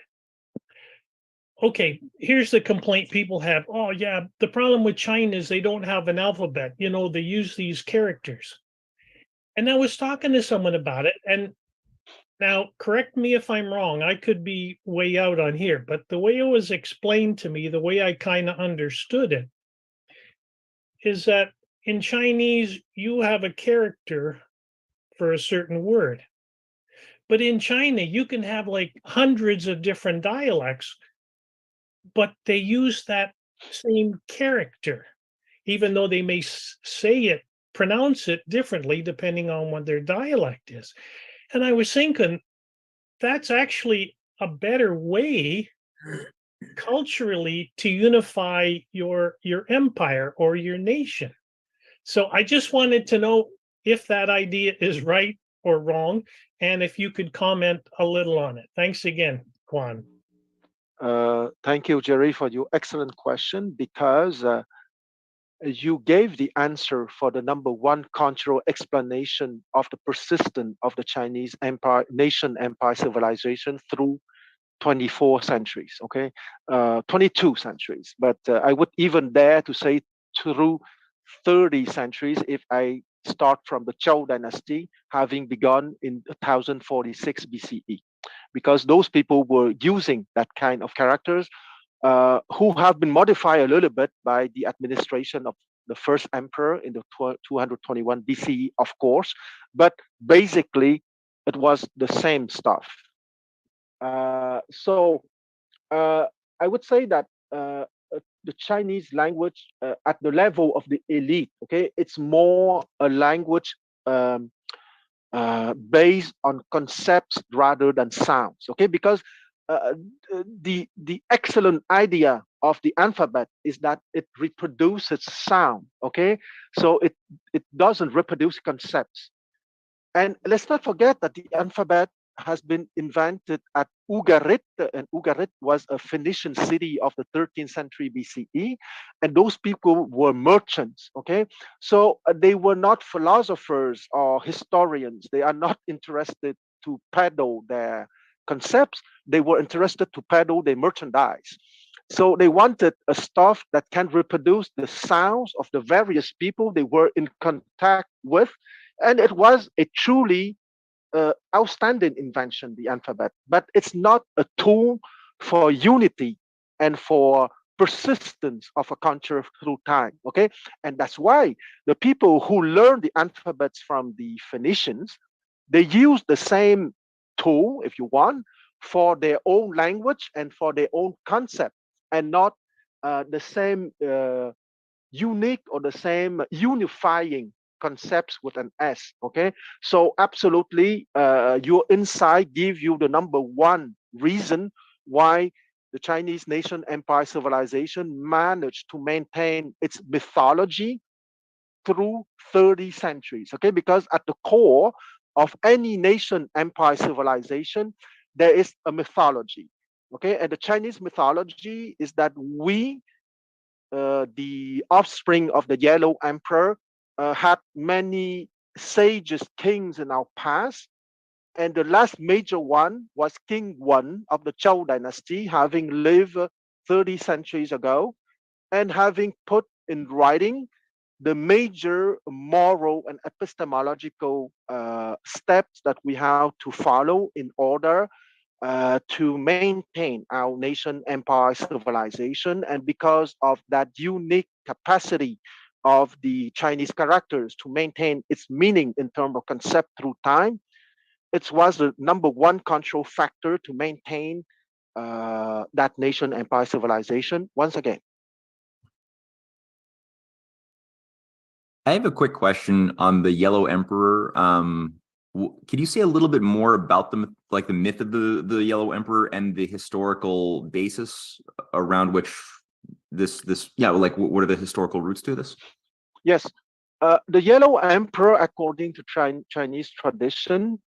okay, here's the complaint people have. Oh yeah, the problem with China is they don't have an alphabet. They use these characters. And I was talking to someone about it, and now correct me if I'm wrong. I could be way out on here, but the way it was explained to me, the way I kind of understood it, is that in Chinese, you have a character for a certain word. But in China, you can have like hundreds of different dialects, but they use that same character, even though they may pronounce it differently depending on what their dialect is. And I was thinking, that's actually a better way culturally to unify your empire or your nation. So I just wanted to know if that idea is right or wrong, and if you could comment a little on it. Thanks again, Quan. Thank you, Jerry, for your excellent question, because you gave the answer for the number one cultural explanation of the persistence of the Chinese empire, nation empire civilization through 24 centuries, 22 centuries. But I would even dare to say through 30 centuries if I start from the Zhou dynasty, having begun in 1046 BCE, because those people were using that kind of characters who have been modified a little bit by the administration of the first emperor in the 221 BCE, of course, but basically it was the same stuff. So I would say that the Chinese language at the level of the elite, it's more a language based on concepts rather than sounds, because the excellent idea of the alphabet is that it reproduces sound, so it doesn't reproduce concepts. And let's not forget that the alphabet has been invented at Ugarit, and Ugarit was a Phoenician city of the 13th century BCE, and those people were merchants, so they were not philosophers or historians. They are not interested to peddle their concepts. They were interested to peddle their merchandise. So they wanted a stuff that can reproduce the sounds of the various people they were in contact with, and it was a truly outstanding invention, the alphabet. But it's not a tool for unity and for persistence of a culture through time. Okay, and that's why the people who learn the alphabets from the Phoenicians, they use the same tool, if you want, for their own language and for their own concept, and not the same unique or the same unifying concepts with an S. Okay, so absolutely, your insight give you the number one reason why the Chinese nation empire civilization managed to maintain its mythology through 30 centuries. Okay, because at the core of any nation empire civilization, there is a mythology. Okay, and the Chinese mythology is that we, the offspring of the Yellow Emperor, had many sages, kings in our past. And the last major one was King Wen of the Zhou dynasty, having lived 30 centuries ago and having put in writing the major moral and epistemological steps that we have to follow in order to maintain our nation empire civilization. And because of that unique capacity of the Chinese characters to maintain its meaning in terms of concept through time, it was the number one control factor to maintain that nation empire civilization once again. I have a quick question on the Yellow Emperor. Could you say a little bit more about the myth of the Yellow Emperor and the historical basis around which this what are the historical roots to this? Yes, the Yellow Emperor, according to Chinese tradition,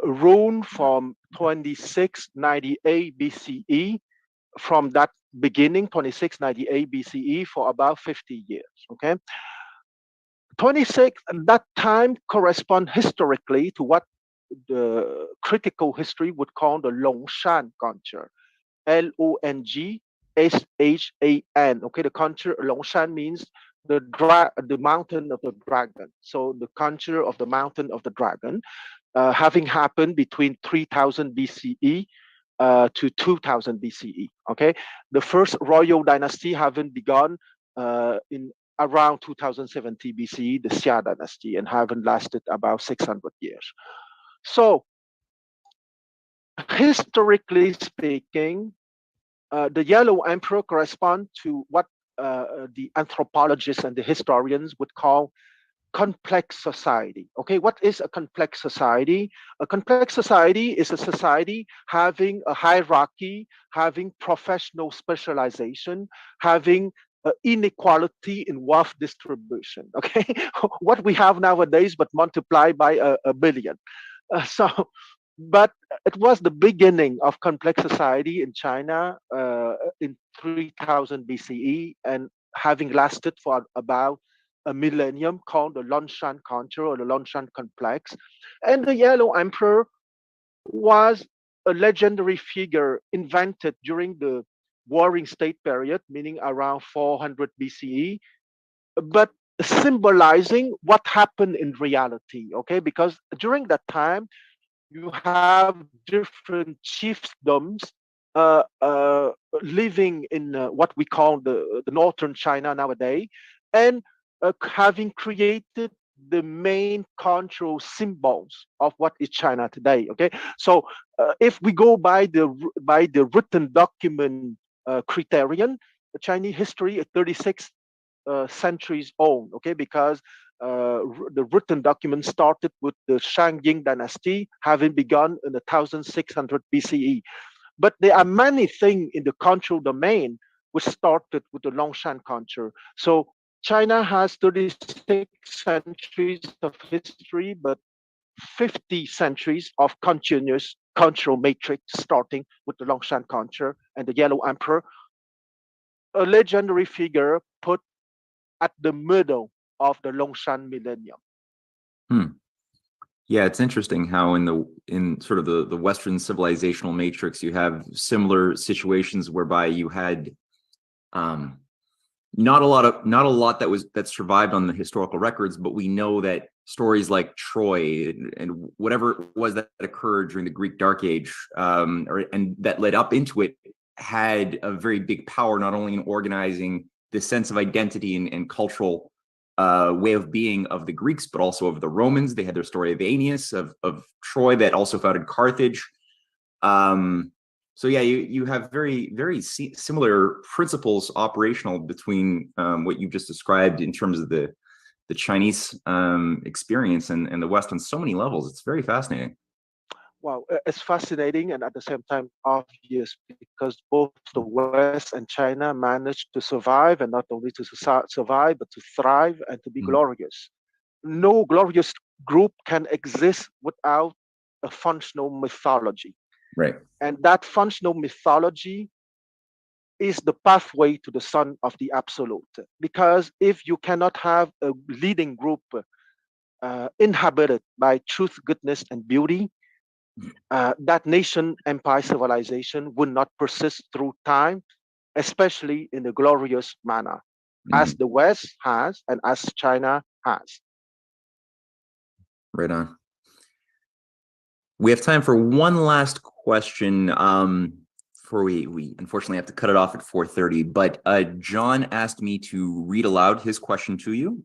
ruled from 2698 BCE. From that beginning, 2698 BCE, for about 50 years. Okay, 26 at that time correspond historically to what the critical history would call the Longshan culture. Longshan. Okay, the culture Longshan means the mountain of the dragon. So the culture of the mountain of the dragon, having happened between 3000 BCE to 2000 BCE. Okay, the first royal dynasty having begun in around 2070 BCE, the Xia dynasty, and haven't lasted about 600 years. So, historically speaking, the Yellow Emperor corresponds to what the anthropologists and the historians would call complex society. Okay, what is a complex society? A complex society is a society having a hierarchy, having professional specialization, having inequality in wealth distribution. Okay, what we have nowadays, but multiplied by a billion. But it was the beginning of complex society in China in 3000 BCE, and having lasted for about a millennium, called the Longshan culture or the Longshan complex. And the Yellow Emperor was a legendary figure invented during the Warring State period, meaning around 400 BCE, but symbolizing what happened in reality. Okay, because during that time, you have different chiefdoms living in what we call the northern China nowadays, and having created the main cultural symbols of what is China today. Okay, so if we go by the written document criterion, the Chinese history is 36 centuries old. Okay, because the written document started with the Shang Ying dynasty, having begun in 1600 BCE. But there are many things in the cultural domain which started with the Longshan culture. So China has 36 centuries of history, but 50 centuries of continuous cultural matrix, starting with the Longshan culture and the Yellow Emperor, a legendary figure put at the middle of the Longshan millennium. Yeah, it's interesting how in sort of the Western civilizational matrix, you have similar situations whereby you had not a lot that survived on the historical records, but we know that stories like Troy and whatever it was that occurred during the Greek Dark Age, and that led up into it, had a very big power, not only in organizing the sense of identity and cultural way of being of the Greeks, but also of the Romans. They had their story of Aeneas, of Troy, that also founded Carthage. So yeah, you have very similar principles operational between what you've just described in terms of the Chinese experience and the West on so many levels. It's very fascinating. Wow, it's fascinating and at the same time obvious, because both the West and China managed to survive, and not only to survive, but to thrive and to be glorious. No glorious group can exist without a functional mythology. Right. And that functional mythology is the pathway to the sun of the absolute. Because if you cannot have a leading group inhabited by truth, goodness, and beauty, that nation, empire, civilization would not persist through time, especially in a glorious manner, as the West has and as China has. Right on. We have time for one last question before we unfortunately have to cut it off at 4:30. But John asked me to read aloud his question to you.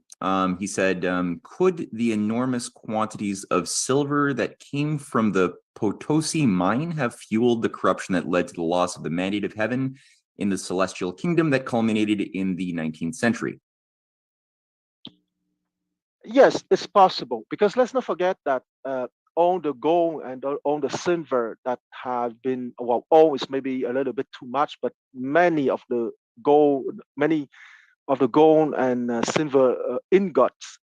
He said, could the enormous quantities of silver that came from the Potosi mine have fueled the corruption that led to the loss of the mandate of heaven in the celestial kingdom that culminated in the 19th century? Yes, it's possible, because let's not forget that all the gold and all the silver that have been, well, always maybe a little bit too much, but many of the gold and silver ingots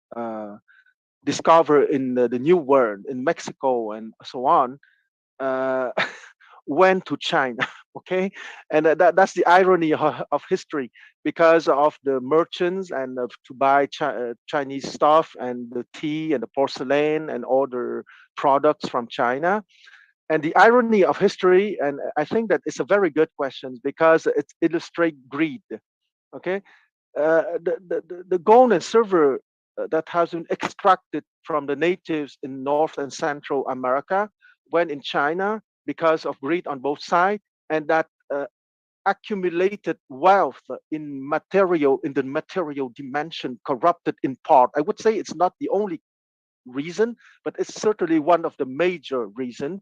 discovered in the New World, in Mexico and so on, went to China. Okay, and that's the irony of history, because of the merchants and to buy Chinese stuff and the tea and the porcelain and all the products from China. And the irony of history, and I think that it's a very good question, because it illustrates greed. Okay, the gold and silver that has been extracted from the natives in North and Central America went in China because of greed on both sides, and that accumulated wealth in the material dimension corrupted in part. I would say it's not the only reason, but it's certainly one of the major reasons,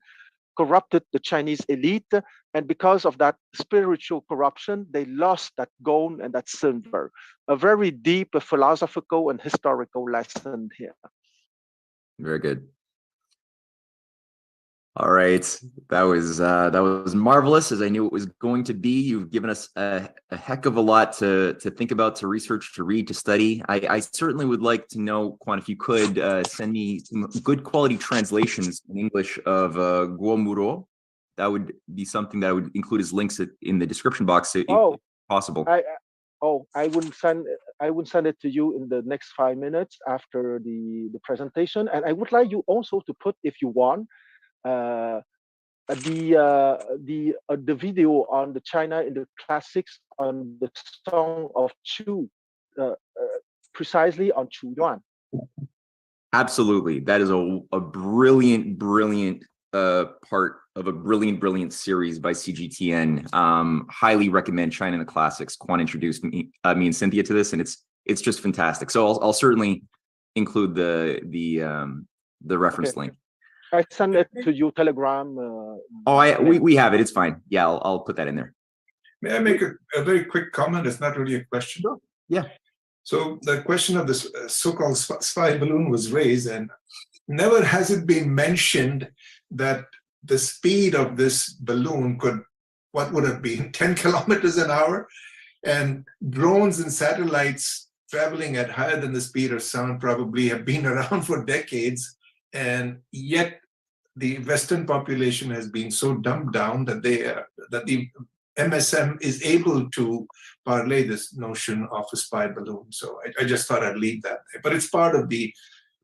corrupted the Chinese elite. And because of that spiritual corruption, they lost that gold and that silver. A very deep philosophical and historical lesson here. Very good. All right, that was marvelous, as I knew it was going to be. You've given us a heck of a lot to think about, to research, to read, to study. I certainly would like to know, Quan, if you could send me some good quality translations in English of Guo Muro. That would be something that I would include as links in the description box if possible. I would send it to you in the next 5 minutes after the presentation. And I would like you also to put, if you want, the video on the China in the classics on the song of Chu, precisely on Chu Yuan. Absolutely, that is a brilliant part of a brilliant series by CGTN. Highly recommend China in the Classics. Quan introduced me and Cynthia to this, and it's just fantastic. So I'll certainly include the reference link. I send it to you Telegram. We have it. It's fine. Yeah, I'll put that in there. May I make a very quick comment? It's not really a question. Sure. Yeah. So the question of this so-called spy balloon was raised, and never has it been mentioned that the speed of this balloon what would have been 10 kilometers an hour, and drones and satellites traveling at higher than the speed of sound probably have been around for decades, and yet the Western population has been so dumbed down that that the MSM is able to parlay this notion of a spy balloon. So I just thought I'd leave that there. But it's part of the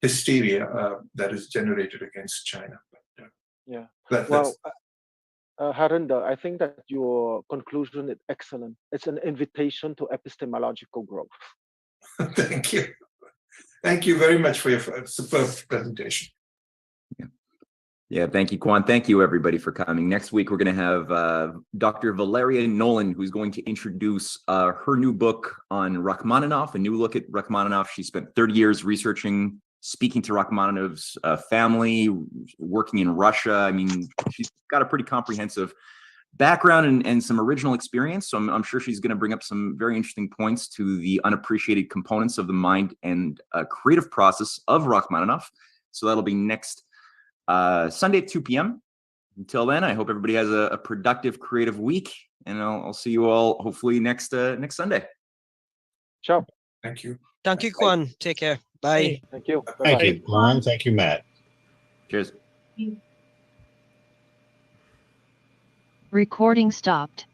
hysteria that is generated against China. But, Harinder, I think that your conclusion is excellent. It's an invitation to epistemological growth. Thank you. Thank you very much for your superb presentation. Yeah, thank you, Quan. Thank you, everybody, for coming. Next week, we're going to have Dr. Valeria Nolan, who's going to introduce her new book on Rachmaninoff, a new look at Rachmaninoff. She spent 30 years researching, speaking to Rachmaninoff's family, working in Russia. I mean, she's got a pretty comprehensive background and some original experience. So I'm sure she's going to bring up some very interesting points to the unappreciated components of the mind and creative process of Rachmaninoff. So that'll be next Sunday at 2 p.m. Until then, I hope everybody has a productive, creative week, and I'll see you all hopefully next Sunday. Ciao. Thank you. Thank you, Quan. Take care. Bye. Hey, Thank you. Thank Bye-bye. you, Quan. Thank you, Matt. Cheers. Recording stopped.